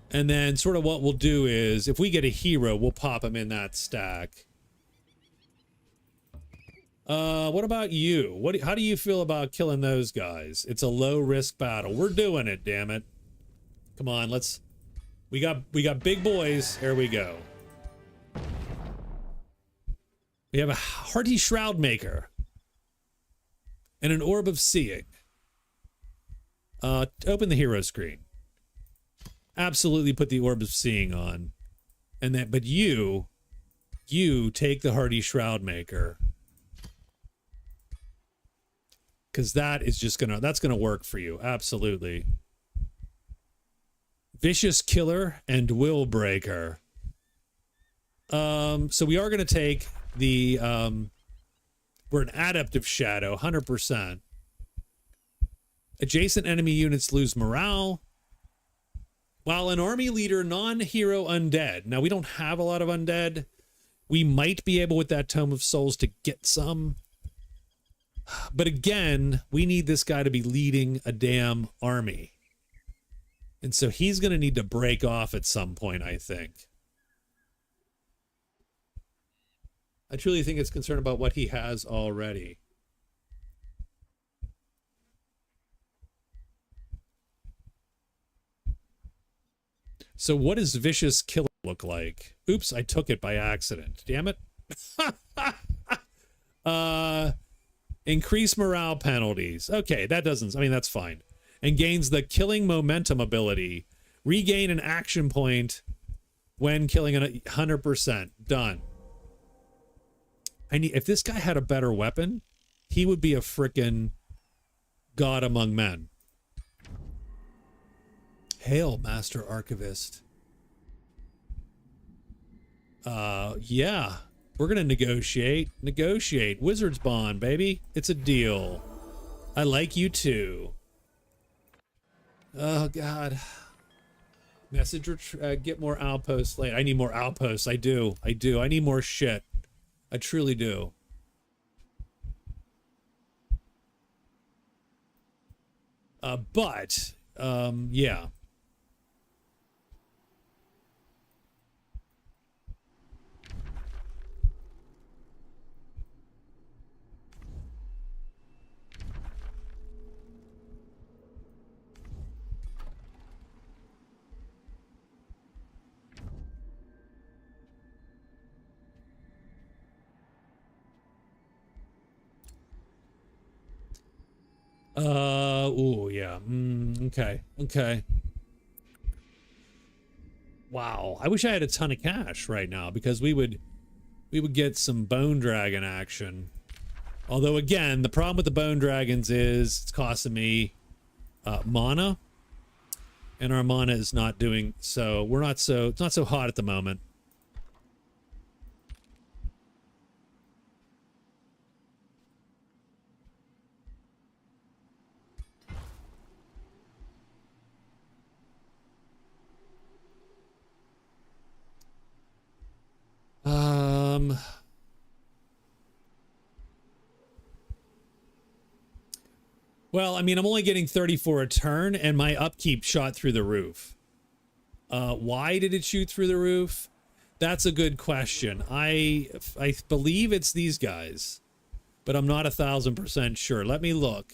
And then sort of what we'll do is, if we get a hero, we'll pop him in that stack. What about you? How do you feel about killing those guys? It's a low risk battle. We're doing it, damn it. Come on, we got big boys. Here we go. We have a Hardy Shroud Maker. And an Orb of Seeing. Open the hero screen. Absolutely put the Orb of Seeing on. And then, but you take the Hardy Shroud Maker. Because that is just that's gonna work for you. Absolutely. Vicious Killer and Will Breaker. So we are gonna take the we're an Adept of Shadow, 100%. Adjacent enemy units lose morale. While an army leader, non-hero undead. Now, we don't have a lot of undead. We might be able with that Tome of Souls to get some. But again, we need this guy to be leading a damn army. And so he's going to need to break off at some point, I think. I truly think it's concerned about what he has already. So what does Vicious Killer look like? Oops, I took it by accident. Damn it. Increase morale penalties. Okay, that doesn't, I mean, that's fine. And gains the killing momentum ability. Regain an action point when killing 100%. Done. If this guy had a better weapon, he would be a frickin' god among men. Hail, Master Archivist. Yeah. We're gonna negotiate. Negotiate. Wizard's Bond, baby. It's a deal. I like you too. Oh, God. Message, get more outposts late. I need more outposts. I do. I need more shit. I truly do. But yeah. Oh yeah. Okay. Okay. Wow. I wish I had a ton of cash right now because we would get some bone dragon action. Although again, the problem with the bone dragons is it's costing me mana, and our mana is not doing so. It's not so hot at the moment. Well, I mean, I'm only getting 34 a turn, and my upkeep shot through the roof. Why did it shoot through the roof? That's a good question. I believe it's these guys, but I'm not 1,000% sure. Let me look.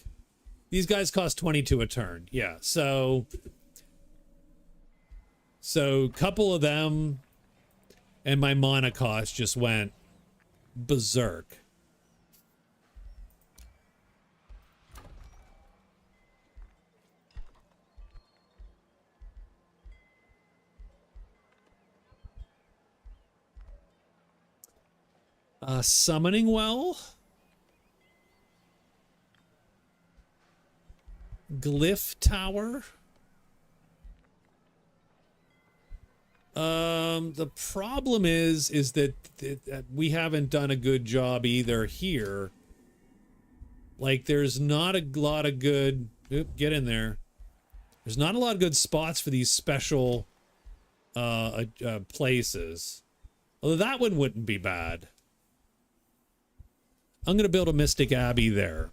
These guys cost 22 a turn. Yeah, so a couple of them, and my mana cost just went berserk. Summoning Well. Glyph Tower. The problem is that we haven't done a good job either here. Like, there's not a lot of good... Oop, get in there. There's not a lot of good spots for these special places. Although that one wouldn't be bad. I'm going to build a Mystic Abbey there.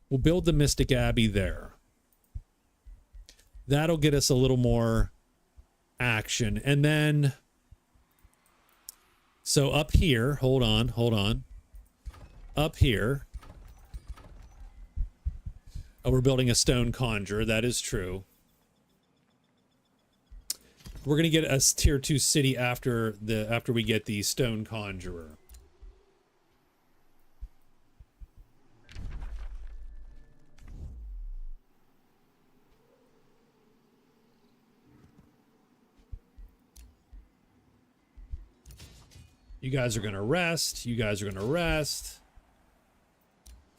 We'll build the Mystic Abbey there. That'll get us a little more action. And then... So up here... Hold on. Up here... Oh, we're building a stone conjurer. That is true. We're gonna get a tier 2 city after we get the stone conjurer. You guys are gonna rest.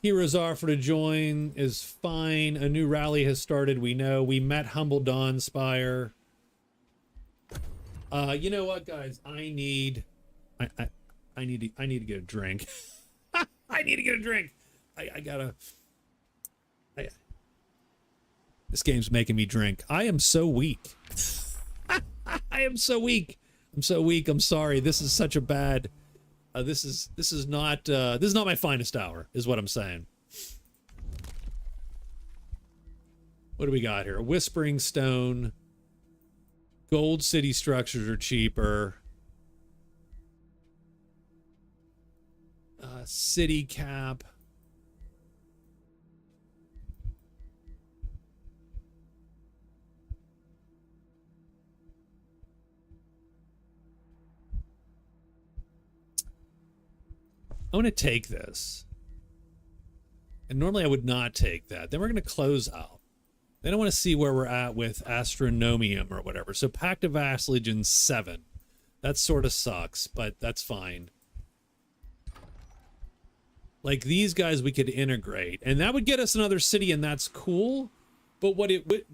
Heroes offer to join is fine. A new rally has started. We know. We met Humble Dawnspire. You know what, guys? I need to get a drink. I need to get a drink. This game's making me drink. I am so weak. I am so weak. I'm so weak. I'm sorry. This is such a bad. This is not my finest hour, is what I'm saying. What do we got here? Whispering Stone. Gold city structures are cheaper. City cap. I want to take this. And normally I would not take that. Then we're going to close out. Then I want to see where we're at with Astronomium or whatever. So Pact of Vassalage in 7. That sort of sucks, but that's fine. Like, these guys we could integrate. And that would get us another city, and that's cool. But what it would...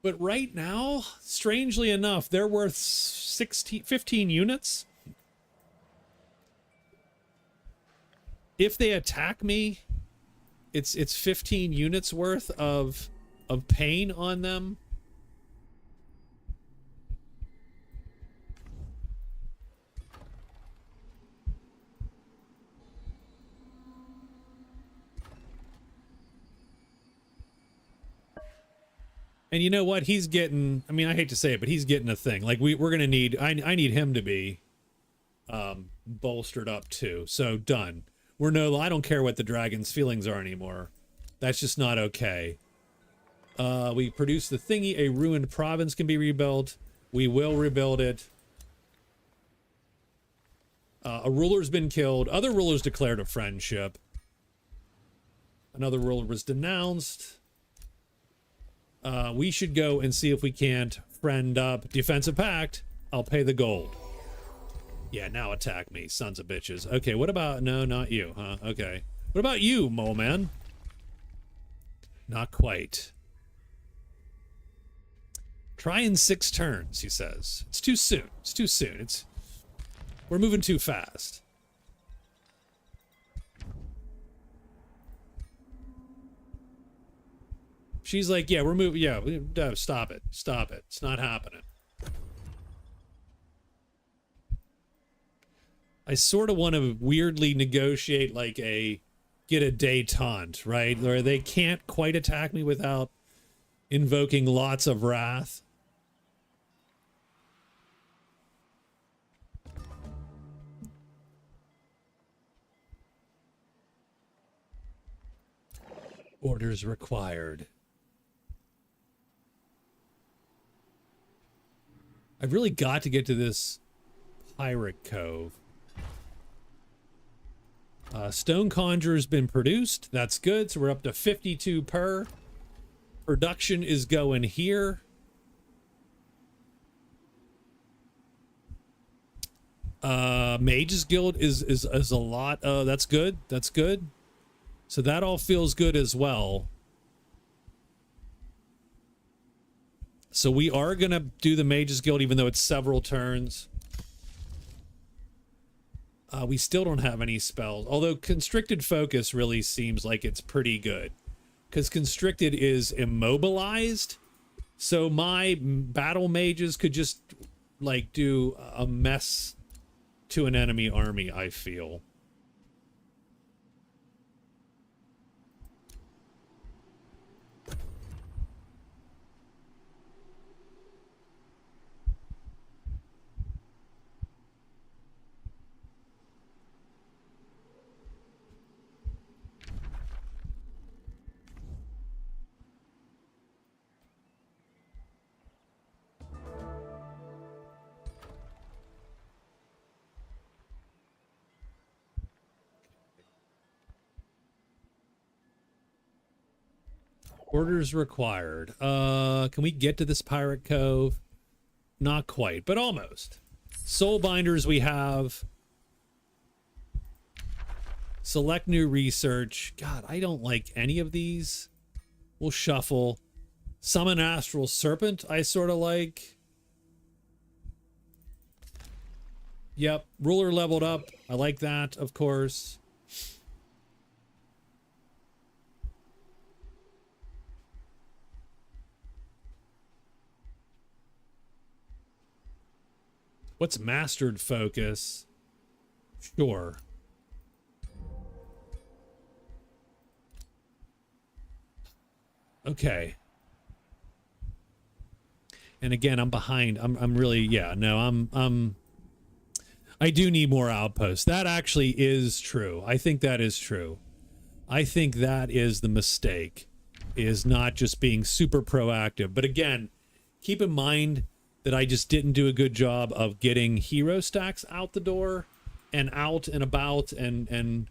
But right now, strangely enough, they're worth 15 units. If they attack me... It's 15 units worth of pain on them. And you know what? He's getting, I mean, I hate to say it, but he's getting a thing. Like we're going to need, I need him to be bolstered up too. So done. I don't care what the dragon's feelings are anymore. That's just not okay. We produced the thingy. A ruined province can be rebuilt. We will rebuild it. A ruler's been killed. Other rulers declared a friendship. Another ruler was denounced. We should go and see if we can't friend up. Defensive pact. I'll pay the gold. Yeah, now attack me, sons of bitches. Okay, what about... No, not you, huh? Okay. What about you, mole man? Not quite. Try in 6 turns, he says. It's too soon. It's too soon. We're moving too fast. She's like, yeah, we're moving. Yeah, stop it. Stop it. It's not happening. I sort of want to weirdly negotiate like get a détente, right? Where they can't quite attack me without invoking lots of wrath. Orders required. I've really got to get to this Pirate Cove. Stone Conjurer's been produced. That's good. So we're up to 52 per. Production is going here. Mage's Guild is a lot. That's good. That's good. So that all feels good as well. So we are going to do the Mage's Guild even though it's several turns. We still don't have any spells. Although Constricted Focus really seems like it's pretty good. Because Constricted is immobilized. So my battle mages could just, like, do a mess to an enemy army, I feel. Orders required. Can we get to this Pirate Cove? Not quite, but almost. Soul Binders we have. Select new research. God, I don't like any of these. We'll shuffle. Summon Astral Serpent, I sort of like. Yep, ruler leveled up. I like that, of course. What's Mastered Focus? Sure. Okay. And again, I'm behind. I'm really, yeah, no, I do need more outposts. That actually is true. I think that is true. I think that is the mistake, is not just being super proactive. But again, keep in mind that I just didn't do a good job of getting hero stacks out the door and out and about and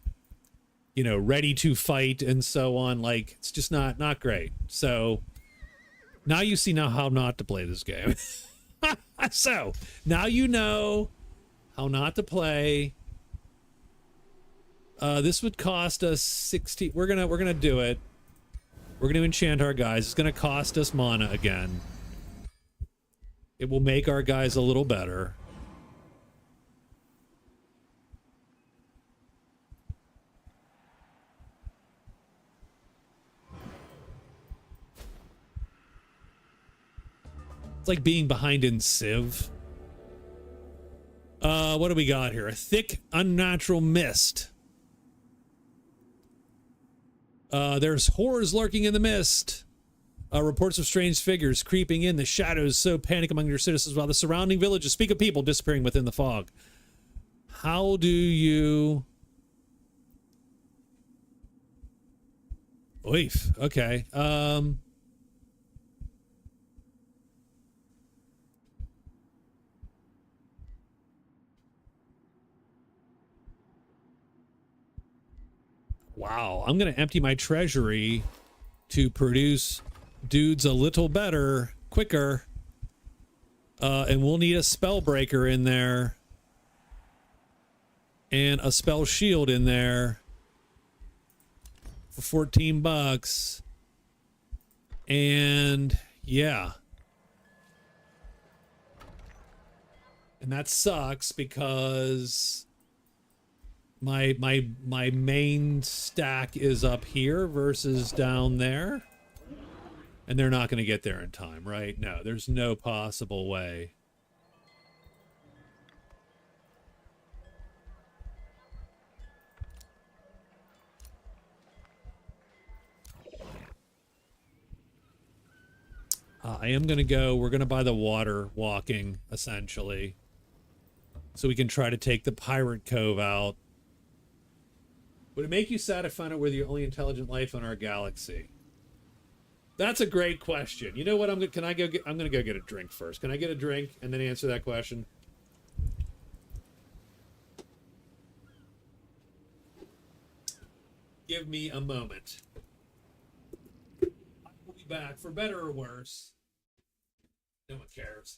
you know, ready to fight and so on. Like, it's just not great. So now you see now how not to play this game. So now you know how not to play. This would cost us 60. We're gonna do it. We're gonna enchant our guys. It's gonna cost us mana again. It will make our guys a little better. It's like being behind in Civ. What do we got here? A thick, unnatural mist. There's horrors lurking in the mist. Reports of strange figures creeping in the shadows sow panic among your citizens while the surrounding villages speak of people disappearing within the fog. How do you... Oif. Okay. Wow. I'm going to empty my treasury to produce dudes a little better, quicker. And we'll need a spell breaker in there. And a spell shield in there. For $14. And yeah. And that sucks because my main stack is up here versus down there. And they're not going to get there in time, right? No, there's no possible way. I am going to go, we're going to buy the water walking, essentially. So we can try to take the Pirate Cove out. Would it make you sad to find out we're the only intelligent life in our galaxy? That's a great question. You know what? I'm going to go get a drink first. Can I get a drink and then answer that question? Give me a moment. I will be back for better or worse. No one cares.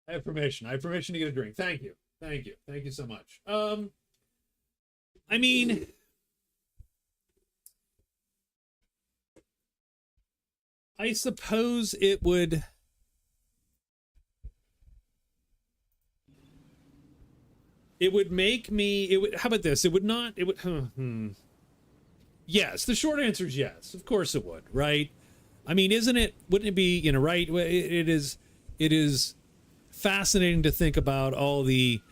I have permission. I have permission to get a drink. Thank you. Thank you. Thank you so much. I mean, I suppose it would make me, how about this? It would not, it would, Yes, the short answer is yes. Of course it would, right? I mean, wouldn't it be, right? It is fascinating to think about all the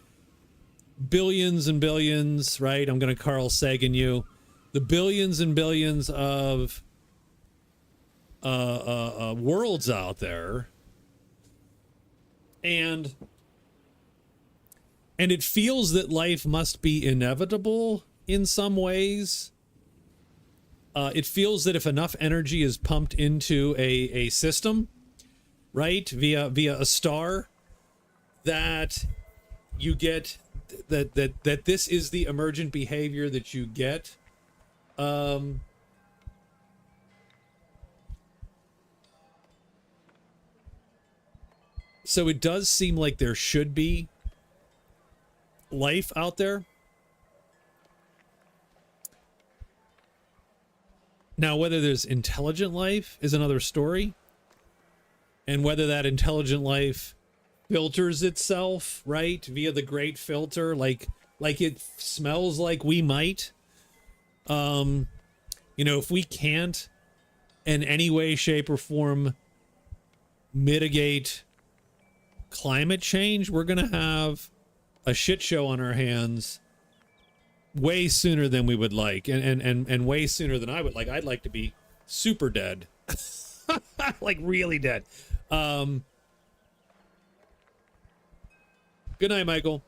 billions and billions, right? I'm going to Carl Sagan you. The billions and billions of worlds out there. And it feels that life must be inevitable in some ways. It feels that if enough energy is pumped into a system, right, via a star, that you get that this is the emergent behavior that you get. So it does seem like there should be life out there. Now, whether there's intelligent life is another story. And whether that intelligent life filters itself, right, via the great filter, like it smells like we might. You know, if we can't in any way, shape, or form mitigate climate change, we're going to have a shit show on our hands way sooner than we would like, and way sooner than I would like. I'd like to be super dead. Like really dead. Good night, Michael.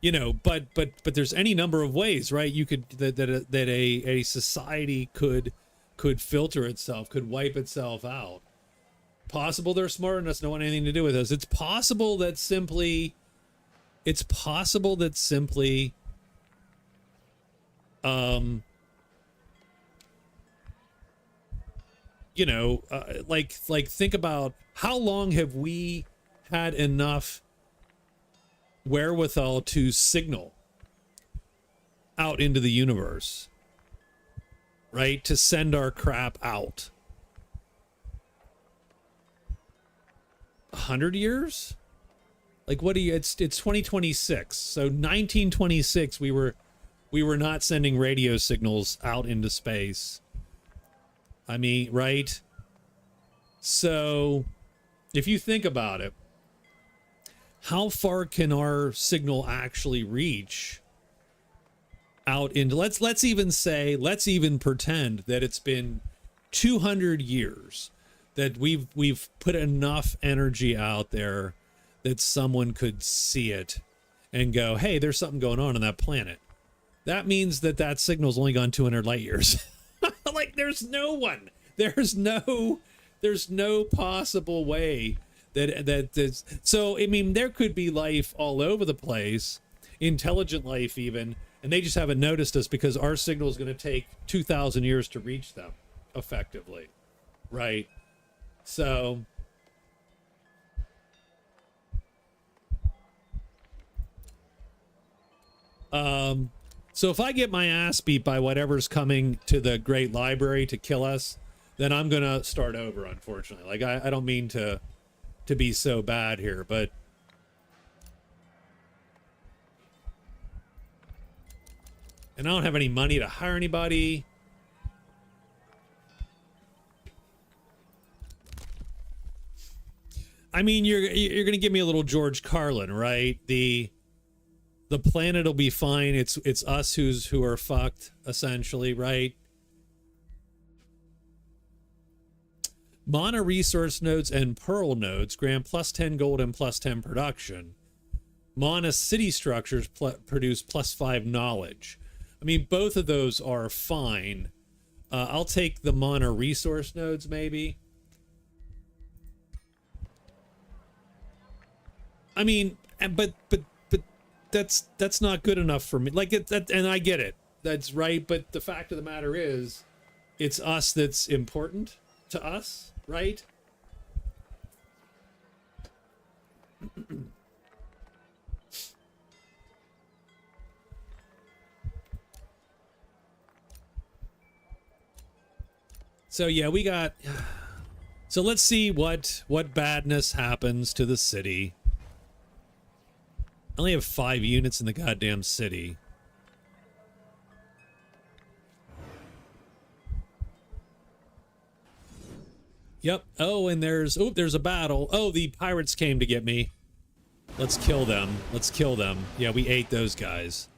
You know, but there's any number of ways, right? You could that a society could filter itself, could wipe itself out. Possible they're smart enough, don't want anything to do with us. It's possible that simply you know, like think about how long have we had enough wherewithal to signal out into the universe, right? To send our crap out. 100 years? Like, what do you, it's 2026. So 1926, we were not sending radio signals out into space. I mean, right? So if you think about it, how far can our signal actually reach out into, let's even pretend that it's been 200 years that we've put enough energy out there that someone could see it and go, hey, there's something going on that planet. That means that signal's only gone 200 light years. Like, there's no possible way that so I mean, there could be life all over the place, intelligent life even, and they just haven't noticed us because our signal is going to take 2,000 years to reach them effectively, right? So so if I get my ass beat by whatever's coming to the Great Library to kill us, then I'm gonna start over, unfortunately. Like, I don't mean to be so bad here, but and I don't have any money to hire anybody. I mean, you're gonna give me a little George Carlin, right? The planet will be fine. It's us who are fucked, essentially, right? Mana resource nodes and Pearl nodes grant plus 10 gold and plus 10 production. Mana city structures produce plus 5 knowledge. I mean, both of those are fine. I'll take the Mana resource nodes, maybe. I mean, but that's not good enough for me. Like, and I get it. That's right. But the fact of the matter is, it's us that's important to us, right? So yeah, we got. So let's see what badness happens to the city. I only have 5 units in the goddamn city. Yep. Oh, and there's a battle. Oh, the pirates came to get me. Let's kill them. Let's kill them. Yeah, we ate those guys.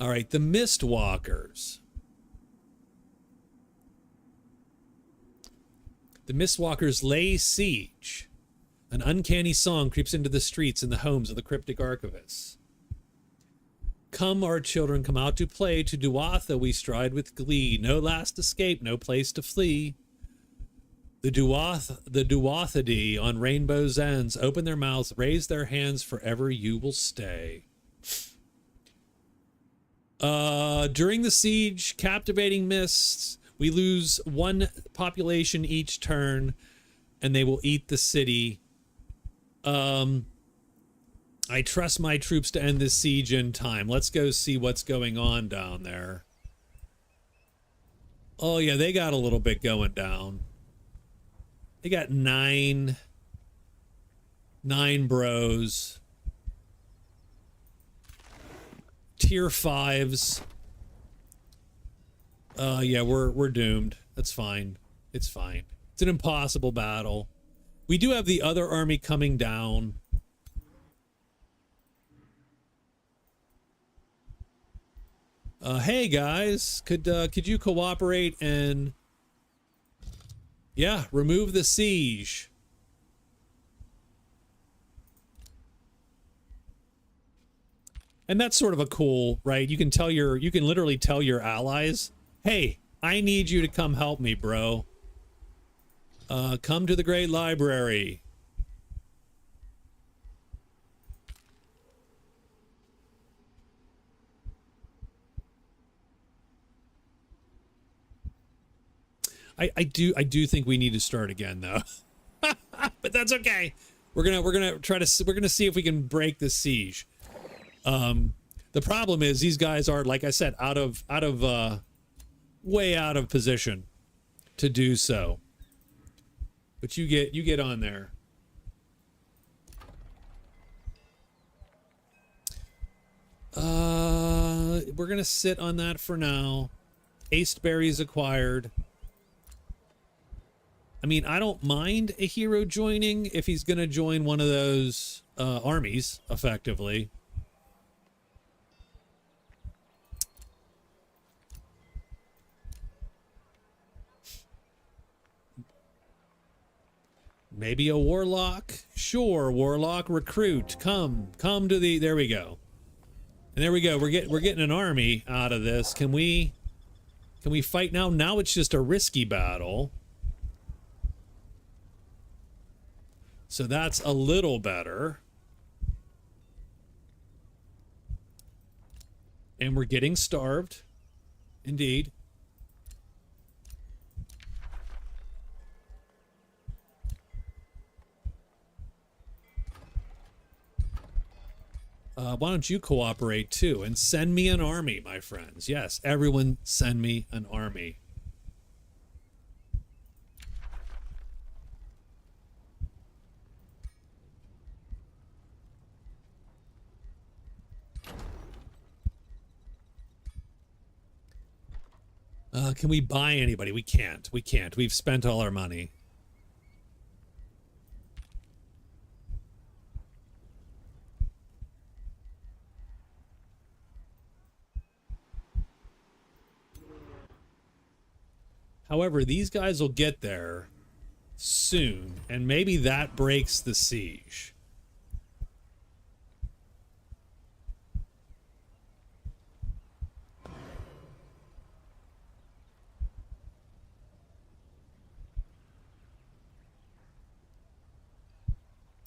All right, the Mistwalkers. The Mistwalkers lay siege. An uncanny song creeps into the streets and the homes of the cryptic archivists. Come, our children, come out to play. To Duatha we stride with glee. No last escape, no place to flee. The Duathadi on rainbow's ends open their mouths, raise their hands, forever you will stay. During the siege, captivating mists, we lose 1 population each turn, and they will eat the city. I trust my troops to end this siege in time. Let's go see what's going on down there. Oh yeah, they got a little bit going down. They got 9 bros. tier 5s. Yeah, we're doomed. That's fine. It's fine. It's an impossible battle. We do have the other army coming down. Hey guys, could you cooperate and yeah, remove the siege? And that's sort of a cool, right? You can literally tell your allies, hey, I need you to come help me, bro. Come to the Great Library. I do think we need to start again though. But that's okay. We're gonna see if we can break the siege. The problem is these guys are, like I said, way out of position to do so. But you get on there. We're gonna sit on that for now. Aceberry's acquired. I mean, I don't mind a hero joining if he's gonna join one of those armies, effectively. Maybe a warlock? Sure, warlock recruit. Come to the, there we go. And there we go. We're getting an army out of this. Can we fight now? Now it's just a risky battle. So that's a little better. And we're getting starved. Indeed. Why don't you cooperate too and send me an army, my friends? Yes, everyone send me an army. Can we buy anybody? We can't. We can't. We've spent all our money. However, these guys will get there soon, and maybe that breaks the siege.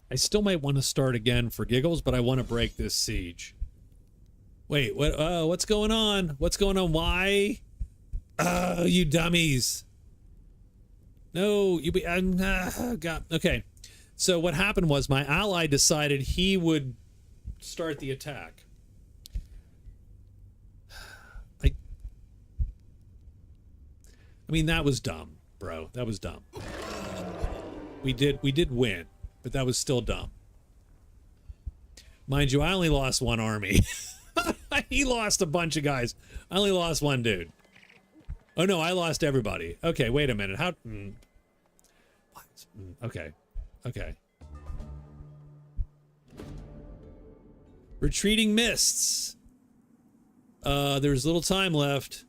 I still might want to start again for giggles, but I want to break this siege. Wait, what's going on? What's going on? Why? Oh, you dummies. No, God. Okay. So what happened was my ally decided he would start the attack. I mean, that was dumb, bro. That was dumb. We did win, but that was still dumb. Mind you, I only lost one army. He lost a bunch of guys. I only lost one dude. Oh no, I lost everybody. Okay, wait a minute. How? Okay. Okay. Retreating mists. There's little time left.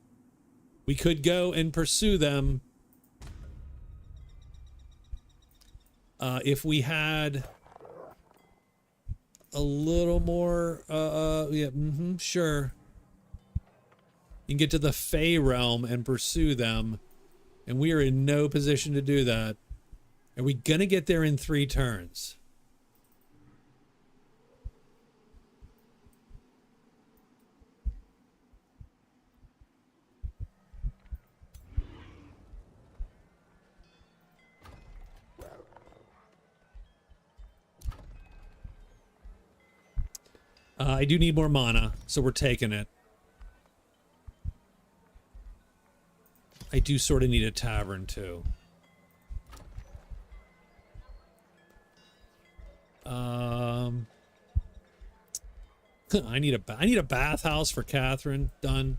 We could go and pursue them. If we had a little more, yeah, sure. You can get to the Fey realm and pursue them, and we are in no position to do that. Are we gonna get there in 3 turns? I do need more mana, so we're taking it. I do sort of need a tavern, too. I need a bathhouse for Catherine. Done.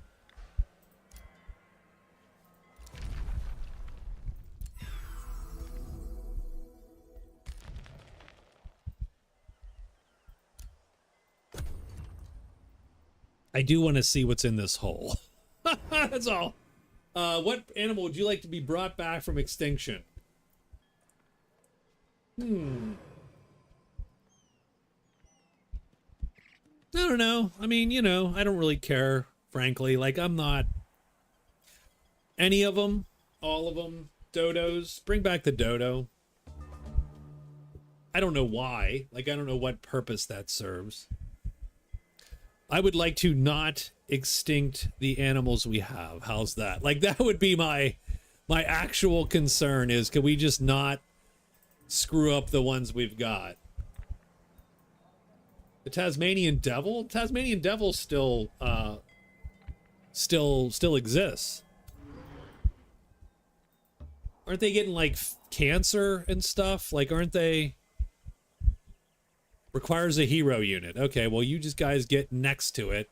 I do want to see what's in this hole. That's all. What animal would you like to be brought back from extinction? I don't know. I mean, you know, I don't really care, frankly. Like, I'm not any of them, all of them. Dodos. Bring back the dodo. I don't know why. Like, I don't know what purpose that serves. I would like to not extinct the animals we have. How's that? Like, that would be my actual concern is, can we just not screw up the ones we've got? The Tasmanian devil? Tasmanian devil still exists. Aren't they getting like cancer and stuff? Like, aren't they? Requires a hero unit. Okay, well, you just guys get next to it.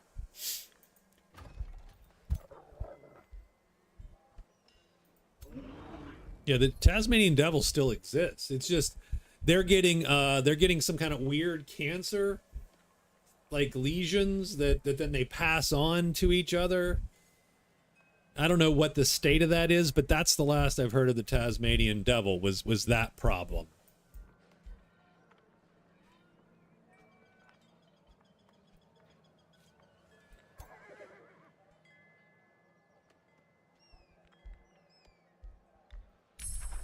Yeah, the Tasmanian devil still exists. It's just they're getting some kind of weird cancer, like lesions that then they pass on to each other. I don't know what the state of that is, but that's the last I've heard of the Tasmanian devil was that problem.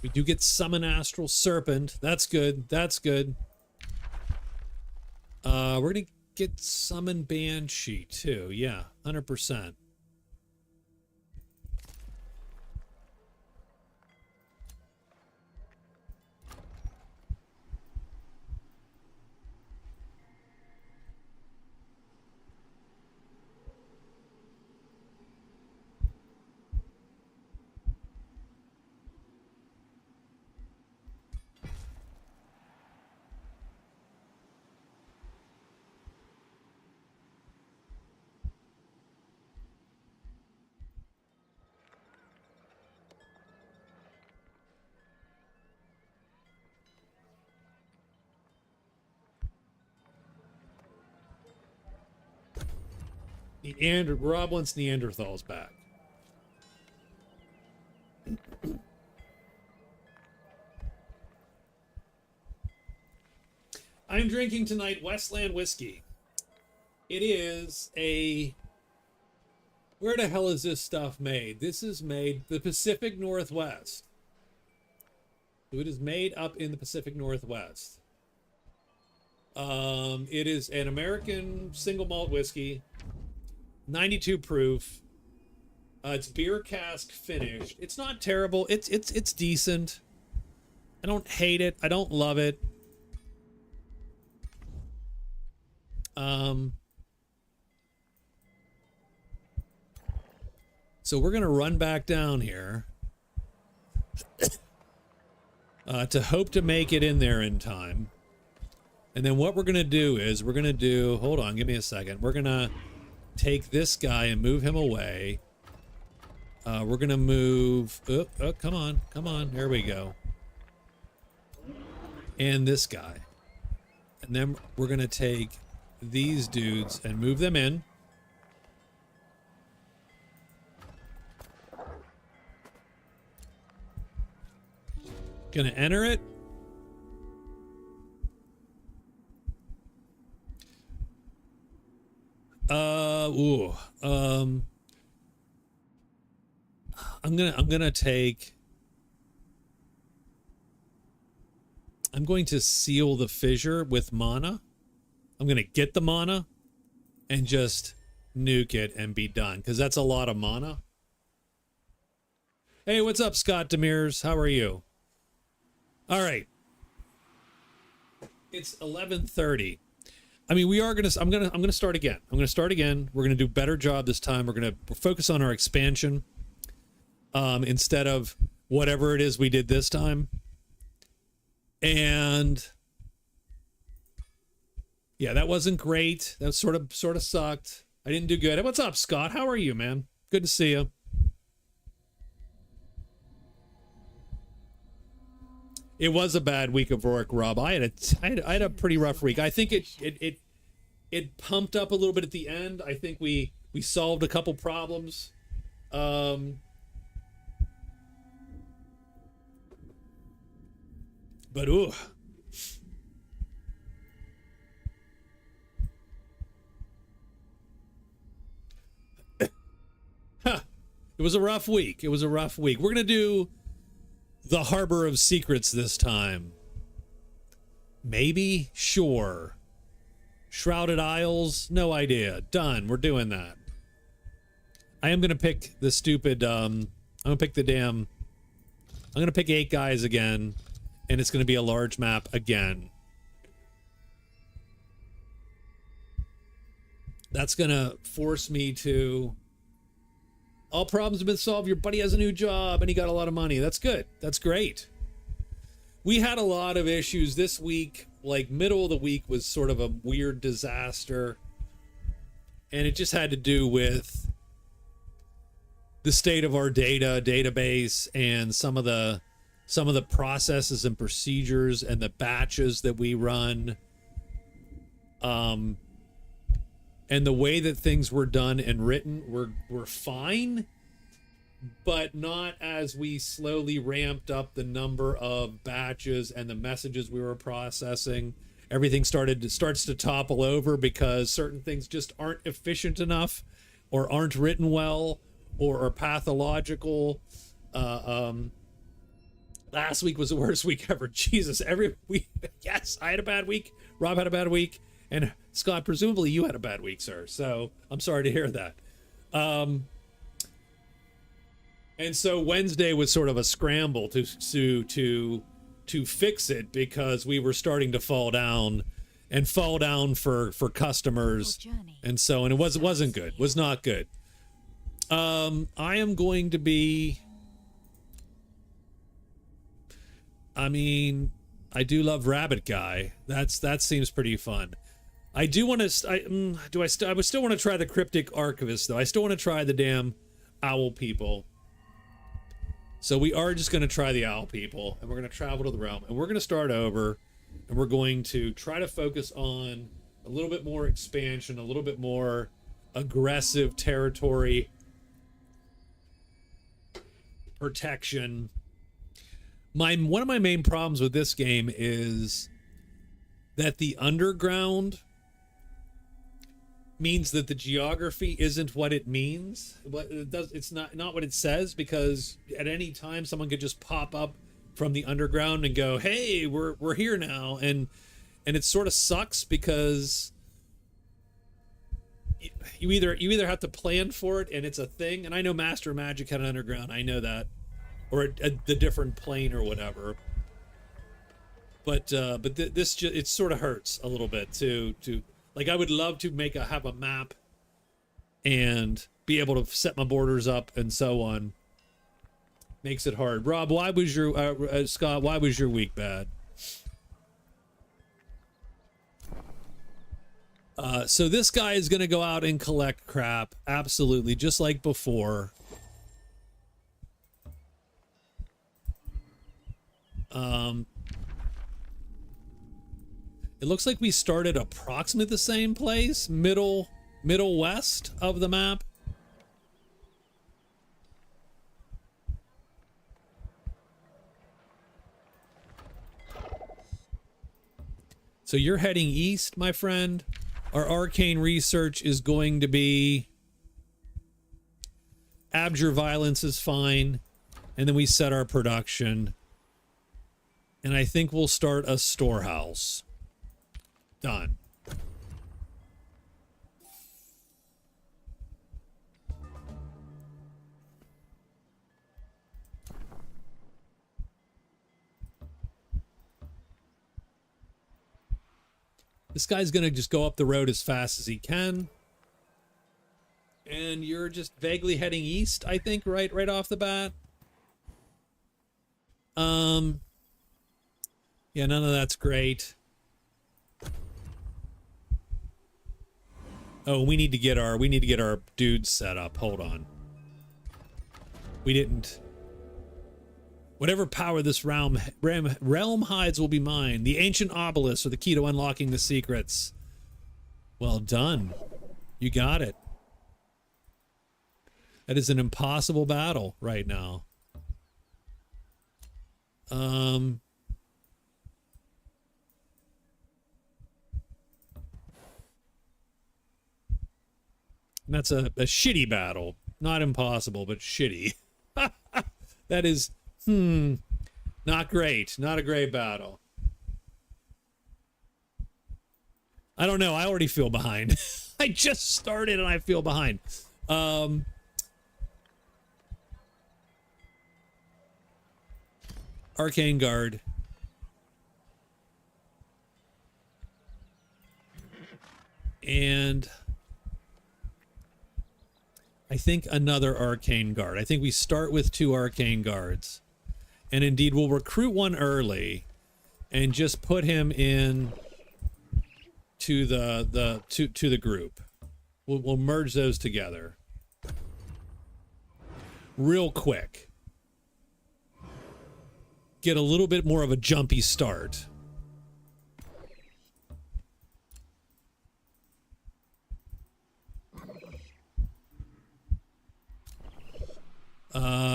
We do get summon astral serpent. That's good. That's good. We're gonna get summon banshee too. Yeah, 100%. Rob wants Neanderthals back. I'm drinking tonight Westland whiskey. It is a... Where the hell is this stuff made? This is made the Pacific Northwest. So it is made up in the Pacific Northwest. It is an American single malt whiskey. 92 proof. It's beer cask finished. It's not terrible. It's decent. I don't hate it. I don't love it. So we're gonna run back down here to hope to make it in there in time. And then what we're gonna do is we're gonna do. Hold on, give me a second. We're gonna take this guy and move him away. We're gonna move. Oh, come on. There we go. And this guy. And then we're gonna take these dudes and move them in. Gonna enter it. I'm going to seal the fissure with mana. I'm going to get the mana and just nuke it and be done, because that's a lot of mana. Hey, what's up, Scott Demirs? How are you? All right. It's 11:30. I mean, I'm gonna start again. We're gonna do a better job this time. We're gonna focus on our expansion instead of whatever it is we did this time. And Yeah, that wasn't great. That sort of sucked. I didn't do good. What's up, Scott? How are you, man? Good to see you. It was a bad week of work, Rob. I had a pretty rough week. I think it pumped up a little bit at the end. I think we solved a couple problems. But ooh. Huh. It was a rough week. It was a rough week. We're going to do the Harbor of Secrets this time. Maybe? Sure. Shrouded Isles? No idea. Done. We're doing that. I am going to pick the stupid, I'm going to pick the damn, I'm going to pick 8 guys again, and it's going to be a large map again. That's going to force me to, all problems have been solved, your buddy has a new job, and he got a lot of money. That's good. That's great. We had a lot of issues this week. Like, middle of the week was sort of a weird disaster. And it just had to do with the state of our database and some of the processes and procedures and the batches that we run. And the way that things were done and written were fine, but not as we slowly ramped up the number of batches and the messages we were processing. Everything starts to topple over because certain things just aren't efficient enough, or aren't written well, or are pathological. Last week was the worst week ever. Jesus, every week. Yes, I had a bad week. Rob had a bad week. And Scott, presumably you had a bad week, sir. So I'm sorry to hear that. And so Wednesday was sort of a scramble to fix it, because we were starting to fall down for customers, and so, and it wasn't good. Was not good. I am going to be. I mean, I do love Rabbit Guy. That seems pretty fun. I do want to. I would still want to try the Cryptic Archivist, though. I still want to try the damn Owl People. So we are just going to try the Owl People, and we're going to travel to the realm, and we're going to start over, and we're going to try to focus on a little bit more expansion, a little bit more aggressive territory protection. One of my main problems with this game is that the underground means that the geography isn't what it means. It's not what it says, because at any time someone could just pop up from the underground and go, "Hey, we're here now," and it sort of sucks, because you either have to plan for it, and it's a thing. And I know Master Magic had an underground, I know that, or the different plane or whatever. But this it sort of hurts a little bit to. Like, I would love to have a map and be able to set my borders up and so on. Makes it hard. Rob, why was your Scott? Why was your week bad? So this guy is gonna go out and collect crap, absolutely, just like before. It looks like we started approximately the same place, middle west of the map. So you're heading east, my friend. Our arcane research is going to be Abjure Violence is fine, and then we set our production. And I think we'll start a storehouse. Done. This guy's gonna just go up the road as fast as he can. And you're just vaguely heading east, I think, right off the bat. Yeah, none of that's great. Oh, we need to get our dudes set up. Hold on. We didn't. Whatever power this realm hides will be mine. The ancient obelisks are the key to unlocking the secrets. Well done. You got it. That is an impossible battle right now. That's a shitty battle. Not impossible, but shitty. That is, not great. Not a great battle. I don't know. I already feel behind. I just started and I feel behind. Arcane Guard. And I think another Arcane Guard. I think we start with 2 Arcane Guards. And indeed, we'll recruit one early and just put him in to the group. We'll merge those together. Real quick. Get a little bit more of a jumpy start.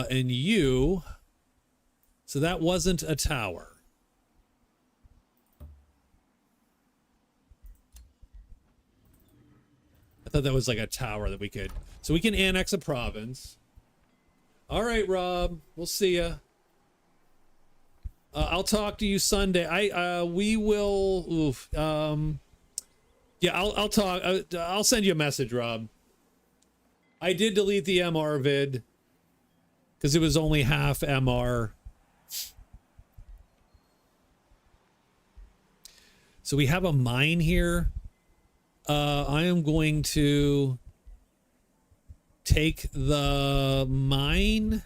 And you, so that wasn't a tower. I thought that was like a tower that we could, so we can annex a province. All right, Rob, we'll see ya. I'll talk to you Sunday. We will, yeah, I'll talk, I'll send you a message, Rob. I did delete the MR vid. Because it was only half MR. So we have a mine here. I am going to take the mine.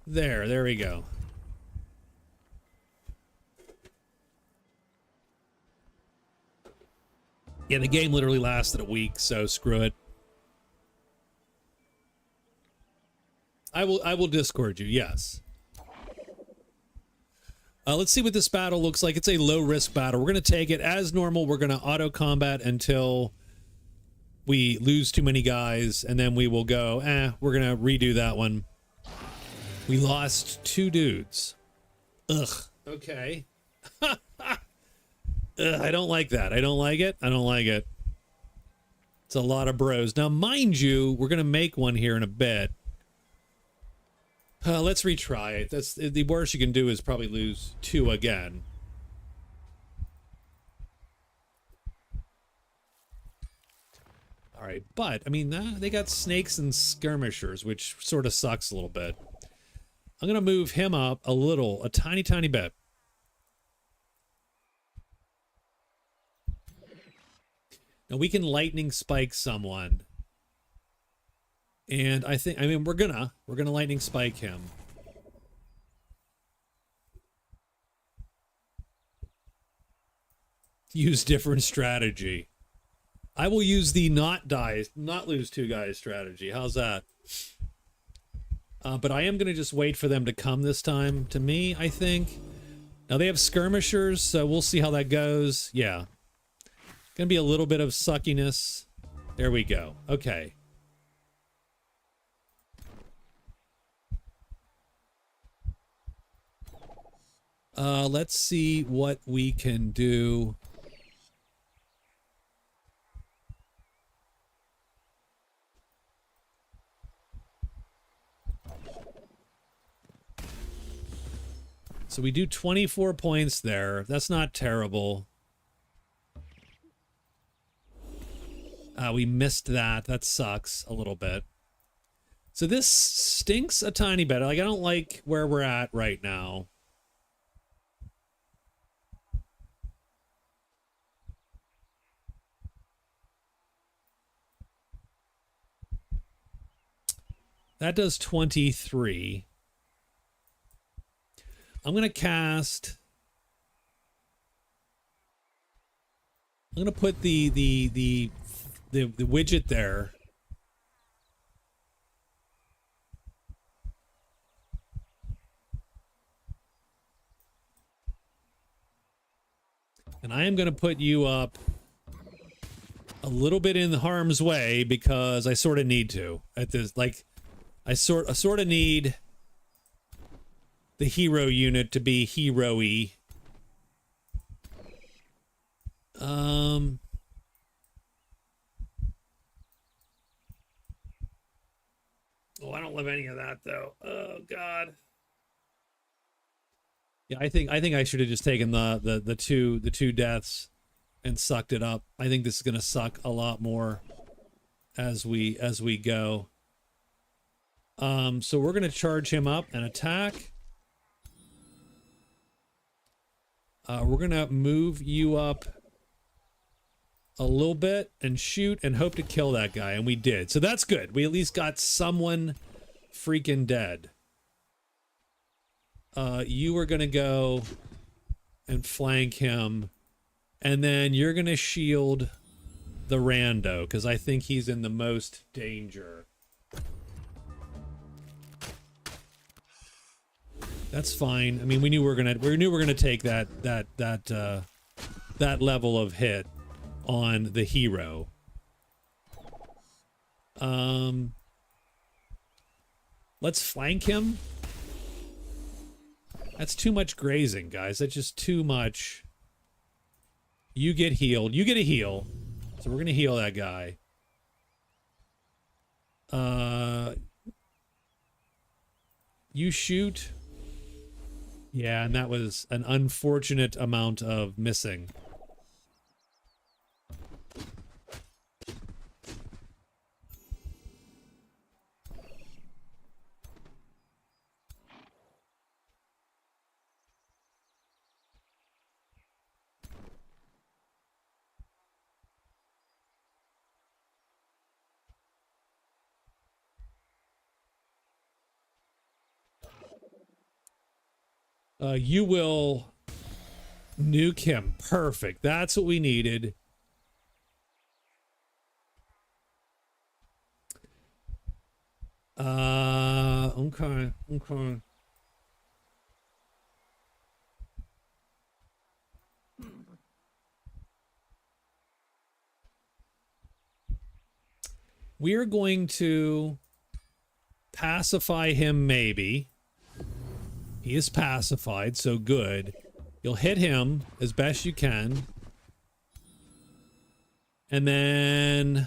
There we go. Yeah, the game literally lasted a week, so screw it. I will Discord you, yes. Let's see what this battle looks like. It's a low-risk battle. We're going to take it as normal. We're going to auto-combat until we lose too many guys, and then we will go, we're going to redo that one. We lost 2 dudes. Ugh. Okay. Ugh, I don't like that. I don't like it. I don't like it. It's a lot of bros. Now, mind you, we're going to make one here in a bit. Let's retry it. That's the worst you can do is probably lose 2 again. All right, but I mean they got snakes and skirmishers, which sort of sucks a little bit. I'm gonna move him up a tiny bit. Now we can lightning spike someone. And I mean, we're gonna lightning spike him. Use different strategy. I will use the not lose 2 guys strategy. How's that? But I am gonna just wait for them to come this time to me, I think. Now they have skirmishers, so we'll see how that goes. Yeah. Gonna be a little bit of suckiness. There we go. Okay. Let's see what we can do. So we do 24 points there. That's not terrible. We missed that. That sucks a little bit. So this stinks a tiny bit. Like, I don't like where we're at right now. That does 23. I'm going to cast... I'm going to put the the widget there. And I am going to put you up a little bit in harm's way because I sort of need to at this. Like, I sort of need the hero unit to be hero-y. Oh, I don't love any of that though. Oh God. Yeah, I think I should have just taken the two deaths and sucked it up. I think this is gonna suck a lot more as we go. So we're gonna charge him up and attack. We're gonna move you up a little bit and shoot and hope to kill that guy, and we did. So that's good. We at least got someone freaking dead. You were gonna go and flank him, and then you're gonna shield the rando because I think he's in the most danger. That's fine. I mean, we knew we were gonna take that level of hit on the hero. Let's flank him. That's too much grazing, guys. That's just too much. You get healed. You get a heal. So we're gonna heal that guy. You shoot. Yeah, and that was an unfortunate amount of missing. You will nuke him. Perfect. That's what we needed. Okay. We're going to pacify him, maybe. He is pacified, so good. You'll hit him as best you can. And then...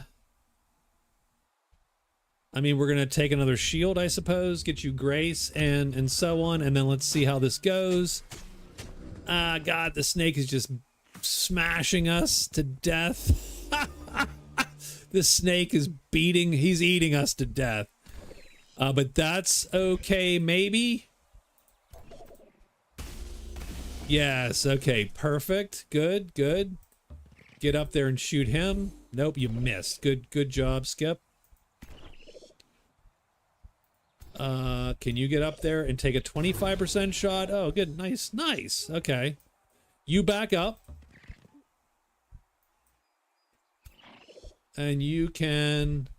I mean, we're going to take another shield, I suppose. Get you grace and so on. And then let's see how this goes. God, the snake is just smashing us to death. This snake is he's eating us to death. But that's okay, maybe? Yes, okay, perfect. Good. Get up there and shoot him. Nope, you missed. Good job, Skip. Can you get up there and take a 25% shot? Oh, good. Nice. Okay. You back up. And you can...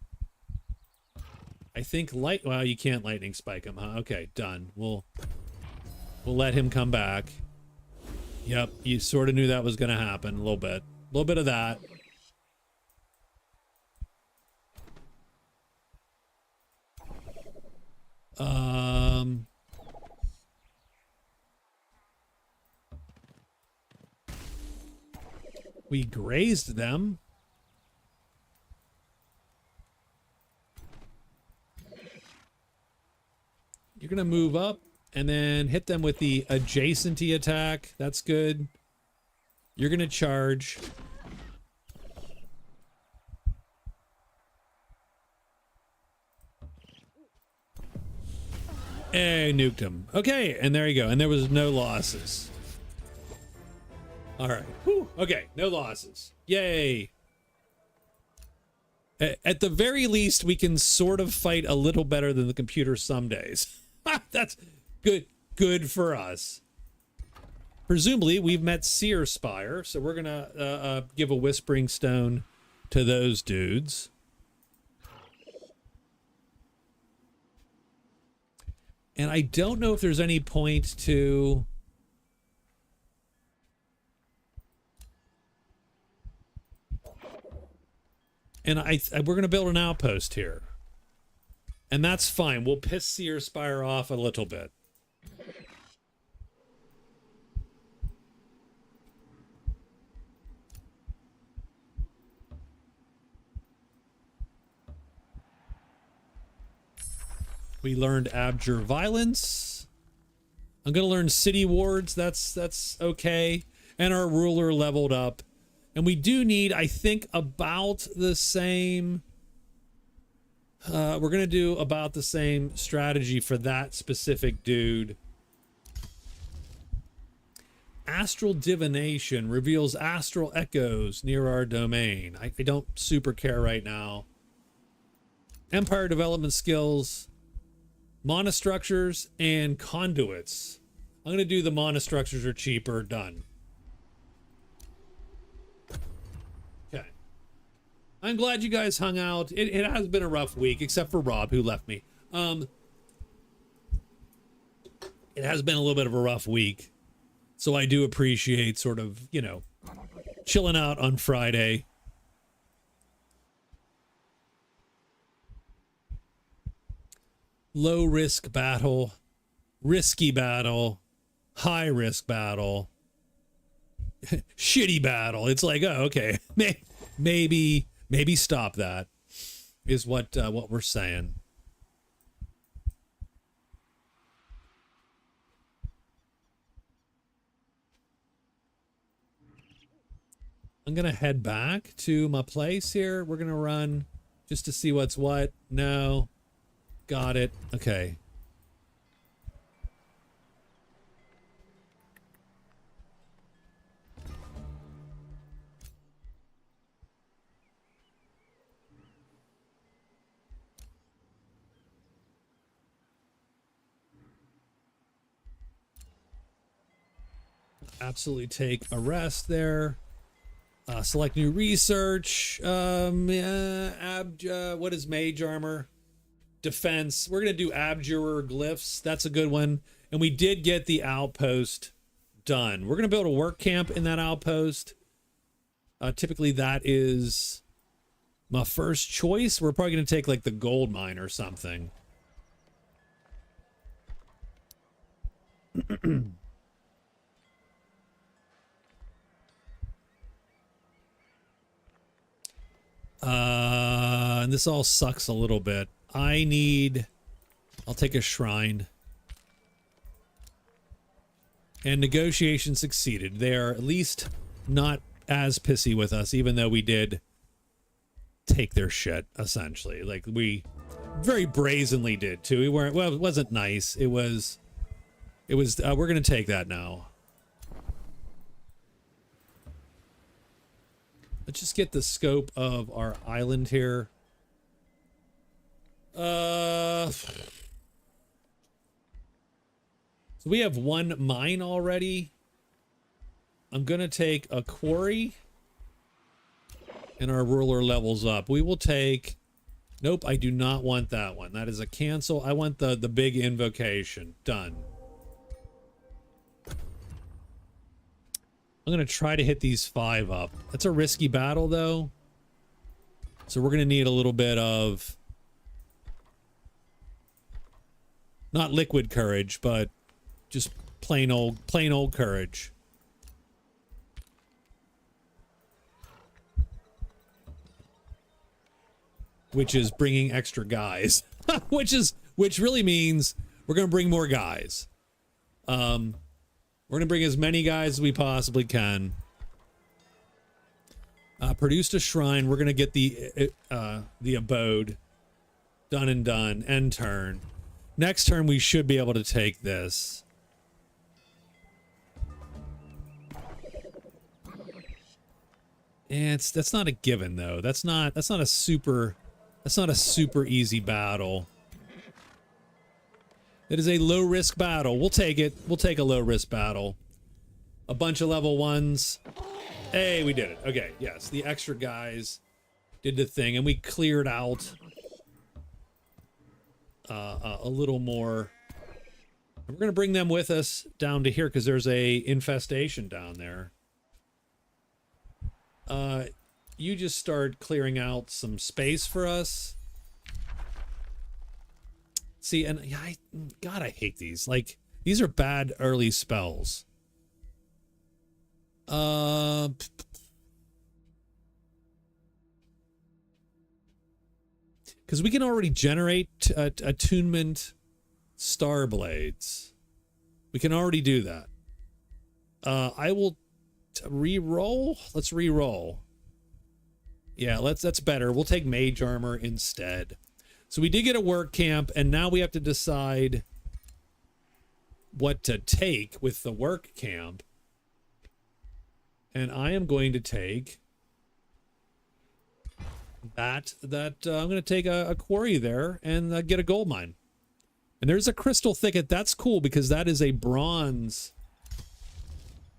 I think well, you can't lightning spike him, huh? Okay, done. We'll let him come back. Yep, you sort of knew that was going to happen a little bit. A little bit of that. We grazed them. You're going to move up and then hit them with the adjacenty attack. That's good. You're going to charge. Hey, nuked him. Okay, and there you go. And there was no losses. All right. Whew. Okay, no losses. Yay. At the very least, we can sort of fight a little better than the computer some days. That's good for us. Presumably, we've met Seer Spire, so we're gonna give a Whispering Stone to those dudes. And I don't know if there's any point to... And we're going to build an outpost here. And that's fine. We'll piss Seer Spire off a little bit. We learned Abjure Violence. I'm going to learn City Wards. That's okay. And our ruler leveled up. And we do need, I think, about the same... we're going to do about the same strategy for that specific dude. Astral Divination reveals astral echoes near our domain. I don't super care right now. Empire Development Skills... Monostructures and conduits. I'm going to do the monostructures are cheaper. Done. Okay. I'm glad you guys hung out. It has been a rough week, except for Rob, who left me. It has been a little bit of a rough week. So I do appreciate sort of, you know, chilling out on Friday. Low risk battle, risky battle, high risk battle, shitty battle. It's like, oh, okay, maybe stop that is what we're saying. I'm gonna head back to my place here. We're gonna run just to see what's what. No. Got it. Okay. Absolutely take a rest there. Select new research. What is mage armor? Defense. We're going to do Abjurer Glyphs. That's a good one. And we did get the outpost done. We're going to build a work camp in that outpost. Typically that is my first choice. We're probably going to take like the gold mine or something. And this all sucks a little bit. I'll take a shrine. And negotiation succeeded. They are at least not as pissy with us, even though we did take their shit, essentially. Like, we very brazenly did, too. We weren't, well, it wasn't nice. It was, we're going to take that now. Let's just get the scope of our island here. So we have one mine already. I'm gonna take a quarry, and our ruler levels up. We will take. Nope, I do not want that one. That is a cancel. I want the big invocation. Done. I'm gonna try to hit these 5 up. That's a risky battle though. So we're gonna need a little bit of not liquid courage, but just plain old courage. Which is bringing extra guys. which really means we're gonna bring more guys. We're gonna bring as many guys as we possibly can. Produced a shrine. We're gonna get the abode done and done. End turn. Next turn we should be able to take this. And that's not a given though. That's not a super easy battle. It is a low risk battle. We'll take it. We'll take a low risk battle. A bunch of level 1s. Hey, we did it. Okay, yes, the extra guys. did the thing, and we cleared out a little more. We're going to bring them with us down to here because there's a infestation down there. You just start clearing out some space for us. See, and God, I hate these. Like, these are bad early spells. Because we can already generate attunement star blades. We can already do that. I will re-roll. Let's re-roll. Yeah, that's better. We'll take mage armor instead. So we did get a work camp, and now we have to decide what to take with the work camp. And I am going to take that I'm going to take a quarry there and get a gold mine. And there's a crystal thicket. That's cool because that is a bronze.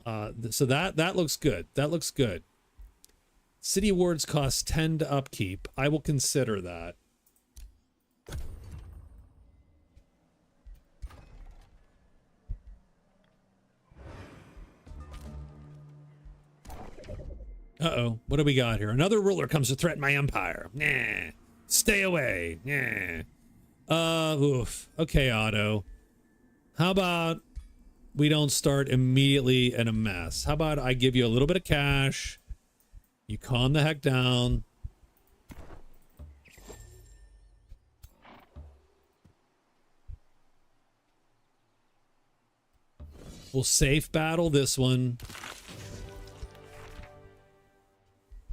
So that looks good. That looks good. City wards cost 10 to upkeep. I will consider that. Uh-oh. What do we got here? Another ruler comes to threaten my empire. Nah. Stay away. Nah. Oof. Okay, Otto. How about we don't start immediately in a mess? How about I give you a little bit of cash? You calm the heck down. We'll safe battle this one.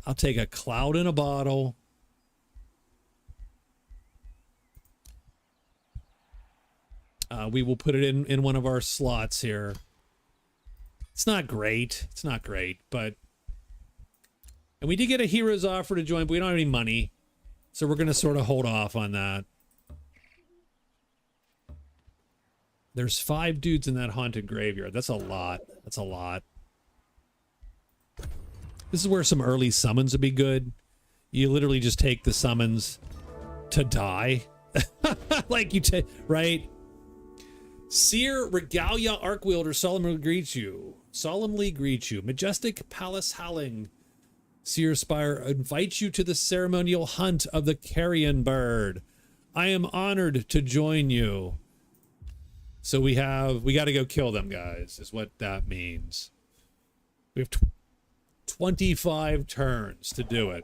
I'll take a cloud in a bottle. We will put it in one of our slots here. It's not great. It's not great, but... And we did get a hero's offer to join, but we don't have any money. So we're going to sort of hold off on that. There's 5 dudes in that haunted graveyard. That's a lot. That's a lot. This is where some early summons would be good. You literally just take the summons to die. Like you take, right? Seer Regalia Arcwielder solemnly greets you. Solemnly greet you. Majestic Palace Howling. Seer Spire invites you to the ceremonial hunt of the carrion bird. I am honored to join you. So we got to go kill them, guys, is what that means. We have 25 turns to do it.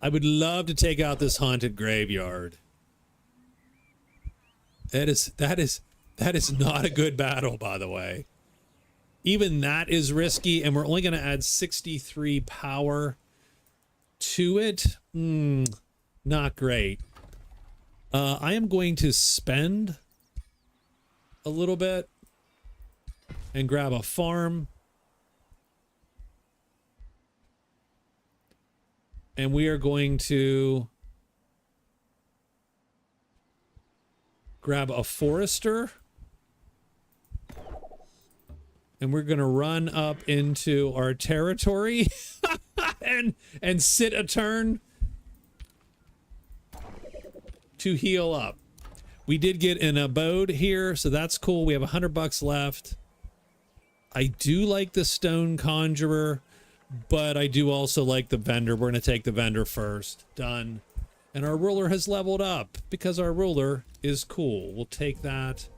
I would love to take out this haunted graveyard. That is not a good battle, by the way. Even that is risky, and we're only going to add 63 power to it. Not great. I am going to spend a little bit and grab a farm. And we are going to grab a forester. And we're going to run up into our territory and sit a turn to heal up. We did get an abode here, so that's cool. We have $100 left. I do like the stone conjurer, but I do also like the vendor. We're going to take the vendor first. Done. And our ruler has leveled up because our ruler is cool. We'll take that.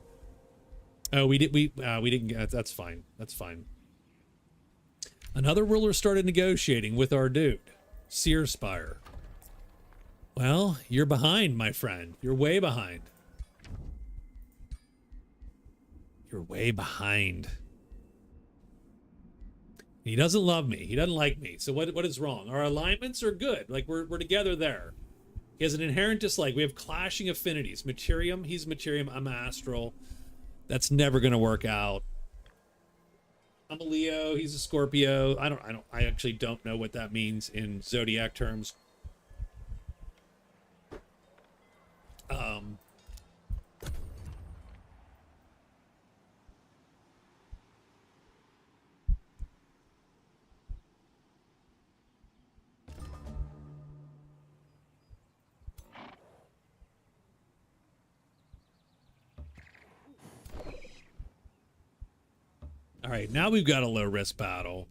Oh, we didn't get, that's fine. That's fine. Another ruler started negotiating with our dude, Seer Spire. Well, you're behind, my friend. You're way behind. You're way behind. He doesn't love me. He doesn't like me. So what is wrong? Our alignments are good. Like we're together there. He has an inherent dislike. We have clashing affinities. Materium, he's Materium, I'm Astral. That's never going to work out. I'm a Leo, he's a Scorpio. I actually don't know what that means in zodiac terms. All right, now we've got a low risk battle.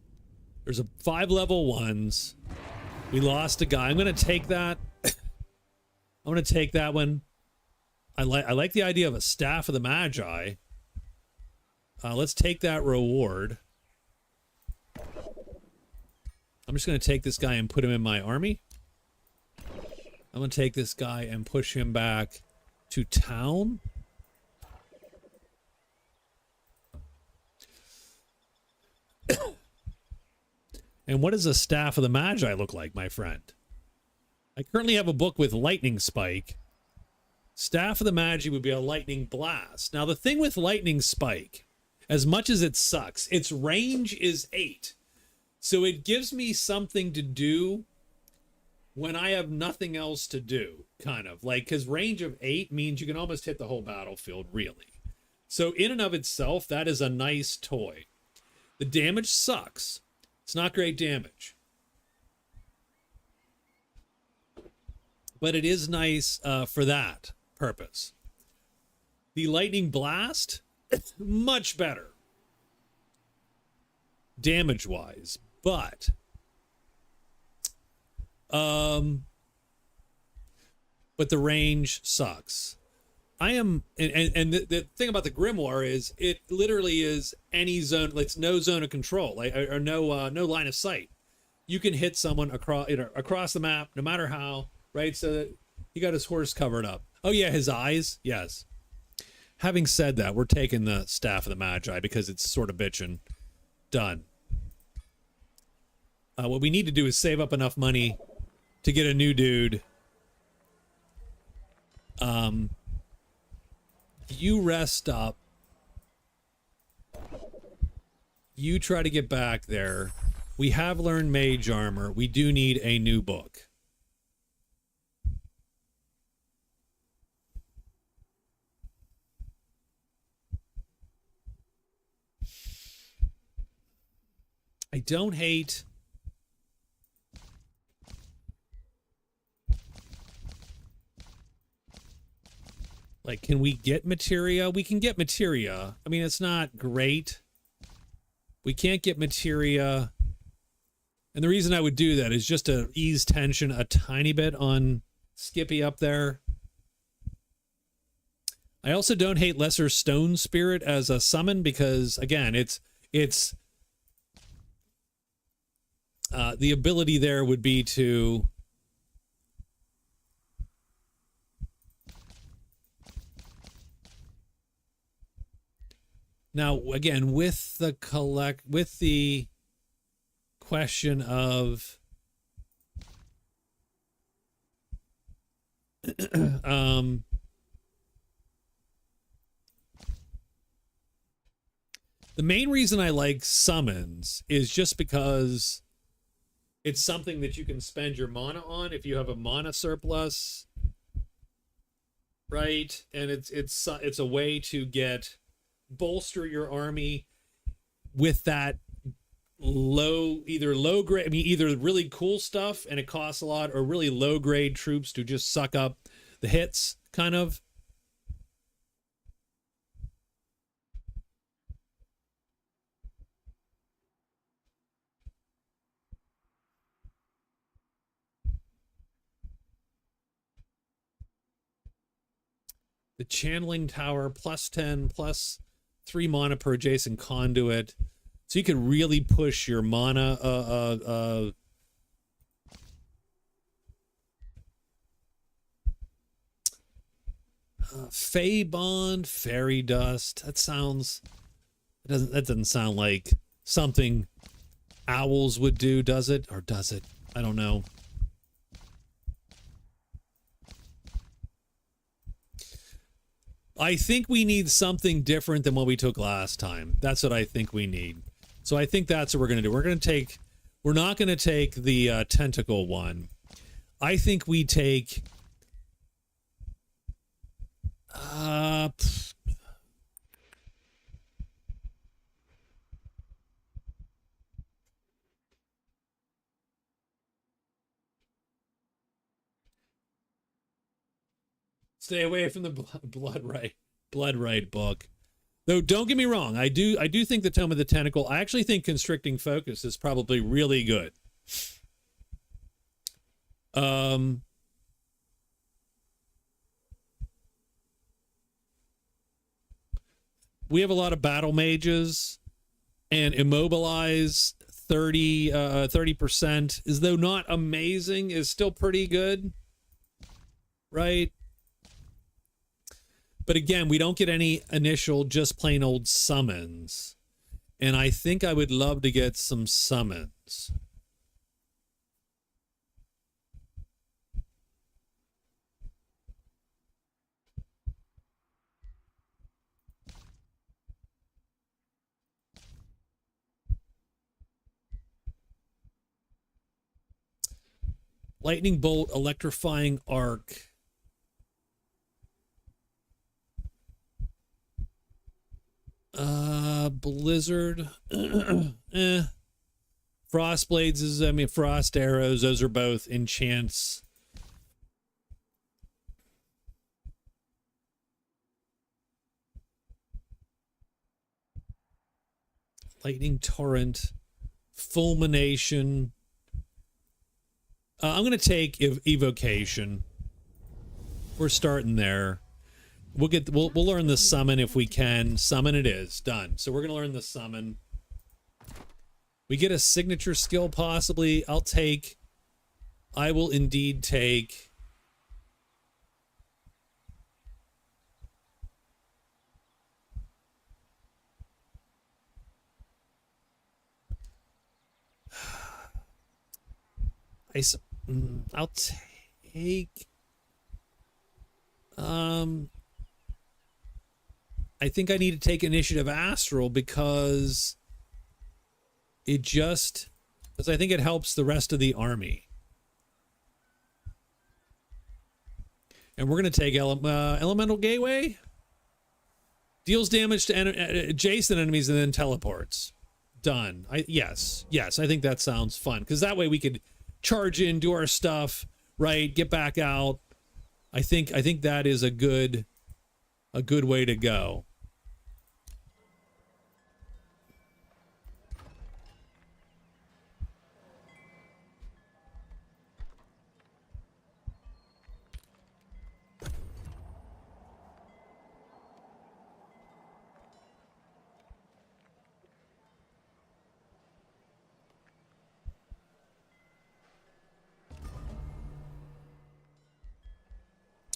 There's a 5 level 1s. We lost a guy. I'm going to take that. I'm going to take that one. I like the idea of a Staff of the Magi. Let's take that reward. I'm just going to take this guy and put him in my army. I'm going to take this guy and push him back to town. And what does a Staff of the Magi look like, my friend? I currently have a book with Lightning Spike. Staff of the Magi would be a Lightning Blast. Now, the thing with Lightning Spike, as much as it sucks, its range is 8. So it gives me something to do when I have nothing else to do, kind of. Like, because range of 8 means you can almost hit the whole battlefield, really. So in and of itself, that is a nice toy. The damage sucks. It's not great damage. But it is nice for that purpose. The Lightning Blast, much better damage-wise, but the range sucks. I am, and the thing about the Grimoire is it literally is any zone. It's no zone of control, like or no line of sight. You can hit someone across the map, no matter how. Right, so that he got his horse covered up. Oh yeah, his eyes. Yes. Having said that, we're taking the Staff of the Magi because it's sort of bitchin'. Done. What we need to do is save up enough money to get a new dude. You rest up. You try to get back there. We have learned Mage Armor. We do need a new book. I don't hate... Like, can we get materia? We can get materia. I mean, it's not great. We can't get materia. And the reason I would do that is just to ease tension a tiny bit on Skippy up there. I also don't hate Lesser Stone Spirit as a summon because, again, it's the ability there would be to... Now, again, with the question of the main reason I like summons is just because it's something that you can spend your mana on if you have a mana surplus, right? And it's a way to bolster your army with that low grade, I mean, either really cool stuff and it costs a lot, or really low grade troops to just suck up the hits, kind of. The Channeling Tower, +10, +3 mana per adjacent conduit. So you can really push your mana. Fey Bond, Fairy Dust. That doesn't sound like something owls would do, does it? Or does it? I don't know. I think we need something different than what we took last time. That's what I think we need. So I think that's what we're going to do. We're not going to take the tentacle one. I think we take... Stay away from the blood right book. Though don't get me wrong, I do think the Tome of the Tentacle, I actually think Constricting Focus is probably really good. We have a lot of battle mages, and Immobilize 30% is, though not amazing, is still pretty good, right? But again, we don't get any initial just plain old summons. And I think I would love to get some summons. Lightning Bolt, Electrifying Arc. Blizzard. Frost Blades is, I mean, Frost Arrows, those are both enchants. Lightning Torrent, Fulmination. I'm going to take Evocation. We're starting there. We'll learn the summon if we can. Summon it is. Done. So we're going to learn the summon. We get a signature skill possibly. I will indeed take I'll take I think I need to take Initiative Astral because I think it helps the rest of the army. And we're going to take Elemental Gateway. Deals damage to adjacent enemies and then teleports. Done. Yes, I think that sounds fun because that way we could charge in, do our stuff, right? Get back out. I think that is a good way to go.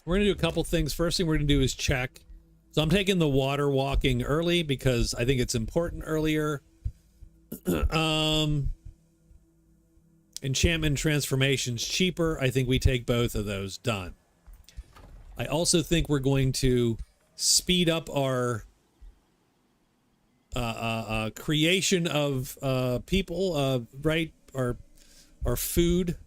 We're going to do a couple things. First thing we're going to do is check. So I'm taking the water walking early because I think it's important earlier. Enchantment transformations cheaper. I think we take both of those. Done. I also think we're going to speed up our creation of people, right? Our food.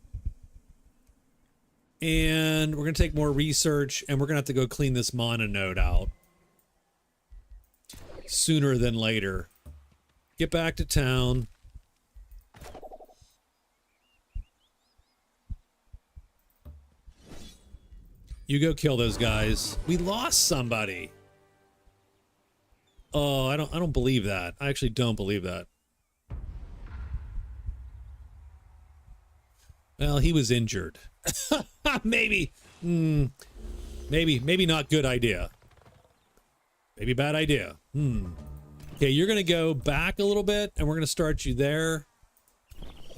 And we're going to take more research, and we're going to have to go clean this mana node out sooner than later. Get back to town. You go kill those guys. We lost somebody. Oh, I don't believe that. I actually don't believe that. Well, he was injured. Maybe not good idea. Maybe bad idea. Okay, you're gonna go back a little bit and we're gonna start you there.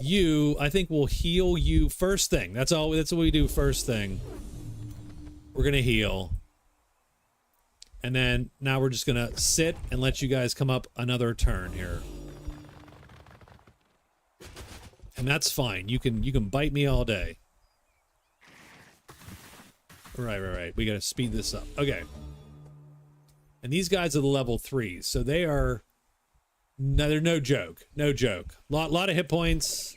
I think we'll heal you first thing. That's what we do first thing. We're gonna heal. And then now we're just gonna sit and let you guys come up another turn here. And that's fine. You can bite me all day. Right. We gotta speed this up. Okay. And these guys are the level 3s, so they're no joke. No joke. Lot of hit points.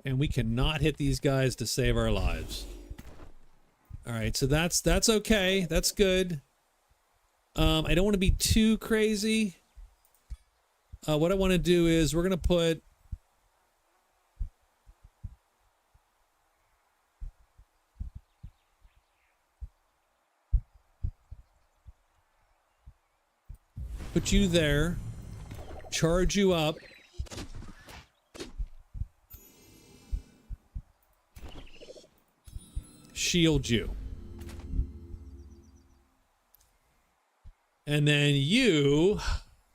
And we cannot hit these guys to save our lives. All right, so that's okay. That's good. I don't want to be too crazy. What I want to do is we're going to put you there, charge you up, shield you, and then you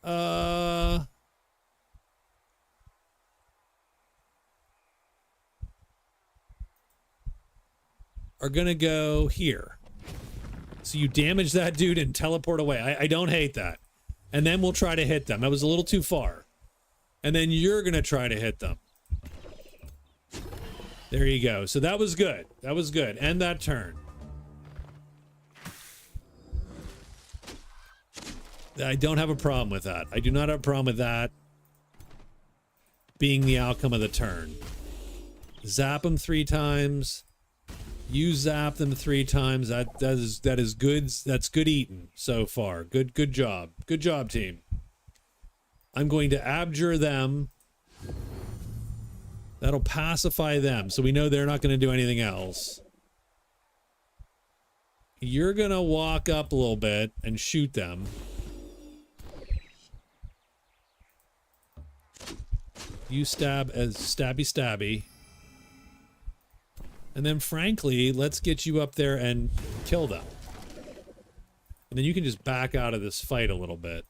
are gonna go here. So you damage that dude and teleport away. I don't hate that. And then we'll try to hit them. That was a little too far. And then you're gonna try to hit them. There you go. So that was good. That was good. End that turn. I don't have a problem with that. I do not have a problem with that being the outcome of the turn. Zap them 3 times. You zap them 3 times. That is good. That's good eating so far. Good job. Good job, team. I'm going to abjure them. That'll pacify them, so we know they're not going to do anything else. You're going to walk up a little bit and shoot them. You stab as stabby. And then, frankly, let's get you up there and kill them. And then you can just back out of this fight a little bit.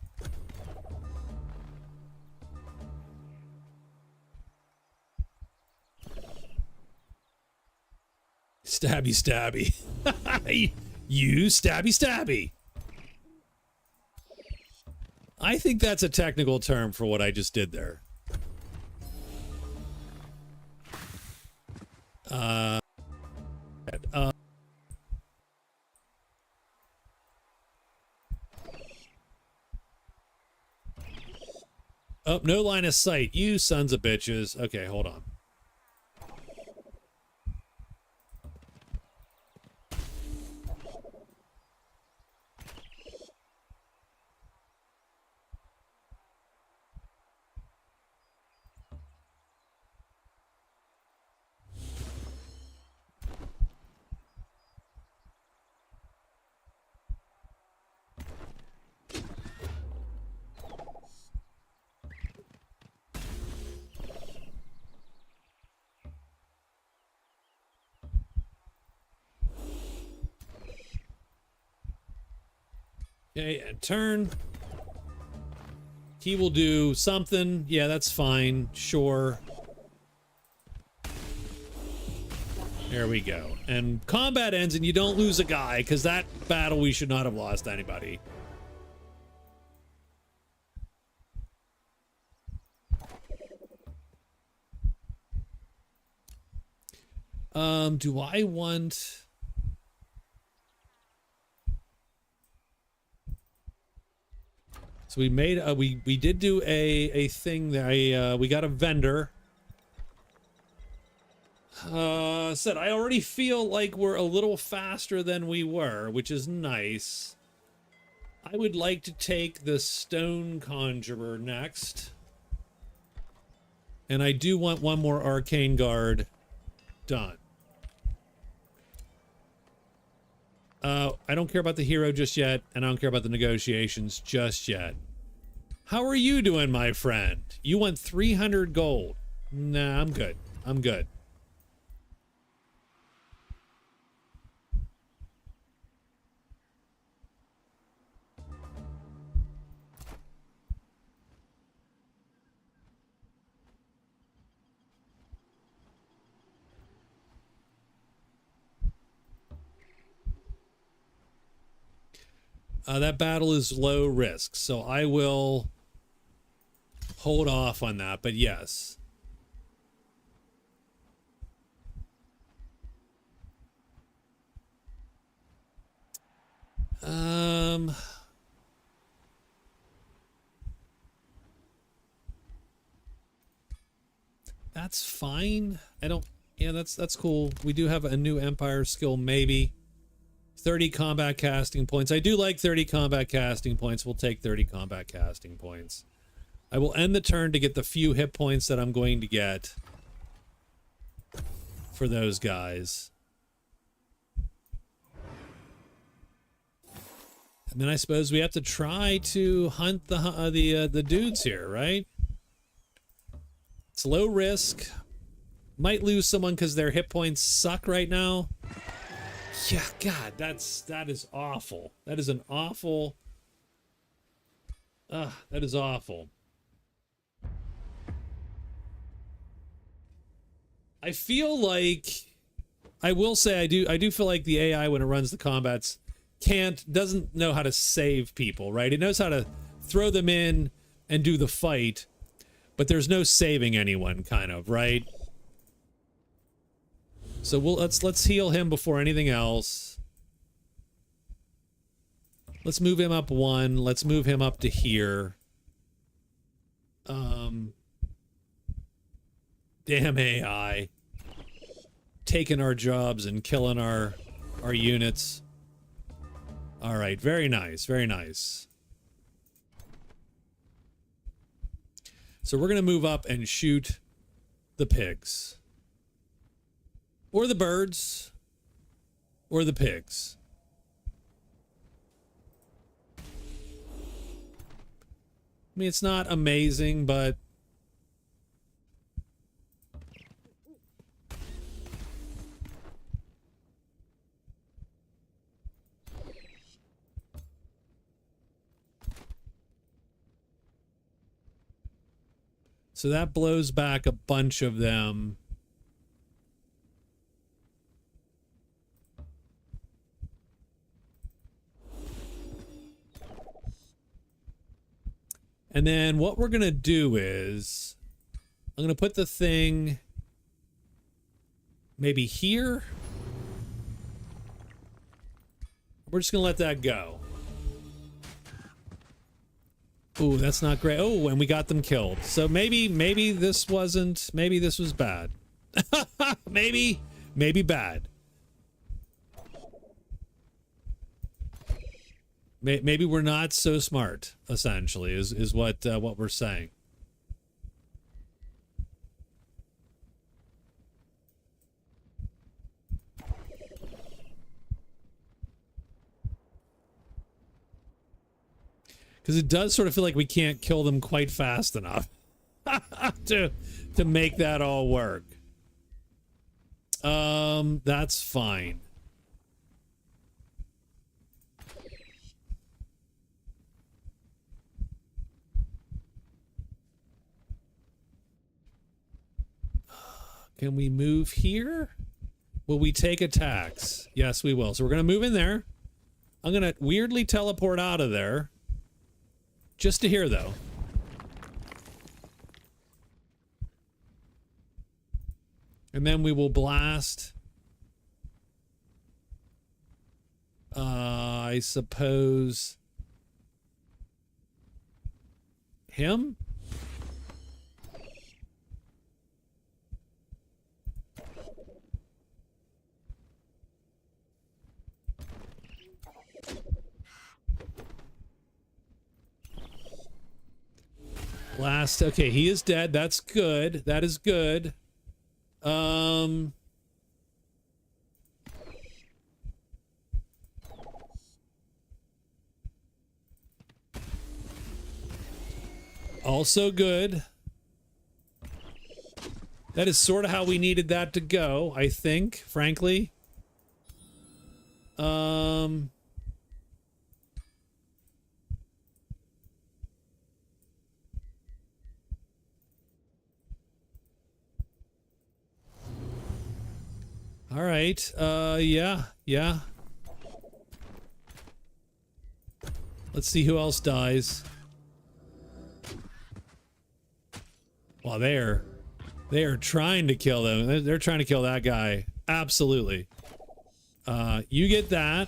Stabby. You stabby. I think that's a technical term for what I just did there. Oh, no line of sight. You sons of bitches. Okay, hold on. Okay, and turn. He will do something. Yeah, that's fine. Sure. There we go. And combat ends and you don't lose a guy, because that battle we should not have lost anybody. Do I want... So we made we did do a thing that we got a vendor. Said I already feel like we're a little faster than we were, which is nice. I would like to take the Stone Conjurer next. And I do want one more Arcane Guard done. I don't care about the hero just yet, and I don't care about the negotiations just yet. How are you doing, my friend? You want 300 gold. Nah, I'm good. I'm good. That battle is low risk, so I will hold off on that, but yes. That's fine. Yeah, that's cool. We do have a new Empire skill, maybe. 30 combat casting points. I do like 30 combat casting points. We'll take 30 combat casting points. I will end the turn to get the few hit points that I'm going to get for those guys. And then I suppose we have to try to hunt the dudes here, right? It's low risk. Might lose someone because their hit points suck right now. Yeah, God, that is awful. That is an awful. That is awful. I feel like, I will say I do feel like the AI when it runs the combats doesn't know how to save people, right? It knows how to throw them in and do the fight, but there's no saving anyone, kind of, right? So let's heal him before anything else. Let's move him up 1. Let's move him up to here. Damn AI. Taking our jobs and killing our units. All right, very nice, very nice. So we're going to move up and shoot the pigs. Or the birds. Or the pigs. I mean, it's not amazing, but... So that blows back a bunch of them. And then what we're going to do is I'm going to put the thing maybe here. We're just going to let that go. Ooh, that's not great. Oh, and we got them killed. So maybe this wasn't, maybe this was bad. maybe bad. Maybe we're not so smart, essentially, is what we're saying. Because it does sort of feel like we can't kill them quite fast enough to make that all work. That's fine. Can we move here? Will we take attacks? Yes, we will. So we're going to move in there. I'm going to weirdly teleport out of there. Just to here, though. And then we will blast. I suppose... him? Blast. Okay, he is dead. That's good. That is good. Also good. That is sort of how we needed that to go, I think, frankly. All right. Yeah. Let's see who else dies. Well, they are trying to kill them. They're trying to kill that guy. Absolutely. You get that.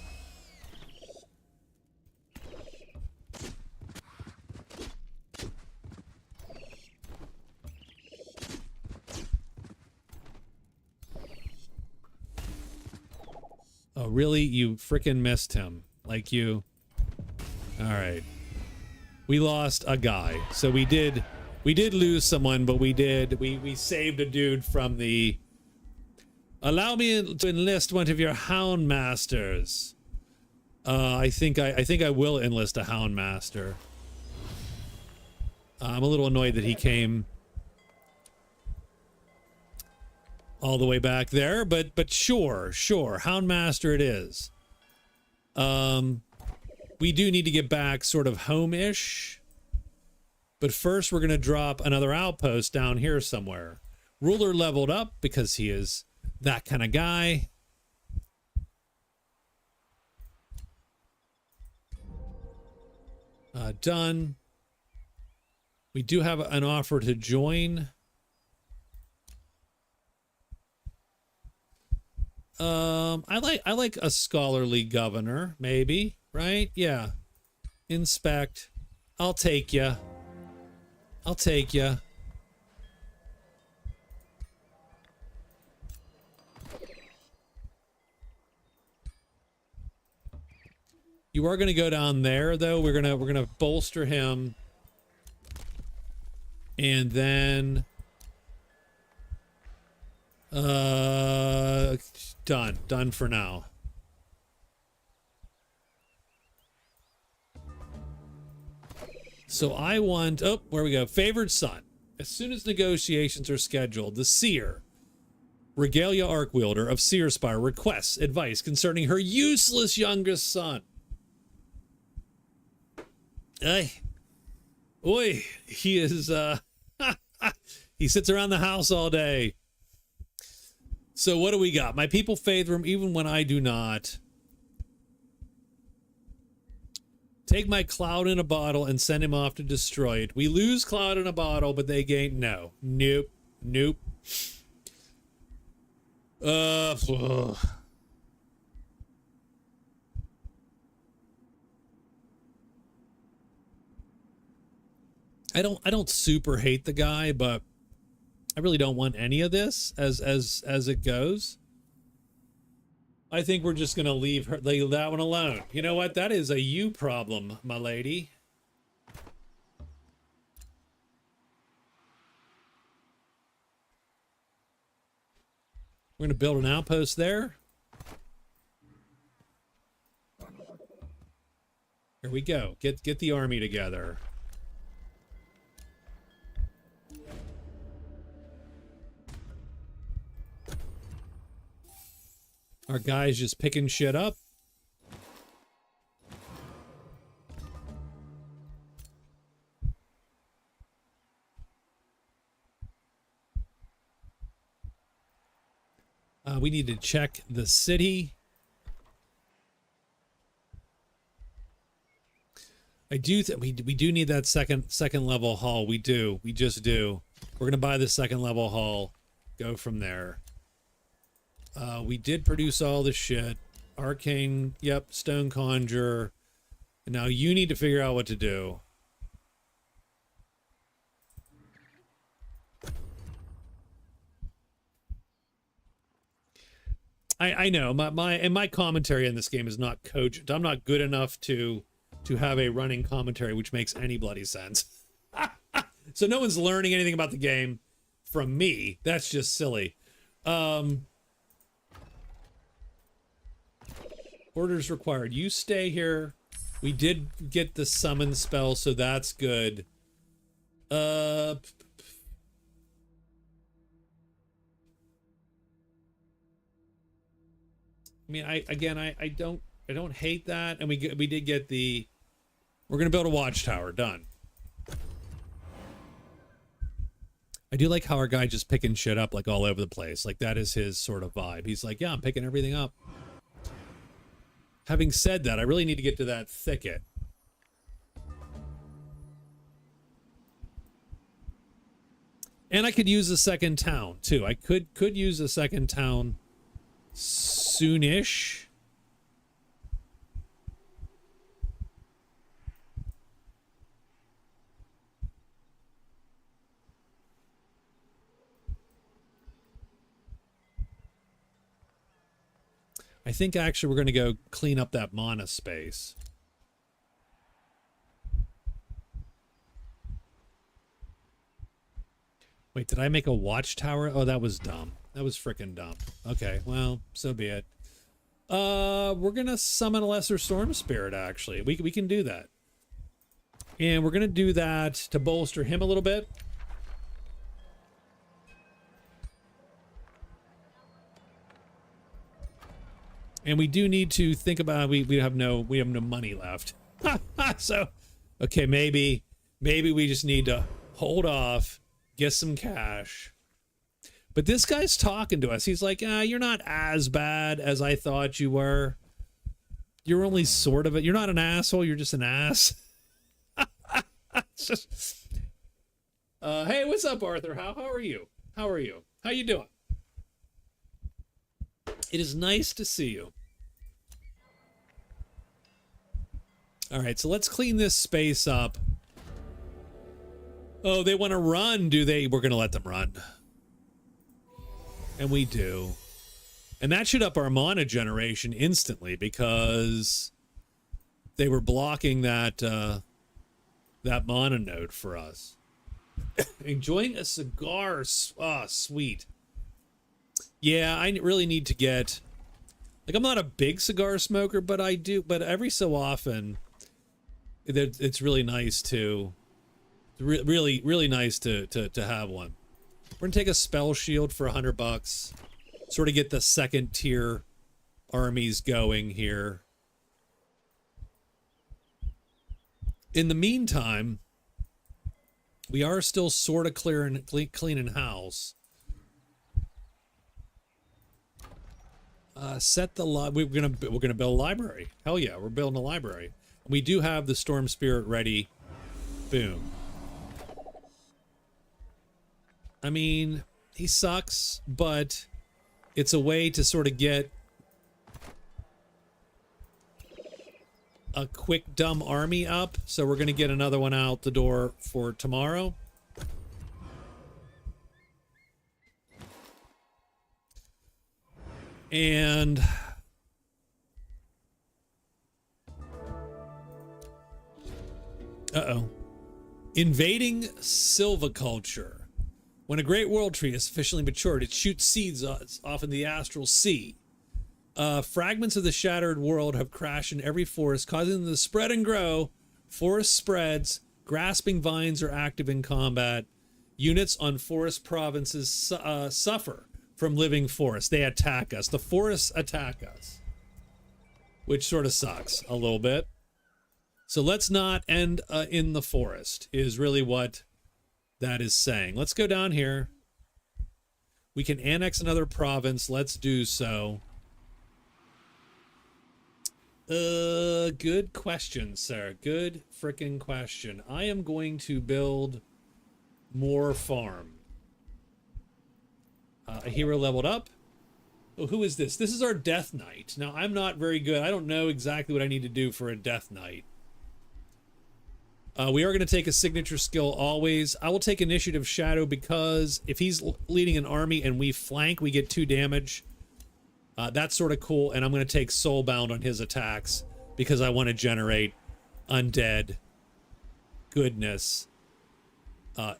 Oh, really? You frickin' missed him. Like you... All right. we lost a guy. So we did lose someone, but we saved a dude from the... Allow me to enlist one of your Hound Masters. I think I will enlist a Hound Master. I'm a little annoyed that he came all the way back there, but sure, Hound Master it is. We do need to get back sort of home-ish, but first we're going to drop another outpost down here somewhere. Ruler leveled up because he is that kind of guy. Done. We do have an offer to join. I like a scholarly governor, maybe, right? Yeah. Inspect. I'll take ya. I'll take ya. You are going to go down there, though. We're gonna bolster him, and then done for now. So I want, oh, where we go, favored son. As soon as negotiations are scheduled, the seer, Regalia Arcwielder of Seerspire, requests advice concerning her useless youngest son. Oi, he is, he sits around the house all day. So what do we got? My people favor him even when I do not. Take my Cloud in a bottle and send him off to destroy it. We lose Cloud in a bottle, but they gain, no. Nope. Ugh. I don't super hate the guy, but I really don't want any of this as it goes. I think we're just gonna leave that one alone. You know what? That is a you problem, my lady. We're gonna build an outpost there. Here we go. Get the army together. Our guy's just picking shit up. We need to check the city. I do we do need that second level hall. We just do. We're gonna buy the second level hall. Go from there. We did produce all the shit. Arcane, yep, Stone Conjure. And now you need to figure out what to do. I know my commentary in this game is not cogent. I'm not good enough to have a running commentary which makes any bloody sense. So no one's learning anything about the game from me. That's just silly. Orders required. You stay here. We did get the summon spell, so that's good. I mean, I don't hate that, and we did get the. We're gonna build a watchtower. Done. I do like how our guy just picking shit up like all over the place. Like that is his sort of vibe. He's like, yeah, I'm picking everything up. Having said that, I really need to get to that thicket. And I could use a second town too. I could use a second town soonish. I think actually we're going to go clean up that mana space. Wait, did I make a watchtower? Oh, that was dumb. That was freaking dumb. Okay, well, so be it. We're gonna summon a lesser storm spirit, actually. We can do that. And we're gonna do that to bolster him a little bit. And we do need to think about we have no money left. So okay, maybe we just need to hold off, get some cash. But this guy's talking to us. He's like, you're not as bad as I thought you were. You're only sort of you're not an asshole, you're just an ass. Just, hey, what's up, Arthur? How are you? How are you? How you doing? It is nice to see you. All right, so let's clean this space up. Oh, they want to run, do they? We're going to let them run. And we do. And that should up our mana generation instantly because they were blocking that that mana node for us. Enjoying a cigar. Ah, sweet. Yeah, I really need to get... Like, I'm not a big cigar smoker, but I do... But every so often, it's really nice to... Really nice to have one. We're going to take a spell shield for $100. Sort of get the second tier armies going here. In the meantime, we are still sort of cleaning house. Set the we're gonna build a library. Hell yeah, we're building a library. We do have the storm spirit ready. Boom. I mean, he sucks, but it's a way to sort of get a quick dumb army up. So we're gonna get another one out the door for tomorrow. And invading silviculture. When a great world tree is sufficiently matured, it shoots seeds off in the astral sea. Fragments of the shattered world have crashed in every forest, causing them to spread and grow. Forest spreads. Grasping vines are active in combat. Units on forest provinces suffer from living forests. They attack us. The forests attack us, which sort of sucks a little bit. So let's not end in the forest is really what that is saying. Let's go down here. We can annex another province. Let's do so. Good question, sir. Good freaking question. I am going to build more farm. A hero leveled up. Oh, who is this? This is our Death Knight. Now, I'm not very good. I don't know exactly what I need to do for a Death Knight. We are going to take a signature skill always. I will take Initiative Shadow because if he's leading an army and we flank, we get 2 damage. That's sort of cool. And I'm going to take Soulbound on his attacks because I want to generate undead goodness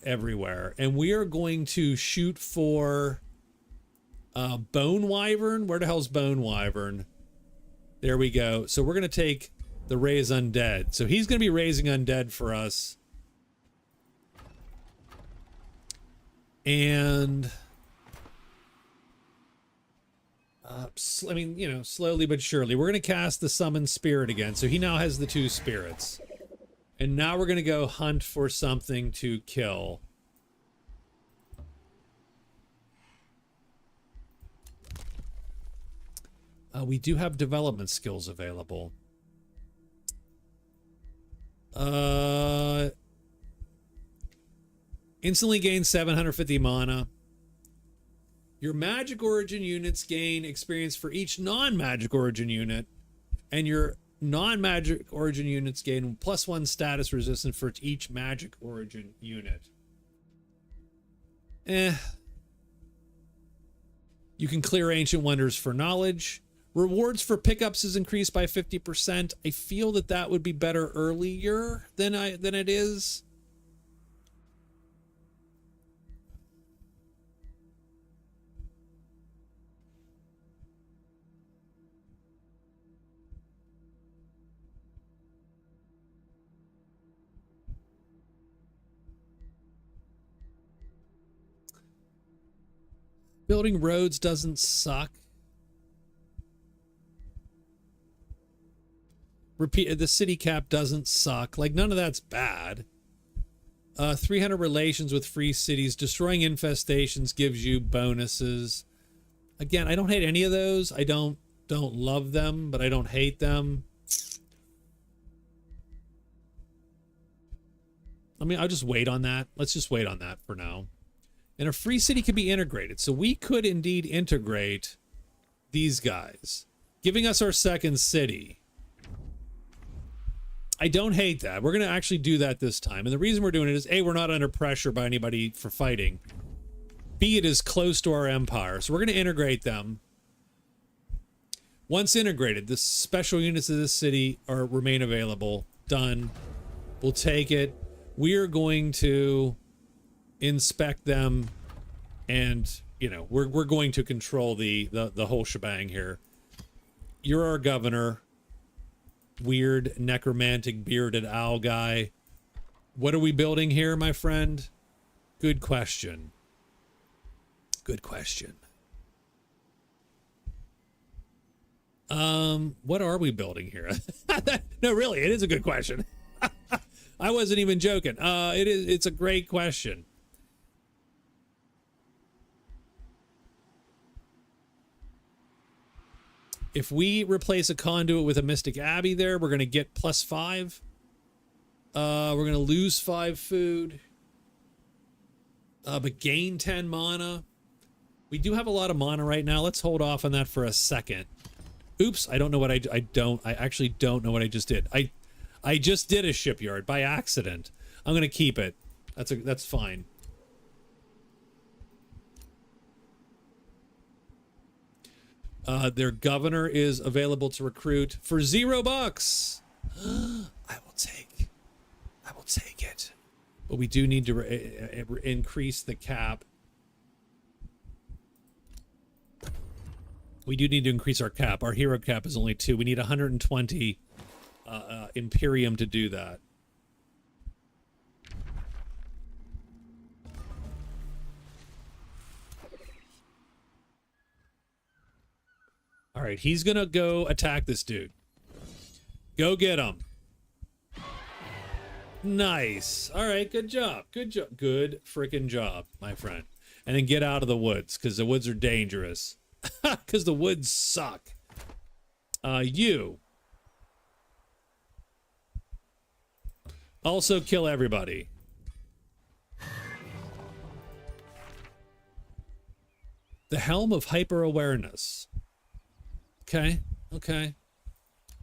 everywhere. And we are going to shoot for Bone Wyvern. Where the hell's Bone Wyvern? There we go. So we're going to take the Raise Undead. So he's going to be raising undead for us. And I mean, you know, slowly but surely. We're going to cast the Summon Spirit again. So he now has the 2 spirits. And now we're going to go hunt for something to kill. We do have development skills available. Instantly gain 750 mana. Your magic origin units gain experience for each non-magic origin unit, and your non-magic origin units gain +1 status resistance for each magic origin unit. You can clear Ancient Wonders for knowledge. Rewards for pickups is increased by 50%. I feel that that would be better earlier than it is. Building roads doesn't suck. Repeat, the city cap doesn't suck. Like, none of that's bad. 300 relations with free cities. Destroying infestations gives you bonuses. Again, I don't hate any of those. I don't love them, but I don't hate them. I mean, I'll just wait on that. Let's just wait on that for now. And a free city can be integrated. So we could indeed integrate these guys, giving us our second city. I don't hate that. We're going to actually do that this time. And the reason we're doing it is, A, we're not under pressure by anybody for fighting. B, it is close to our empire. So we're going to integrate them. Once integrated, the special units of this city remain available. Done. We'll take it. We're going to inspect them, and we're going to control the whole shebang here. You're our governor. Weird necromantic bearded owl guy. What are we building here, my friend? Good question. Good question. What are we building here? No, really, it is a good question. I wasn't even joking. It's a great question. If we replace a conduit with a Mystic Abbey there, we're going to get +5. We're going to lose 5 food. But gain 10 mana. We do have a lot of mana right now. Let's hold off on that for a second. Oops, I don't know what I actually don't know what I just did. I just did a shipyard by accident. I'm going to keep it. That's fine. Their governor is available to recruit for $0. I will take it. But we do need to increase the cap. We do need to increase our cap. Our hero cap is only 2. We need 120 Imperium to do that. All right, he's gonna go attack this dude. Go get him. Nice. All right, good job. Good job. Good freaking job, my friend. And then get out of the woods, because the woods are dangerous. Because the woods suck. You. Also kill everybody. The Helm of Hyper-Awareness. Okay, okay.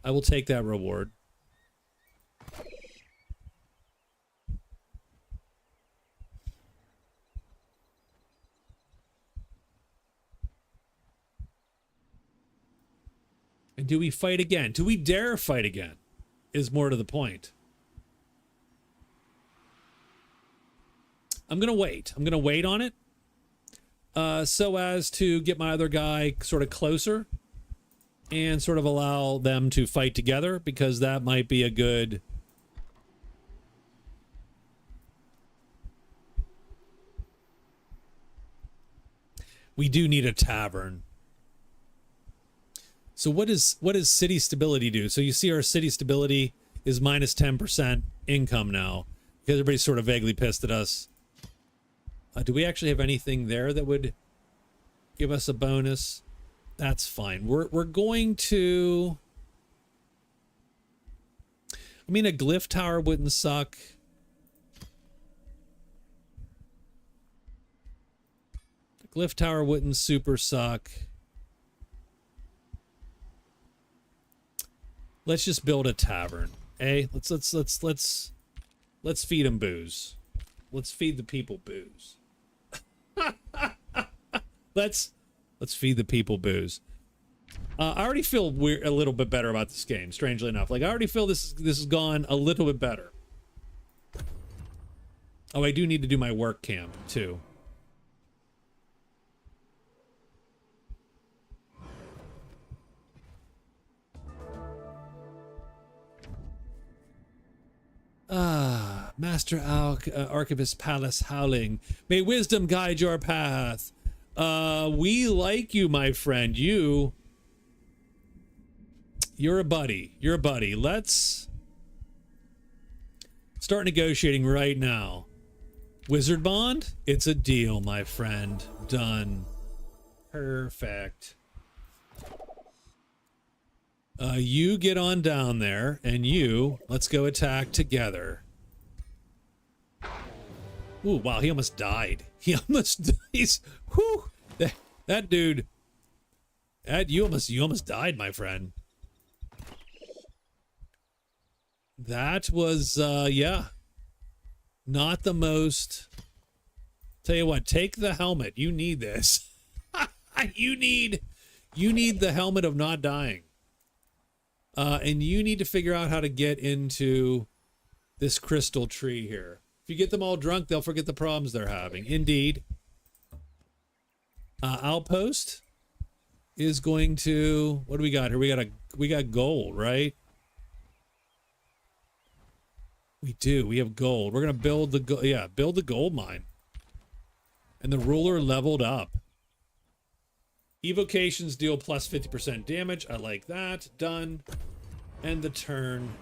I will take that reward. And do we fight again? Do we dare fight again? Is more to the point. I'm going to wait. I'm going to wait on it. So as to get my other guy sort of closer. And sort of allow them to fight together. Because that might be a good... We do need a tavern. So what does city stability do? So you see our city stability is minus 10% income now. Because everybody's sort of vaguely pissed at us. Do we actually have anything there that would give us a bonus? That's fine. We're going to... I mean, a glyph tower wouldn't suck. A glyph tower wouldn't super suck. Let's just build a tavern. Hey, let's feed them booze. Let's feed the people booze. Let's feed the people booze. I already feel a little bit better about this game, strangely enough. Like, I already feel this has gone a little bit better. Oh, I do need to do my work camp, too. Ah, Master Archivist Palace howling. May wisdom guide your path. We like you, my friend. You're a buddy. You're a buddy. Let's start negotiating right now. Wizard Bond? It's a deal, my friend. Done. Perfect. You get on down there, and let's go attack together. Ooh, wow, he almost died. Whew, that dude, you almost died, my friend. That was, yeah, not the most. Tell you what, take the helmet. You need this. you need the helmet of not dying. And you need to figure out how to get into this crystal tree here. If you get them all drunk, they'll forget the problems they're having. Indeed. Outpost is going to, what do we got here? We got gold, right? We do. We have gold. We're going to build build the gold mine. And the ruler leveled up. Evocations deal plus 50% damage. I like that. Done. End the turn.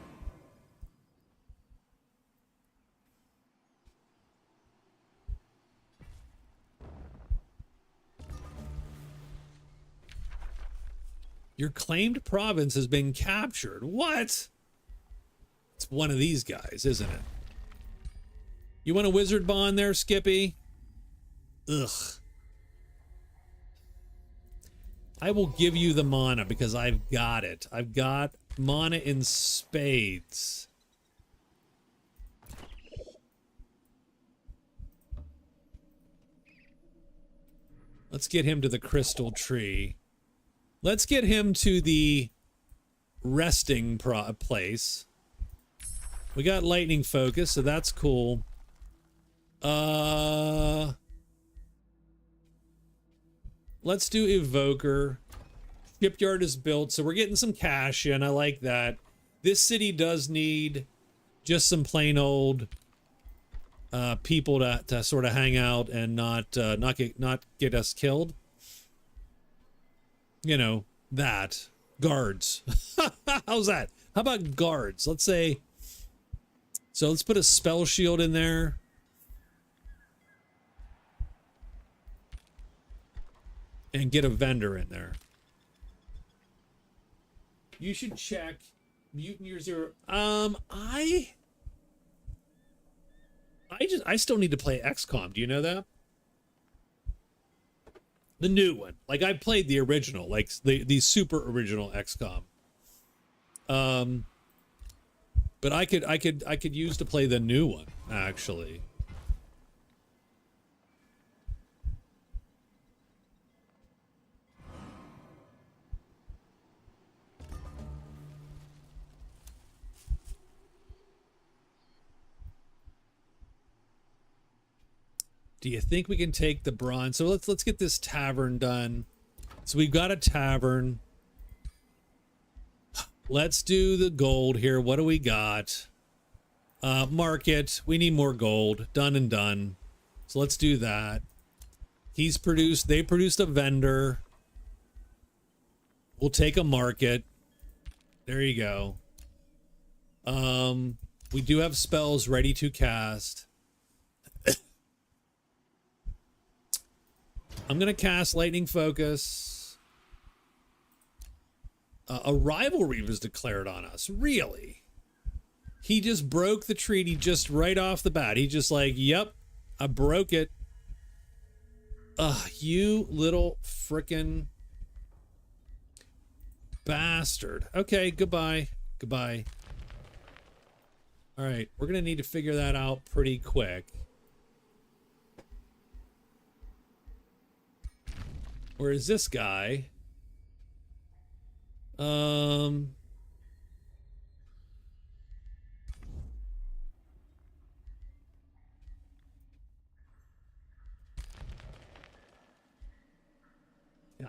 Your claimed province has been captured. What? It's one of these guys, isn't it? You want a wizard bond there, Skippy? Ugh. I will give you the mana because I've got it. I've got mana in spades. Let's get him to the crystal tree. Let's get him to the resting place. We got lightning focus, so that's cool. Let's do Evoker. Shipyard is built, so we're getting some cash in. I like that. This city does need just some plain old people to sort of hang out and not get us killed. You know, that. Guards. How's that? How about guards? Let's say, so let's put a spell shield in there. And get a vendor in there. You should check Mutineer Zero. I still need to play XCOM. Do you know that? The new one. Like, I played the original, like the super original XCOM. But I could use to play the new one, actually. Do you think we can take the bronze? So let's get this tavern done. So we've got a tavern. Let's do the gold here. What do we got? Market. We need more gold. Done and done. So let's do that. They produced a vendor. We'll take a market. There you go. We do have spells ready to cast. I'm going to cast Lightning Focus. A rivalry was declared on us. Really? He just broke the treaty just right off the bat. He just like, yep, I broke it. You little frickin' bastard. Okay, goodbye. Goodbye. All right, we're going to need to figure that out pretty quick. Where is this guy? I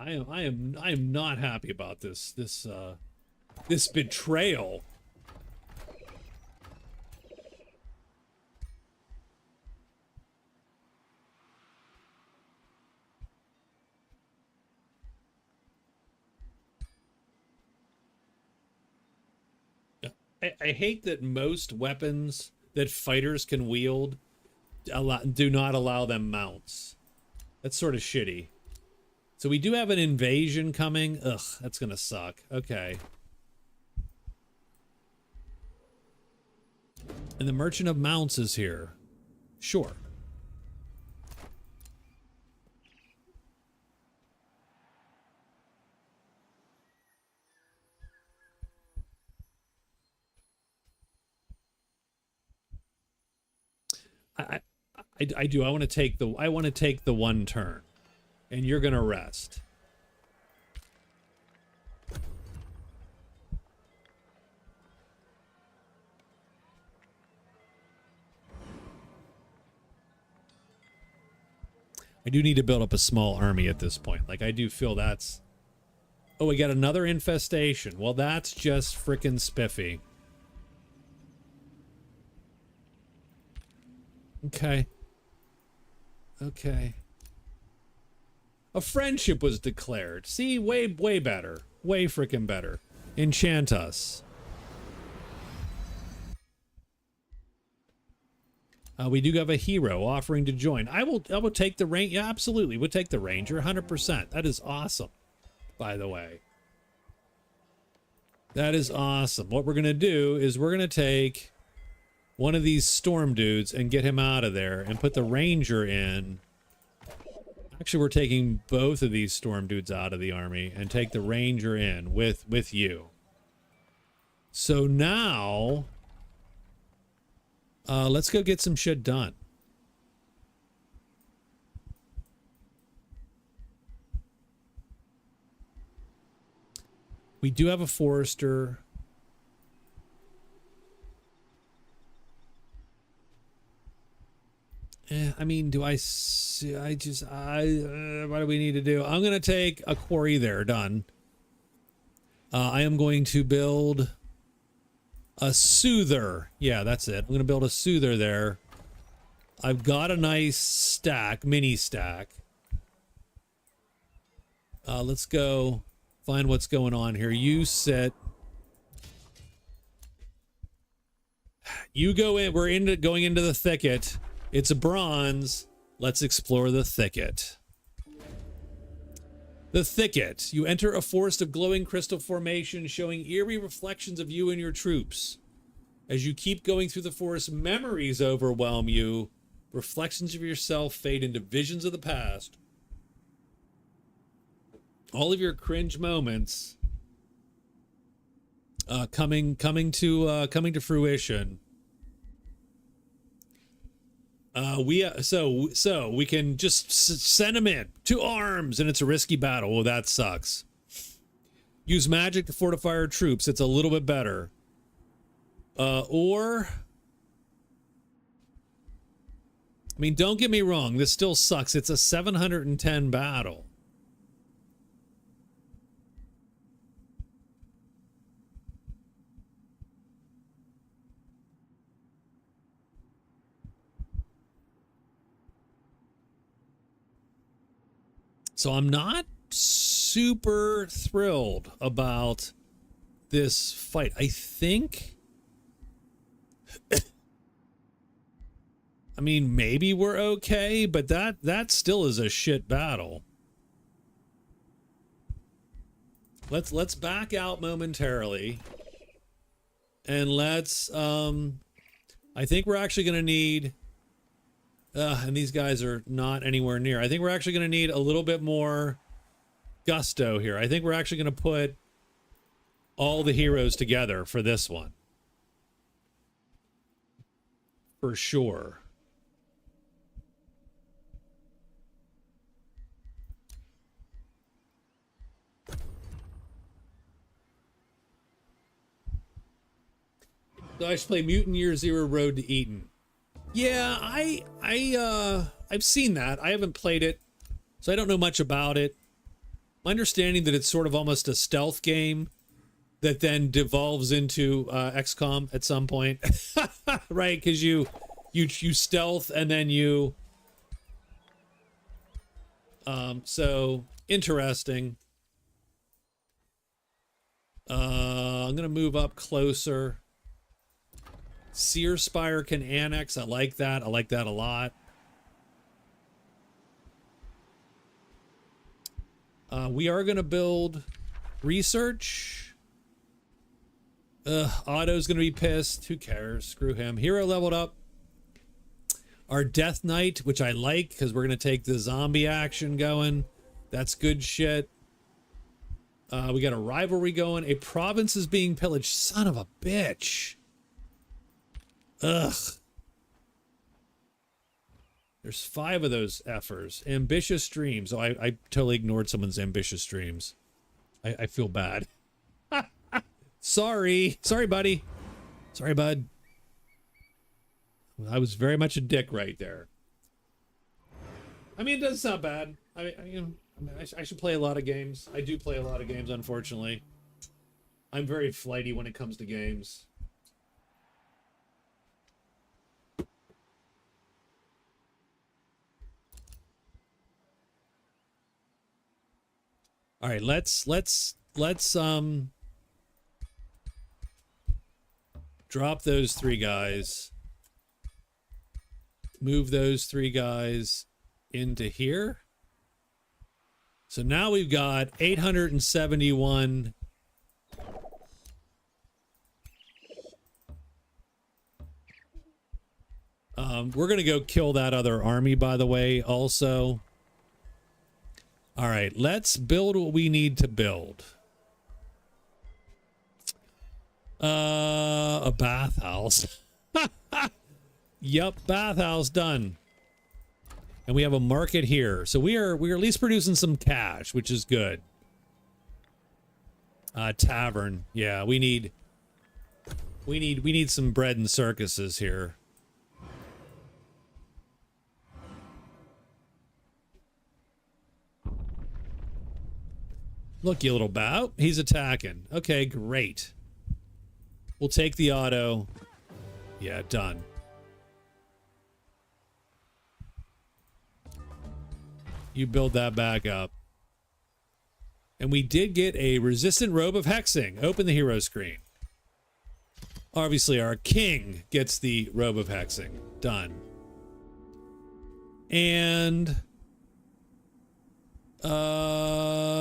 am not happy about this betrayal. I hate that most weapons that fighters can wield do not allow them mounts. That's sort of shitty. So we do have an invasion coming. Ugh, that's gonna suck. Okay. And the Merchant of Mounts is here. Sure. I do. I want to take the one turn, and you're gonna rest. I do need to build up a small army at this point. Like, I do feel that's... Oh, we got another infestation. Well, that's just frickin' spiffy. Okay. Okay. A friendship was declared. See, way better. Way frickin' better. Enchant us. We do have a hero offering to join. I will take the ranger. Yeah, absolutely. We'll take the ranger 100%. That is awesome, by the way. That is awesome. What we're going to do is we're going to take one of these storm dudes and get him out of there and put the ranger in. Actually, we're taking both of these storm dudes out of the army and take the ranger in with you. So now... let's go get some shit done. We do have a forester. I mean, what do we need to do? I'm going to take a quarry there. Done. I am going to build... a soother. Yeah, that's it. I'm going to build a soother there. I've got a nice stack, mini stack. Let's go find what's going on here. You sit. You go in. We're going into the thicket. It's a bronze. Let's explore the thicket. The thicket. You enter a forest of glowing crystal formations showing eerie reflections of you and your troops. As you keep going through the forest, memories overwhelm you. Reflections of yourself fade into visions of the past. All of your cringe moments coming to fruition. So we can just send them in to arms, and it's a risky battle. Well, that sucks. Use magic to fortify our troops. It's a little bit better. Or, I mean, don't get me wrong. This still sucks. It's a 710 battle. So I'm not super thrilled about this fight. I think... I mean, maybe we're okay, but that still is a shit battle. Let's back out momentarily. And let's... I think we're actually going to need... and these guys are not anywhere near. I think we're actually going to need a little bit more gusto here. I think we're actually going to put all the heroes together for this one. For sure. So I should play Mutant Year Zero Road to Eden. Yeah, I've seen that. I haven't played it, so I don't know much about it. My understanding that it's sort of almost a stealth game that then devolves into XCOM at some point, right? Because you stealth and then you. So interesting. I'm gonna move up closer. Seer Spire can annex. I like that. I like that a lot. We are going to build research. Otto's going to be pissed. Who cares? Screw him. Hero leveled up. Our Death Knight, which I like because we're going to take the zombie action going. That's good shit. We got a rivalry going. A province is being pillaged. Son of a bitch. Ugh. There's 5 of those effers. Ambitious dreams. Oh, I totally ignored someone's ambitious dreams. I feel bad. Sorry. Sorry, buddy. Sorry, bud. I was very much a dick right there. I mean, it doesn't sound bad. I should play a lot of games. I do play a lot of games, unfortunately. I'm very flighty when it comes to games. All right, let's drop those 3 guys. Move those 3 guys into here. So now we've got 871. We're going to go kill that other army, by the way, also. All right, let's build what we need to build. A bathhouse. Yup, bathhouse done. And we have a market here. So we're at least producing some cash, which is good. Tavern. Yeah, we need some bread and circuses here. Look, you little bow. He's attacking. Okay, great. We'll take the auto. Yeah, done. You build that back up. And we did get a resistant robe of hexing. Open the hero screen. Obviously, our king gets the robe of hexing. Done. And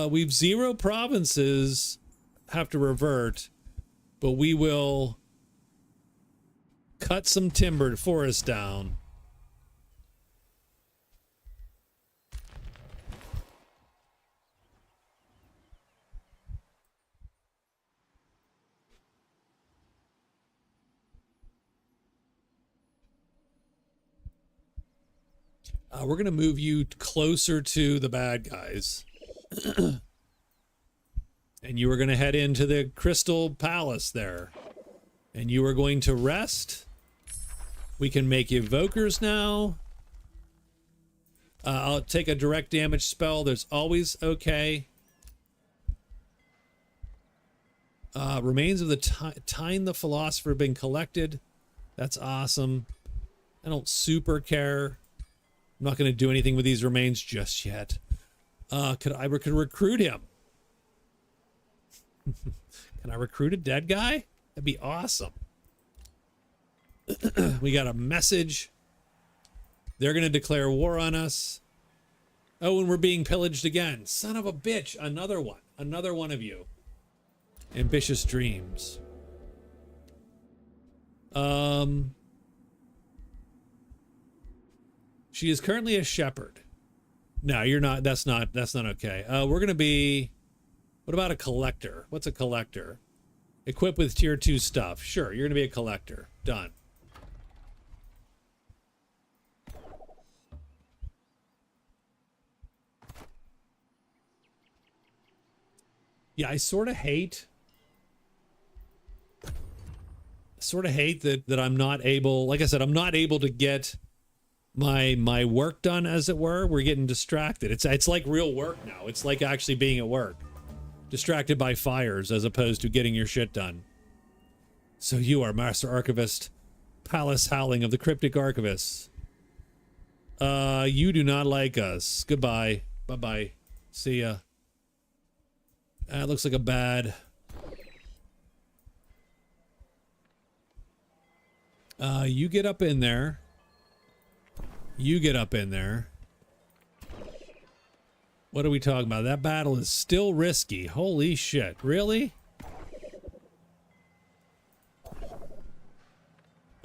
we've 0 provinces have to revert, but we will cut some timbered forest down. We're going to move you closer to the bad guys. And you are going to head into the Crystal Palace there. And you are going to rest. We can make evokers now. I'll take a direct damage spell. There's always okay. Remains of the Tyne the Philosopher have been collected. That's awesome. I don't super care. I'm not going to do anything with these remains just yet. Could I recruit him? Can I recruit a dead guy? That'd be awesome. We got a message. They're going to declare war on us. Oh, and we're being pillaged again. Son of a bitch. Another one. Another one of you. Ambitious dreams. She is currently a shepherd. No, you're not. That's not okay. We're going to be... What about a collector? What's a collector? Equipped with tier 2 stuff. Sure, you're going to be a collector. Done. Yeah, I sort of hate that I'm not able, like I said, I'm not able to get my work done, as it were. We're getting distracted. It's like real work now. It's like actually being at work. Distracted by fires as opposed to getting your shit done. So you are Master Archivist, Palace Howling of the Cryptic Archivists. You do not like us. Goodbye. Bye-bye. See ya. That looks like a bad... You get up in there. You get up in there. What are we talking about? That battle is still risky. Holy shit. Really?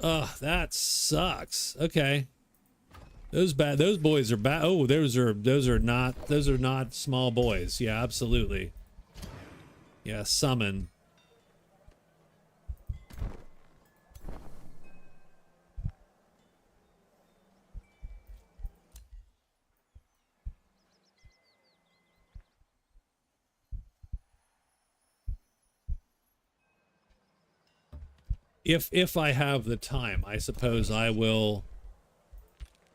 Ugh, that sucks. Okay. Those boys are bad. Oh, those are not small boys. Yeah, absolutely. Yeah, summon. If I have the time, I suppose I will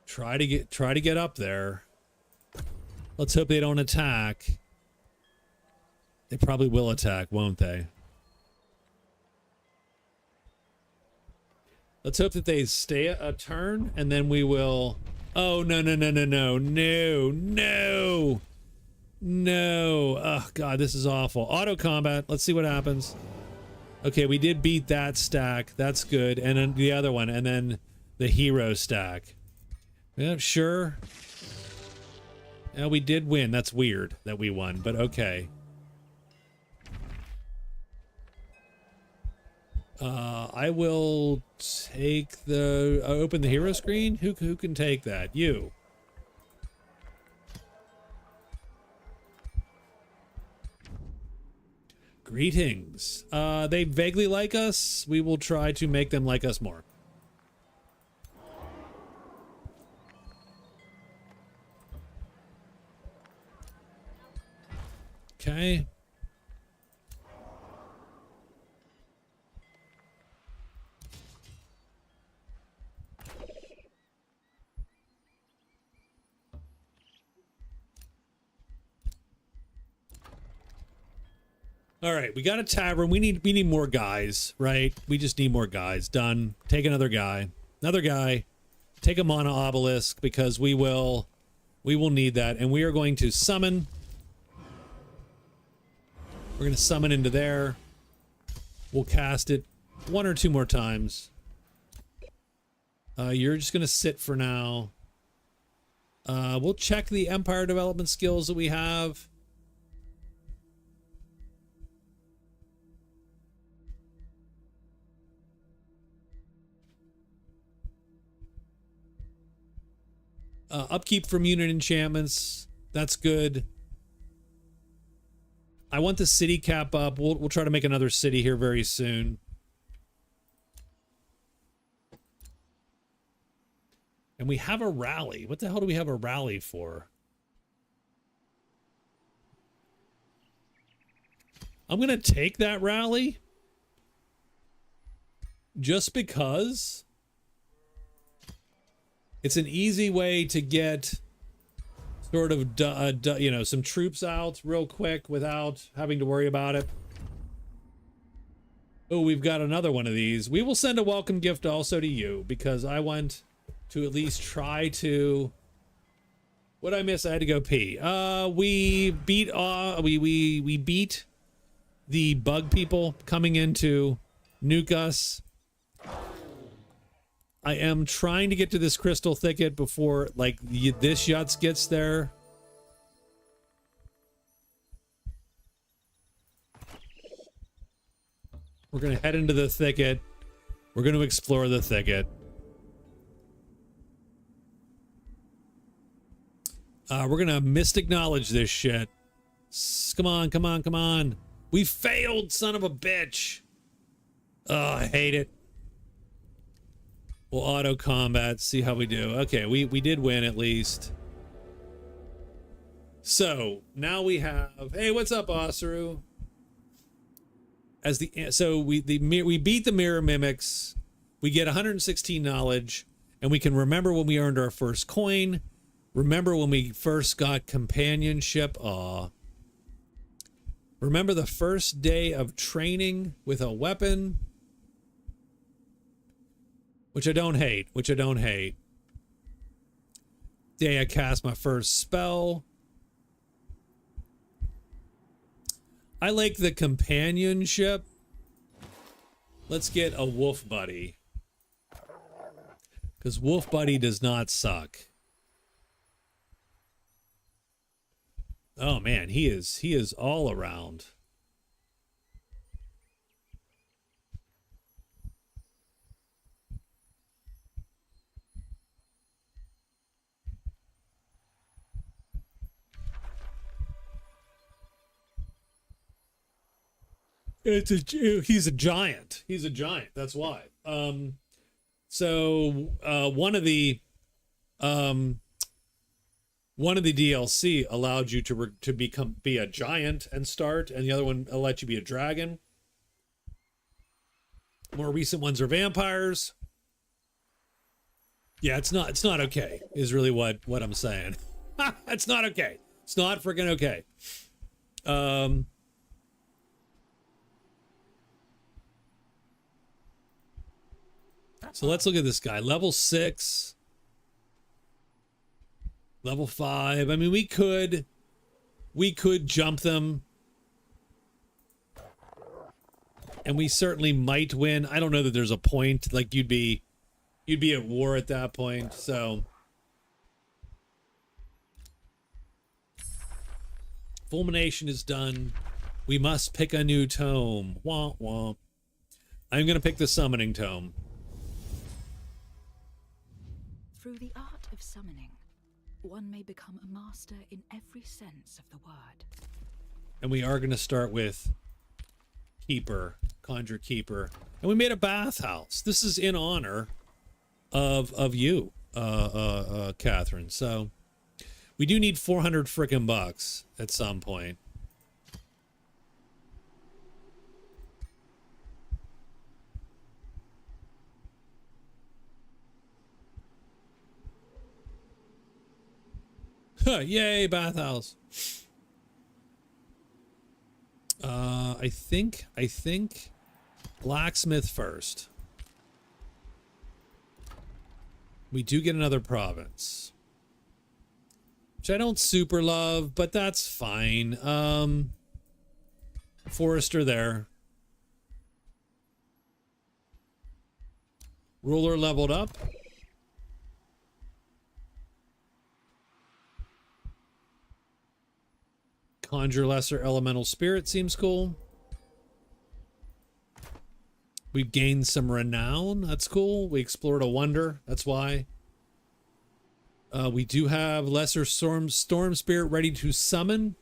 try to get up there. Let's hope they don't attack. They probably will attack, won't they? Let's hope that they stay a turn, and then we will... Oh, no. Oh, God, this is awful. Auto combat. Let's see what happens. Okay, we did beat that stack. That's good. And then the other one, and then the hero stack. Yeah, sure. Yeah, we did win. That's weird that we won, but okay. I will take the... open the hero screen? Who can take that? You. Greetings. They vaguely like us. We will try to make them like us more. Okay. All right, we got a tavern. We need more guys, right? We just need more guys. Done. Take another guy. Another guy. Take a mana obelisk because we will need that, and we are going to summon. We're going to summon into there. We'll cast it 1 or 2 more times. You're just going to sit for now. We'll check the Empire development skills that we have. Upkeep from unit enchantments. That's good. I want the city cap up. We'll try to make another city here very soon. And we have a rally. What the hell do we have a rally for? I'm going to take that rally. Just because... it's an easy way to get sort of, you know, some troops out real quick without having to worry about it. Oh, we've got another one of these. We will send a welcome gift also to you because I want to at least try to... What'd I miss? I had to go pee. We beat we beat the bug people coming into nuke us. I am trying to get to this crystal thicket before, like, this Yutz gets there. We're going to head into the thicket. We're going to explore the thicket. We're going to mystic knowledge this shit. Come on, come on, come on. We failed, son of a bitch. Oh, I hate it. We'll auto combat, see how we do. Okay, we did win at least. So now we have... Hey, what's up, Osaru? We beat the mirror mimics. We get 116 knowledge, and we can remember when we earned our first coin. Remember when we first got companionship. Aw. Remember the first day of training with a weapon. Which I don't hate. Day I cast my first spell. I like the companionship. Let's get a wolf buddy. Because Wolf Buddy does not suck. Oh man, he is all around. He's a giant. He's a giant. That's why. So one of the DLC allowed you to be a giant and start, and the other one will let you be a dragon. More recent ones are vampires. Yeah, it's not okay, is really what I'm saying. It's not okay. It's not freaking okay. So let's look at this guy. Level 6. Level 5. I mean, we could jump them. And we certainly might win. I don't know that there's a point. Like, you'd be at war at that point, so. Fulmination is done. We must pick a new tome. Womp womp. I'm going to pick the summoning tome. Through the art of summoning, one may become a master in every sense of the word. And we are going to start with Keeper, Conjure Keeper. And we made a bathhouse. This is in honor of you, Catherine. So we do need 400 frickin' bucks at some point. Yay, bathhouse. I think blacksmith first. We do get another province, which I don't super love, but that's fine. Forester there. Ruler leveled up. Conjure Lesser Elemental Spirit seems cool. We've gained some renown. That's cool. We explored a wonder. That's why. We do have Lesser Storm Spirit ready to summon.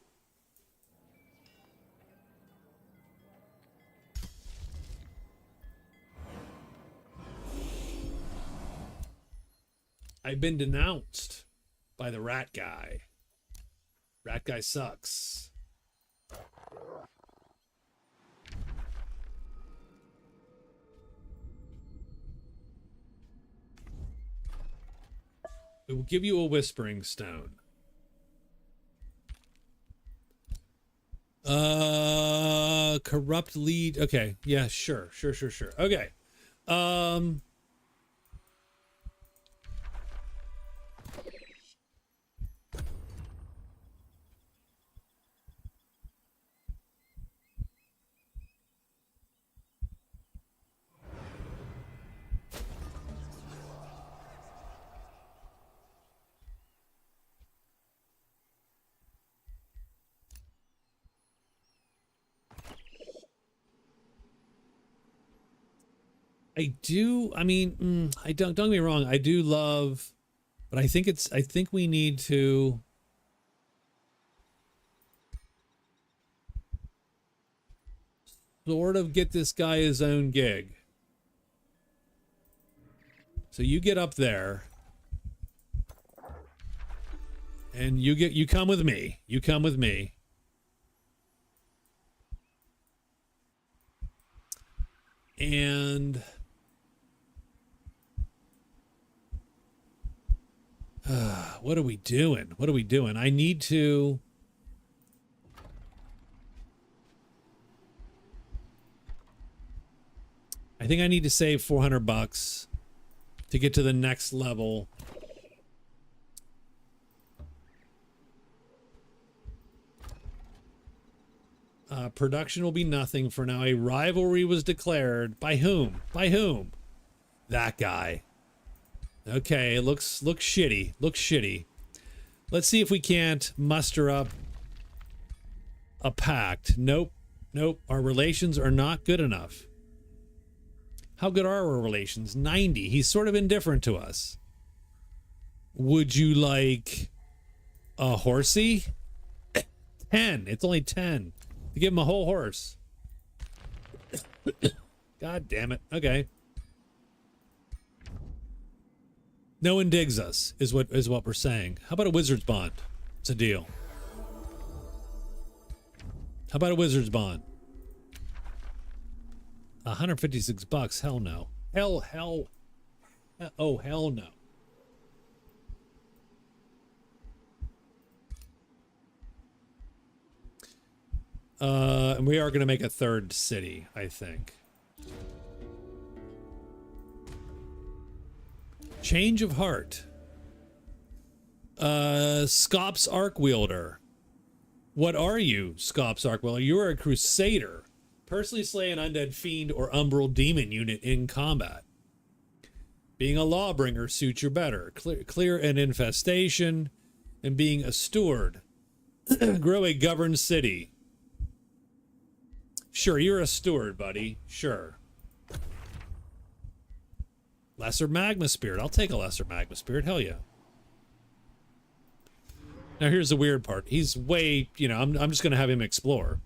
I've been denounced by the rat guy. Rat guy sucks. It will give you a whispering stone. Corrupt lead. Okay. Yeah, sure. Okay. I don't get me wrong, I do love, but I think we need to sort of get this guy his own gig. So you get up there and you come with me. You come with me. And what are we doing? I need to... I think I need to save 400 bucks to get to the next level. Production will be nothing for now. A rivalry was declared. By whom? That guy. Okay, it looks shitty. Looks shitty. Let's see if we can't muster up a pact. Nope. Nope. Our relations are not good enough. How good are our relations? 90. He's sort of indifferent to us. Would you like a horsey? 10. It's only 10. To give him a whole horse. God damn it. Okay. No one digs us, is what we're saying. How about a wizard's bond? It's a deal. How about a wizard's bond? 156 bucks. Hell no. Hell. Oh, hell no. And we are going to make a third city, I think. Change of heart. Scops Arc Wielder. What are you, Scops Arc Wielder? You are a crusader. Personally slay an undead fiend or umbral demon unit in combat. Being a lawbringer suits you better. Clear an infestation. And being a steward. Grow a governed city. Sure, you're a steward, buddy. Sure. Lesser Magma Spirit. I'll take a Lesser Magma Spirit. Hell yeah. Now here's the weird part. He's way, you know, I'm just going to have him explore.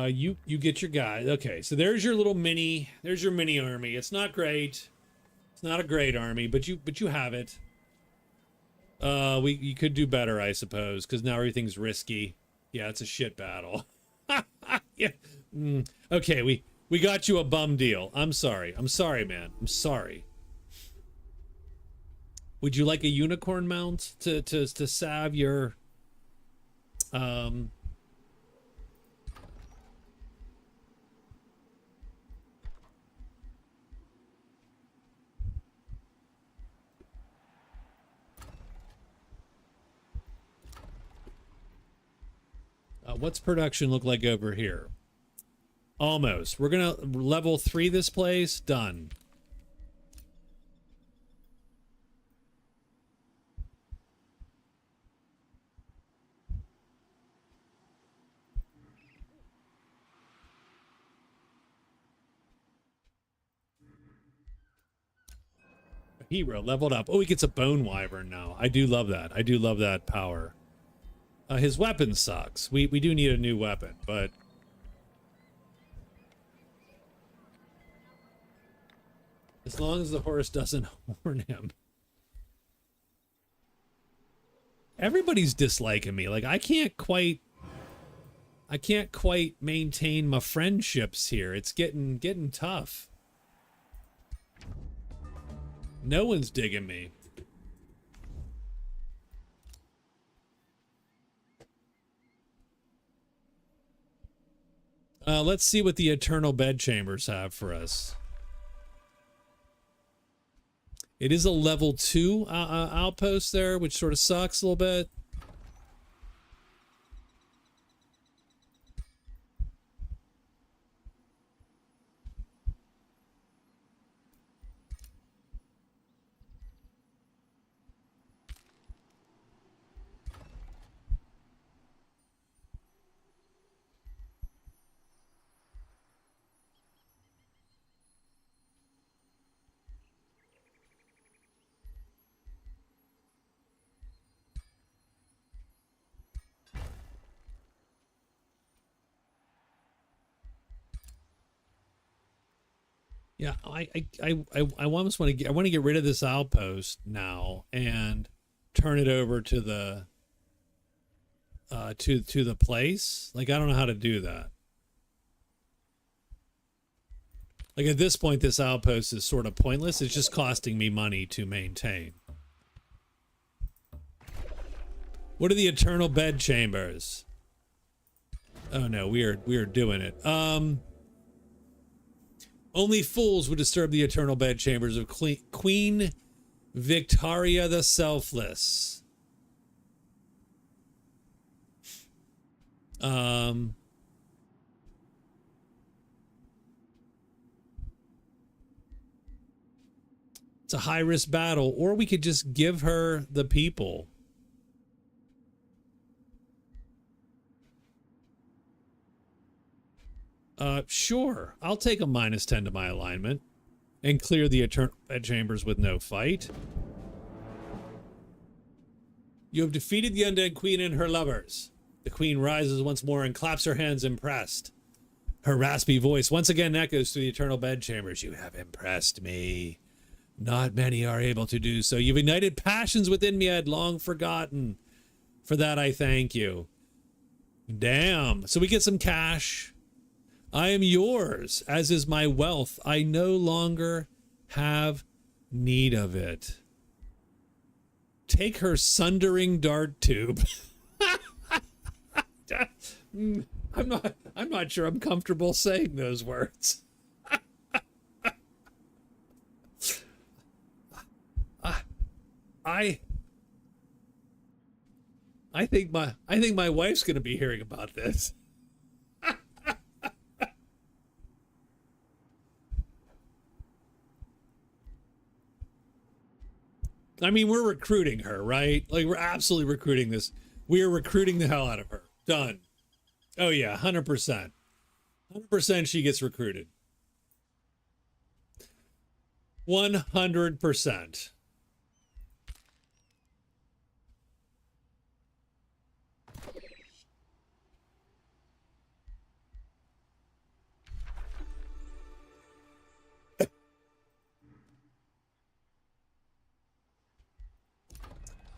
You get your guy. Okay, so there's your mini army. It's not great. It's not a great army, but you have it. You could do better, I suppose, because now everything's risky. Yeah, it's a shit battle. Yeah. Okay, we got you a bum deal. I'm sorry, man. I'm sorry. Would you like a unicorn mount to salve your what's production look like over here? Almost. We're gonna level 3 this place. Done. Hero leveled up. Oh, he gets a bone wyvern now. I do love that. I do love that power. His weapon sucks. We do need a new weapon, but as long as the horse doesn't horn him. Everybody's disliking me. Like I can't quite maintain my friendships here. It's getting tough. No one's digging me. Let's see what the Eternal Bedchambers have for us. It is a level 2 outpost there, which sort of sucks a little bit. Yeah, I almost want to get rid of this outpost now and turn it over to the to the place. Like I don't know how to do that. Like at this point, this outpost is sort of pointless. It's just costing me money to maintain. What are the eternal bed chambers? Oh no, we are doing it. Only fools would disturb the eternal bed chambers of Queen Victoria the Selfless. It's a high-risk battle, or we could just give her the people. Sure. I'll take a -10 to my alignment and clear the eternal bed chambers with no fight. You have defeated the undead queen and her lovers. The queen rises once more and claps her hands impressed. Her raspy voice once again echoes through the eternal bed chambers. You have impressed me. Not many are able to do so. You've ignited passions within me I had long forgotten. For that I thank you. Damn. So we get some cash. I am yours, as is my wealth. I no longer have need of it. Take her sundering dart tube. I'm not sure I'm comfortable saying those words. I think my wife's gonna be hearing about this. I mean, we're recruiting her, right? Like, we're absolutely recruiting this. We are recruiting the hell out of her. Done. Oh yeah, 100%. 100% she gets recruited. 100%.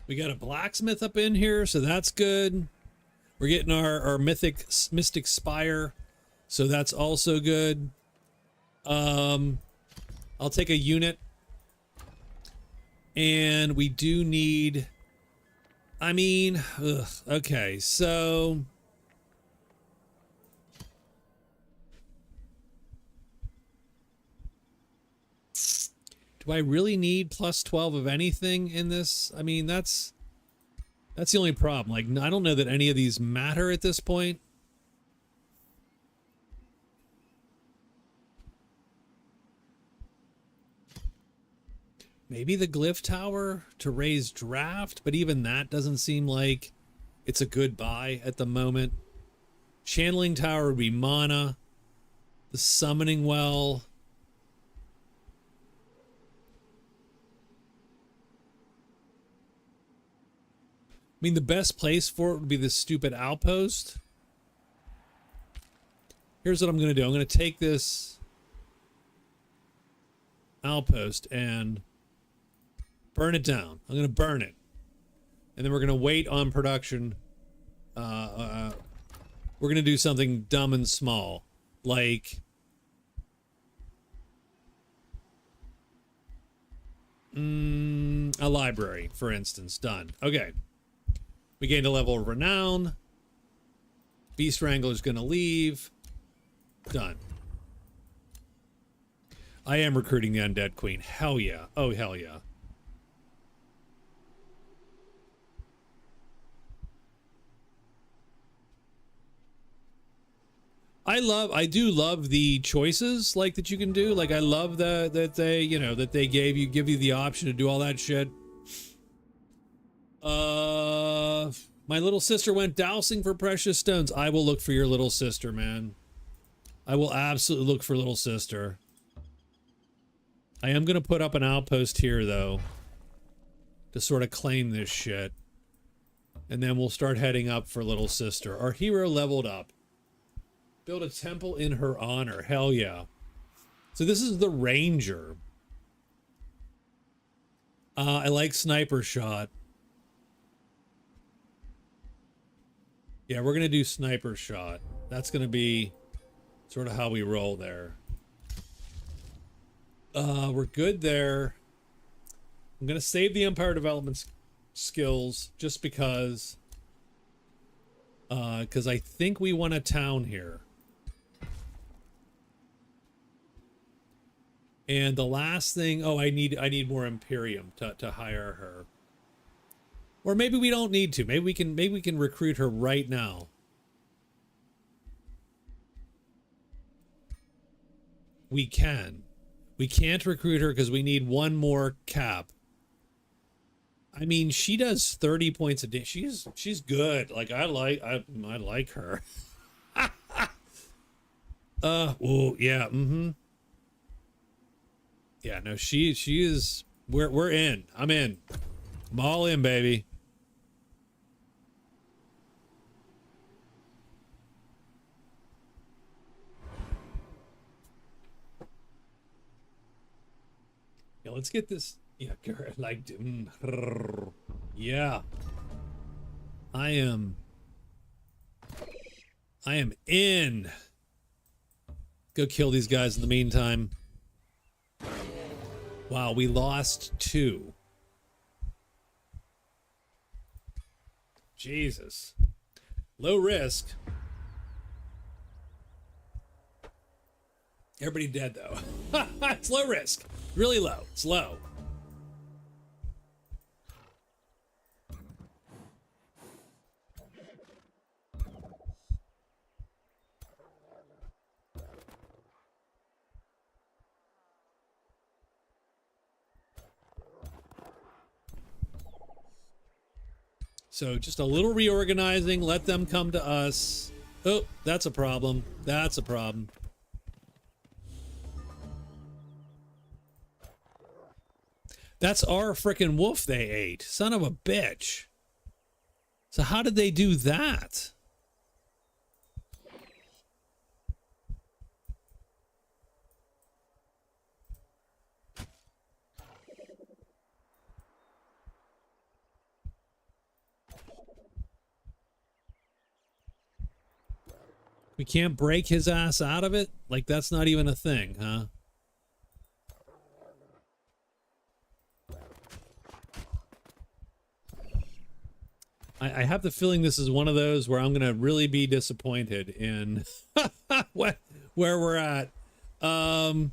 We got a blacksmith up in here, so that's good. We're getting our mystic spire, so that's also good. I'll take a unit. And we do need, I mean, okay, so do I really need +12 of anything in this? I mean, that's the only problem. Like, I don't know that any of these matter at this point. Maybe the glyph tower to raise draft, but even that doesn't seem like it's a good buy at the moment. Channeling tower would be mana. The summoning well. I mean, the best place for it would be this stupid outpost. Here's what I'm going to do. I'm going to take this outpost and burn it down. I'm going to burn it. And then we're going to wait on production. We're going to do something dumb and small. Like a library, for instance. Done. Okay. We gained a level of renown. Beast Wrangler's going to leave. Done. I am recruiting the Undead Queen. Hell yeah. Oh, hell yeah. I do love the choices like that you can do. Like I love that they, you know, that they give you the option to do all that shit. My little sister went dowsing for precious stones. I will look for your little sister, man. I will absolutely look for little sister. I am going to put up an outpost here, though, to sort of claim this shit. And then we'll start heading up for little sister. Our hero leveled up. Build a temple in her honor. Hell yeah. So this is the Ranger. I like sniper shot. Yeah, we're going to do sniper shot. That's going to be sort of how we roll there. We're good there. I'm gonna save the Empire development skills just because I think we want a town here. And the last thing, oh, I need more Imperium to hire her. Or maybe we don't need to. Maybe we can recruit her right now. We can. We can't recruit her because we need one more cap. I mean, she does 30 points a day. She's good. Like I like her. Oh yeah, yeah, no, she is. We're in. I'm in. I'm all in, baby. Yeah, let's get this. Yeah, like, yeah. I am in. Go kill these guys in the meantime. Wow, we lost 2. Jesus. Low risk. Everybody dead, though. It's low risk. Really low. It's low. So just a little reorganizing, let them come to us. Oh, that's a problem. That's a problem. That's our frickin' wolf they ate. Son of a bitch. So how did they do that? We can't break his ass out of it? Like, that's not even a thing, huh? I have the feeling this is one of those where I'm going to really be disappointed in where we're at. Now,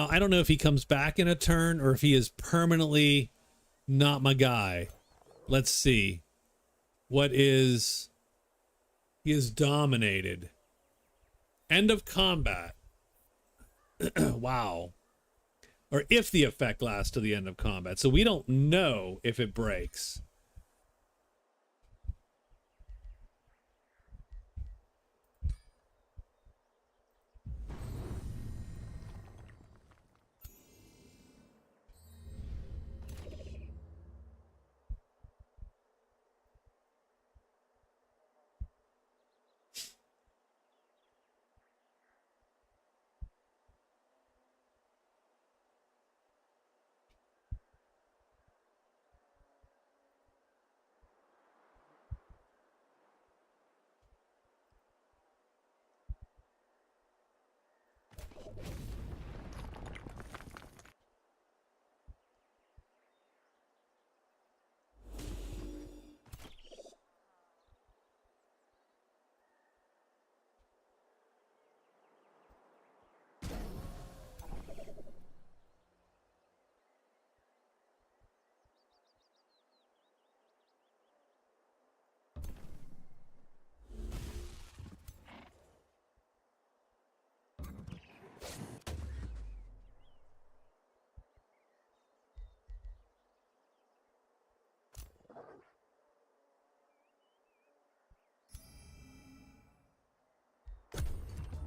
I don't know if he comes back in a turn or if he is permanently not my guy. Let's see. What is... He is dominated. End of combat. Wow. Or if the effect lasts to the end of combat. So we don't know if it breaks.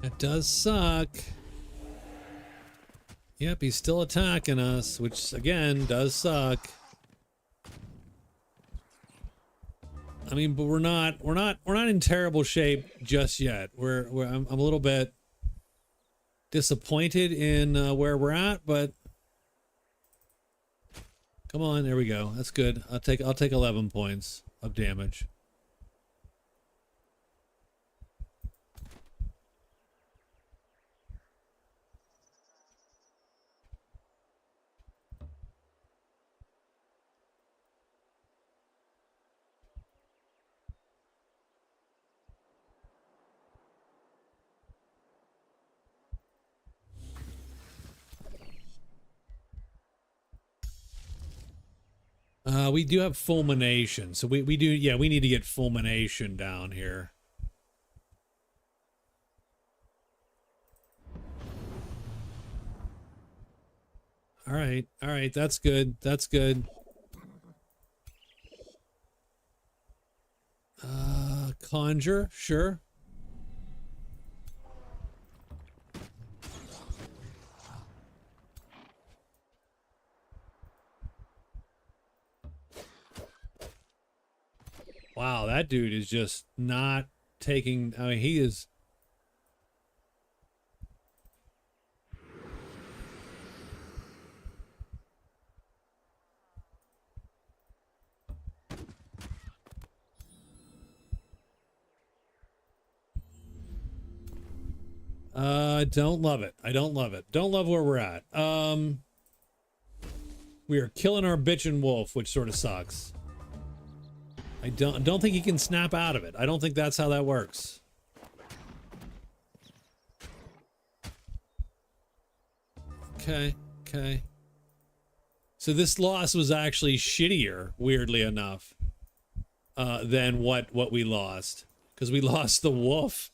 It does suck. Yep, he's still attacking us, which again does suck. I mean, but we're not in terrible shape just yet. I'm a little bit disappointed in where we're at, but come on, there we go. That's good. I'll take 11 points of damage. We do have fulmination, so we do, yeah, we need to get fulmination down here. All right, that's good, that's good. Conjure, sure. Wow, that dude is just not taking, I mean, he is. Don't love it. I don't love it. Don't love where we're at. We are killing our bitchin' wolf, which sort of sucks. I don't think he can snap out of it. I don't think that's how that works. Okay, okay. So this loss was actually shittier, weirdly enough, than what we lost, because we lost the wolf.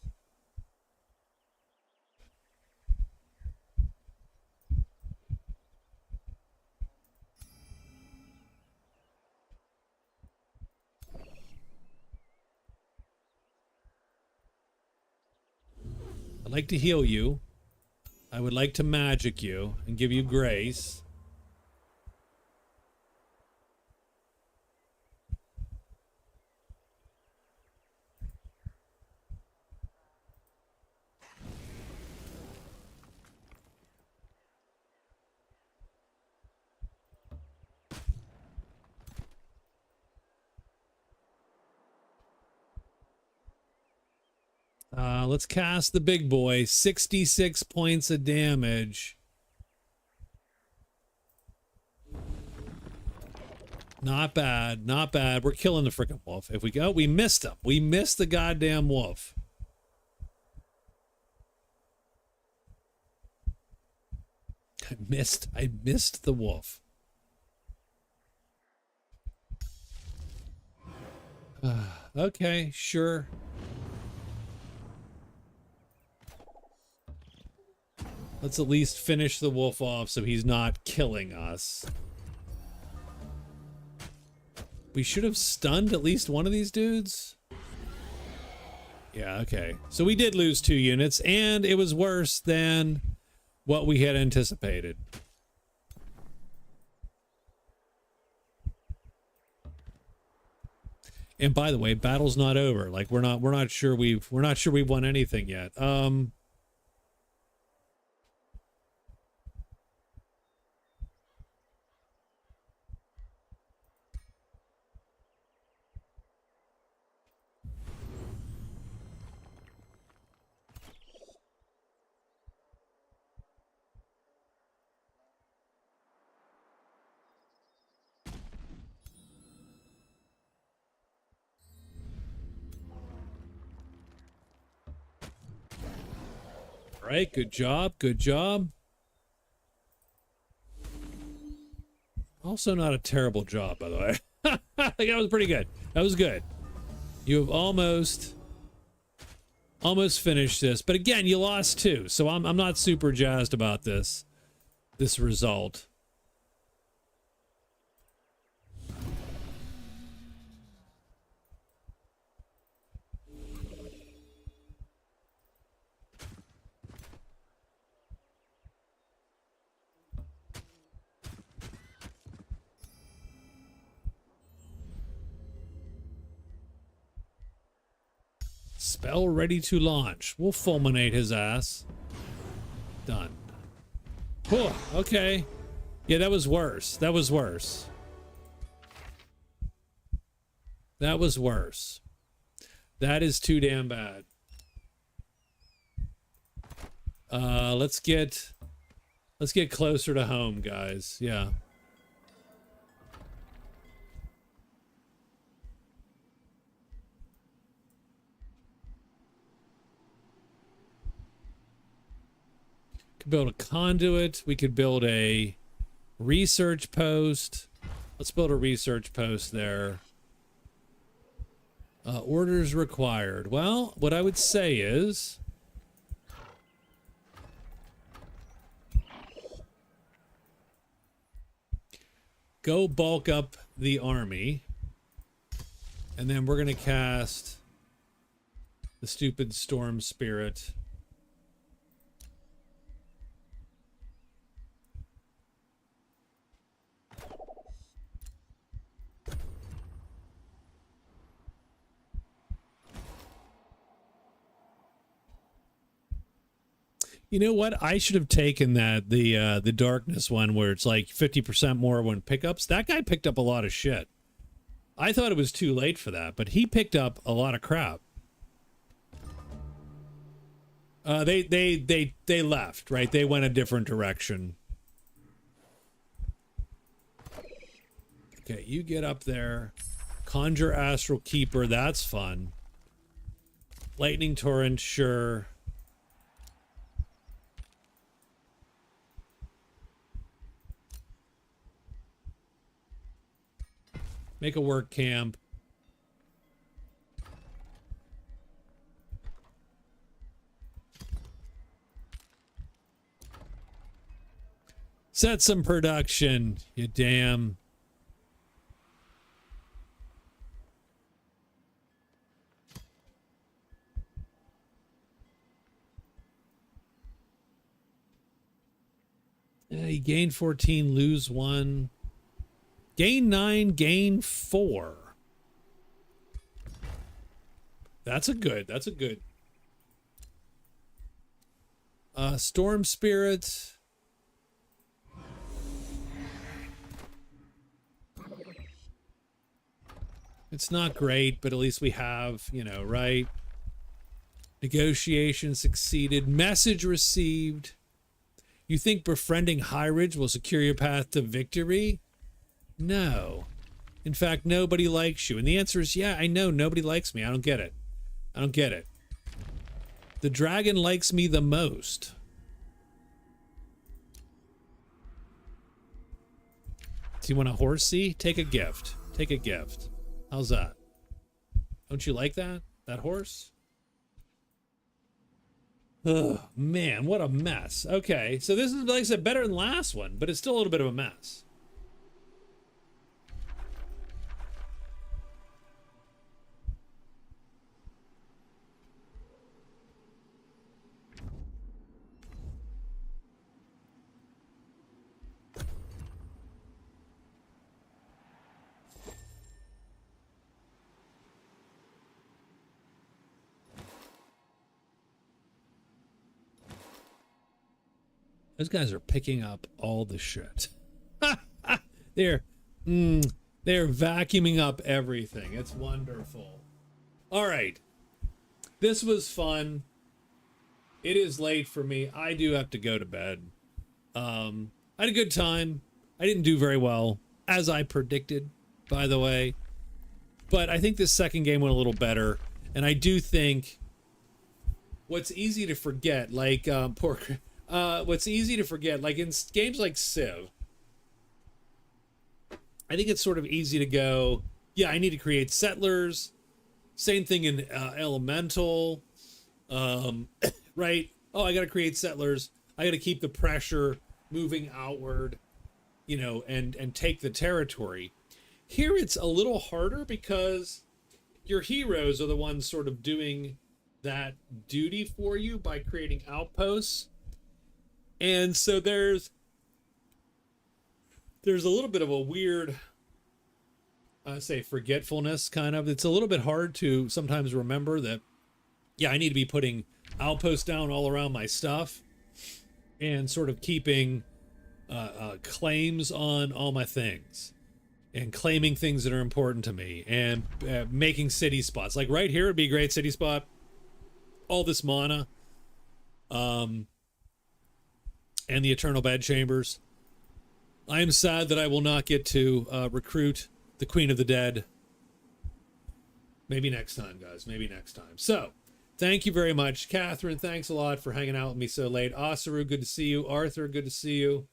I'd like to heal you. I would like to magic you and give you grace. Let's cast the big boy. 66 points of damage. Not bad, not bad. We're killing the freaking wolf. If we go, we missed him. We missed the goddamn wolf. I missed the wolf. Okay, sure. Let's at least finish the wolf off so he's not killing us. We should have stunned at least one of these dudes. Yeah, okay. So we did lose 2 units, and it was worse than what we had anticipated. And by the way, battle's not over. Like we're not sure we've won anything yet. Right, good job, good job. Also not a terrible job, by the way. I think that was pretty good. That was good. You have almost finished this, but again, you lost 2, so I'm not super jazzed about this result. Spell ready to launch. We'll fulminate his ass. Done. Oh, okay. Yeah, that was worse. That was worse. That was worse. That is too damn bad. Let's get closer to home, guys. Yeah. Could build a conduit. We could build a research post. Let's build a research post there. Orders required. Well, what I would say is... go bulk up the army. And then we're going to cast the stupid Storm Spirit. You know what? I should have taken that, the darkness one where it's like 50% more when pickups. That guy picked up a lot of shit. I thought it was too late for that, but he picked up a lot of crap. They left, right? They went a different direction. Okay, you get up there. Conjure Astral Keeper, that's fun. Lightning Torrent, sure. Make a work camp. Set some production, you damn. You gain 14, lose 1. Gain 9, gain 4. That's a good. Storm Spirit. It's not great, but at least we have, you know, right? Negotiation succeeded. Message received. You think befriending High Ridge will secure your path to victory? No. In fact, nobody likes you. And the answer is, yeah, I know nobody likes me. I don't get it. I don't get it. The dragon likes me the most. Do you want a horsey? Take a gift. Take a gift. How's that? Don't you like that? That horse? Oh, man, what a mess. Okay, so this is, like I said, better than the last one, but it's still a little bit of a mess. Those guys are picking up all the shit. They're vacuuming up everything. It's wonderful. All right. This was fun. It is late for me. I do have to go to bed. I had a good time. I didn't do very well, as I predicted, by the way. But I think this second game went a little better. And I do think what's easy to forget, like what's easy to forget, like in games like Civ, I think it's sort of easy to go, yeah, I need to create settlers. Same thing in Elemental, right? Oh, I got to create settlers. I got to keep the pressure moving outward, you know, and take the territory. Here it's a little harder because your heroes are the ones sort of doing that duty for you by creating outposts. And so there's a little bit of a weird, say, forgetfulness, kind of. It's a little bit hard to sometimes remember that, yeah, I need to be putting outposts down all around my stuff and sort of keeping claims on all my things and claiming things that are important to me and making city spots. Like right here would be a great city spot. All this mana. And the Eternal Bedchambers. I am sad that I will not get to recruit the Queen of the Dead. Maybe next time, guys. Maybe next time. So, thank you very much. Catherine, thanks a lot for hanging out with me so late. Asaru, good to see you. Arthur, good to see you.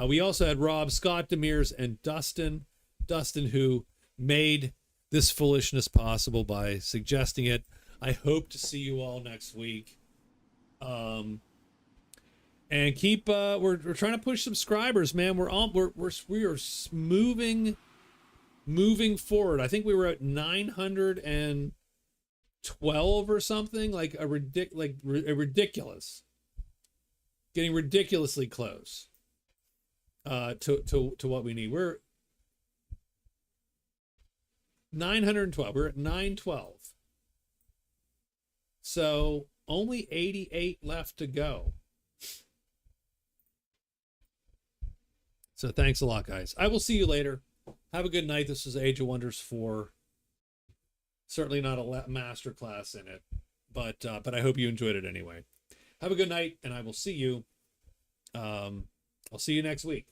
We also had Rob, Scott Demirs, and Dustin. Dustin, who made this foolishness possible by suggesting it. I hope to see you all next week. And keep we're trying to push subscribers, man. We are moving forward. I think we were at 912 or something, like a ridiculous, getting ridiculously close to what we need. We're 912. We're at 912. So only 88 left to go. So thanks a lot, guys. I will see you later. Have a good night. This is Age of Wonders 4. Certainly not a master class in it, but I hope you enjoyed it anyway. Have a good night, and I will see you. I'll see you next week.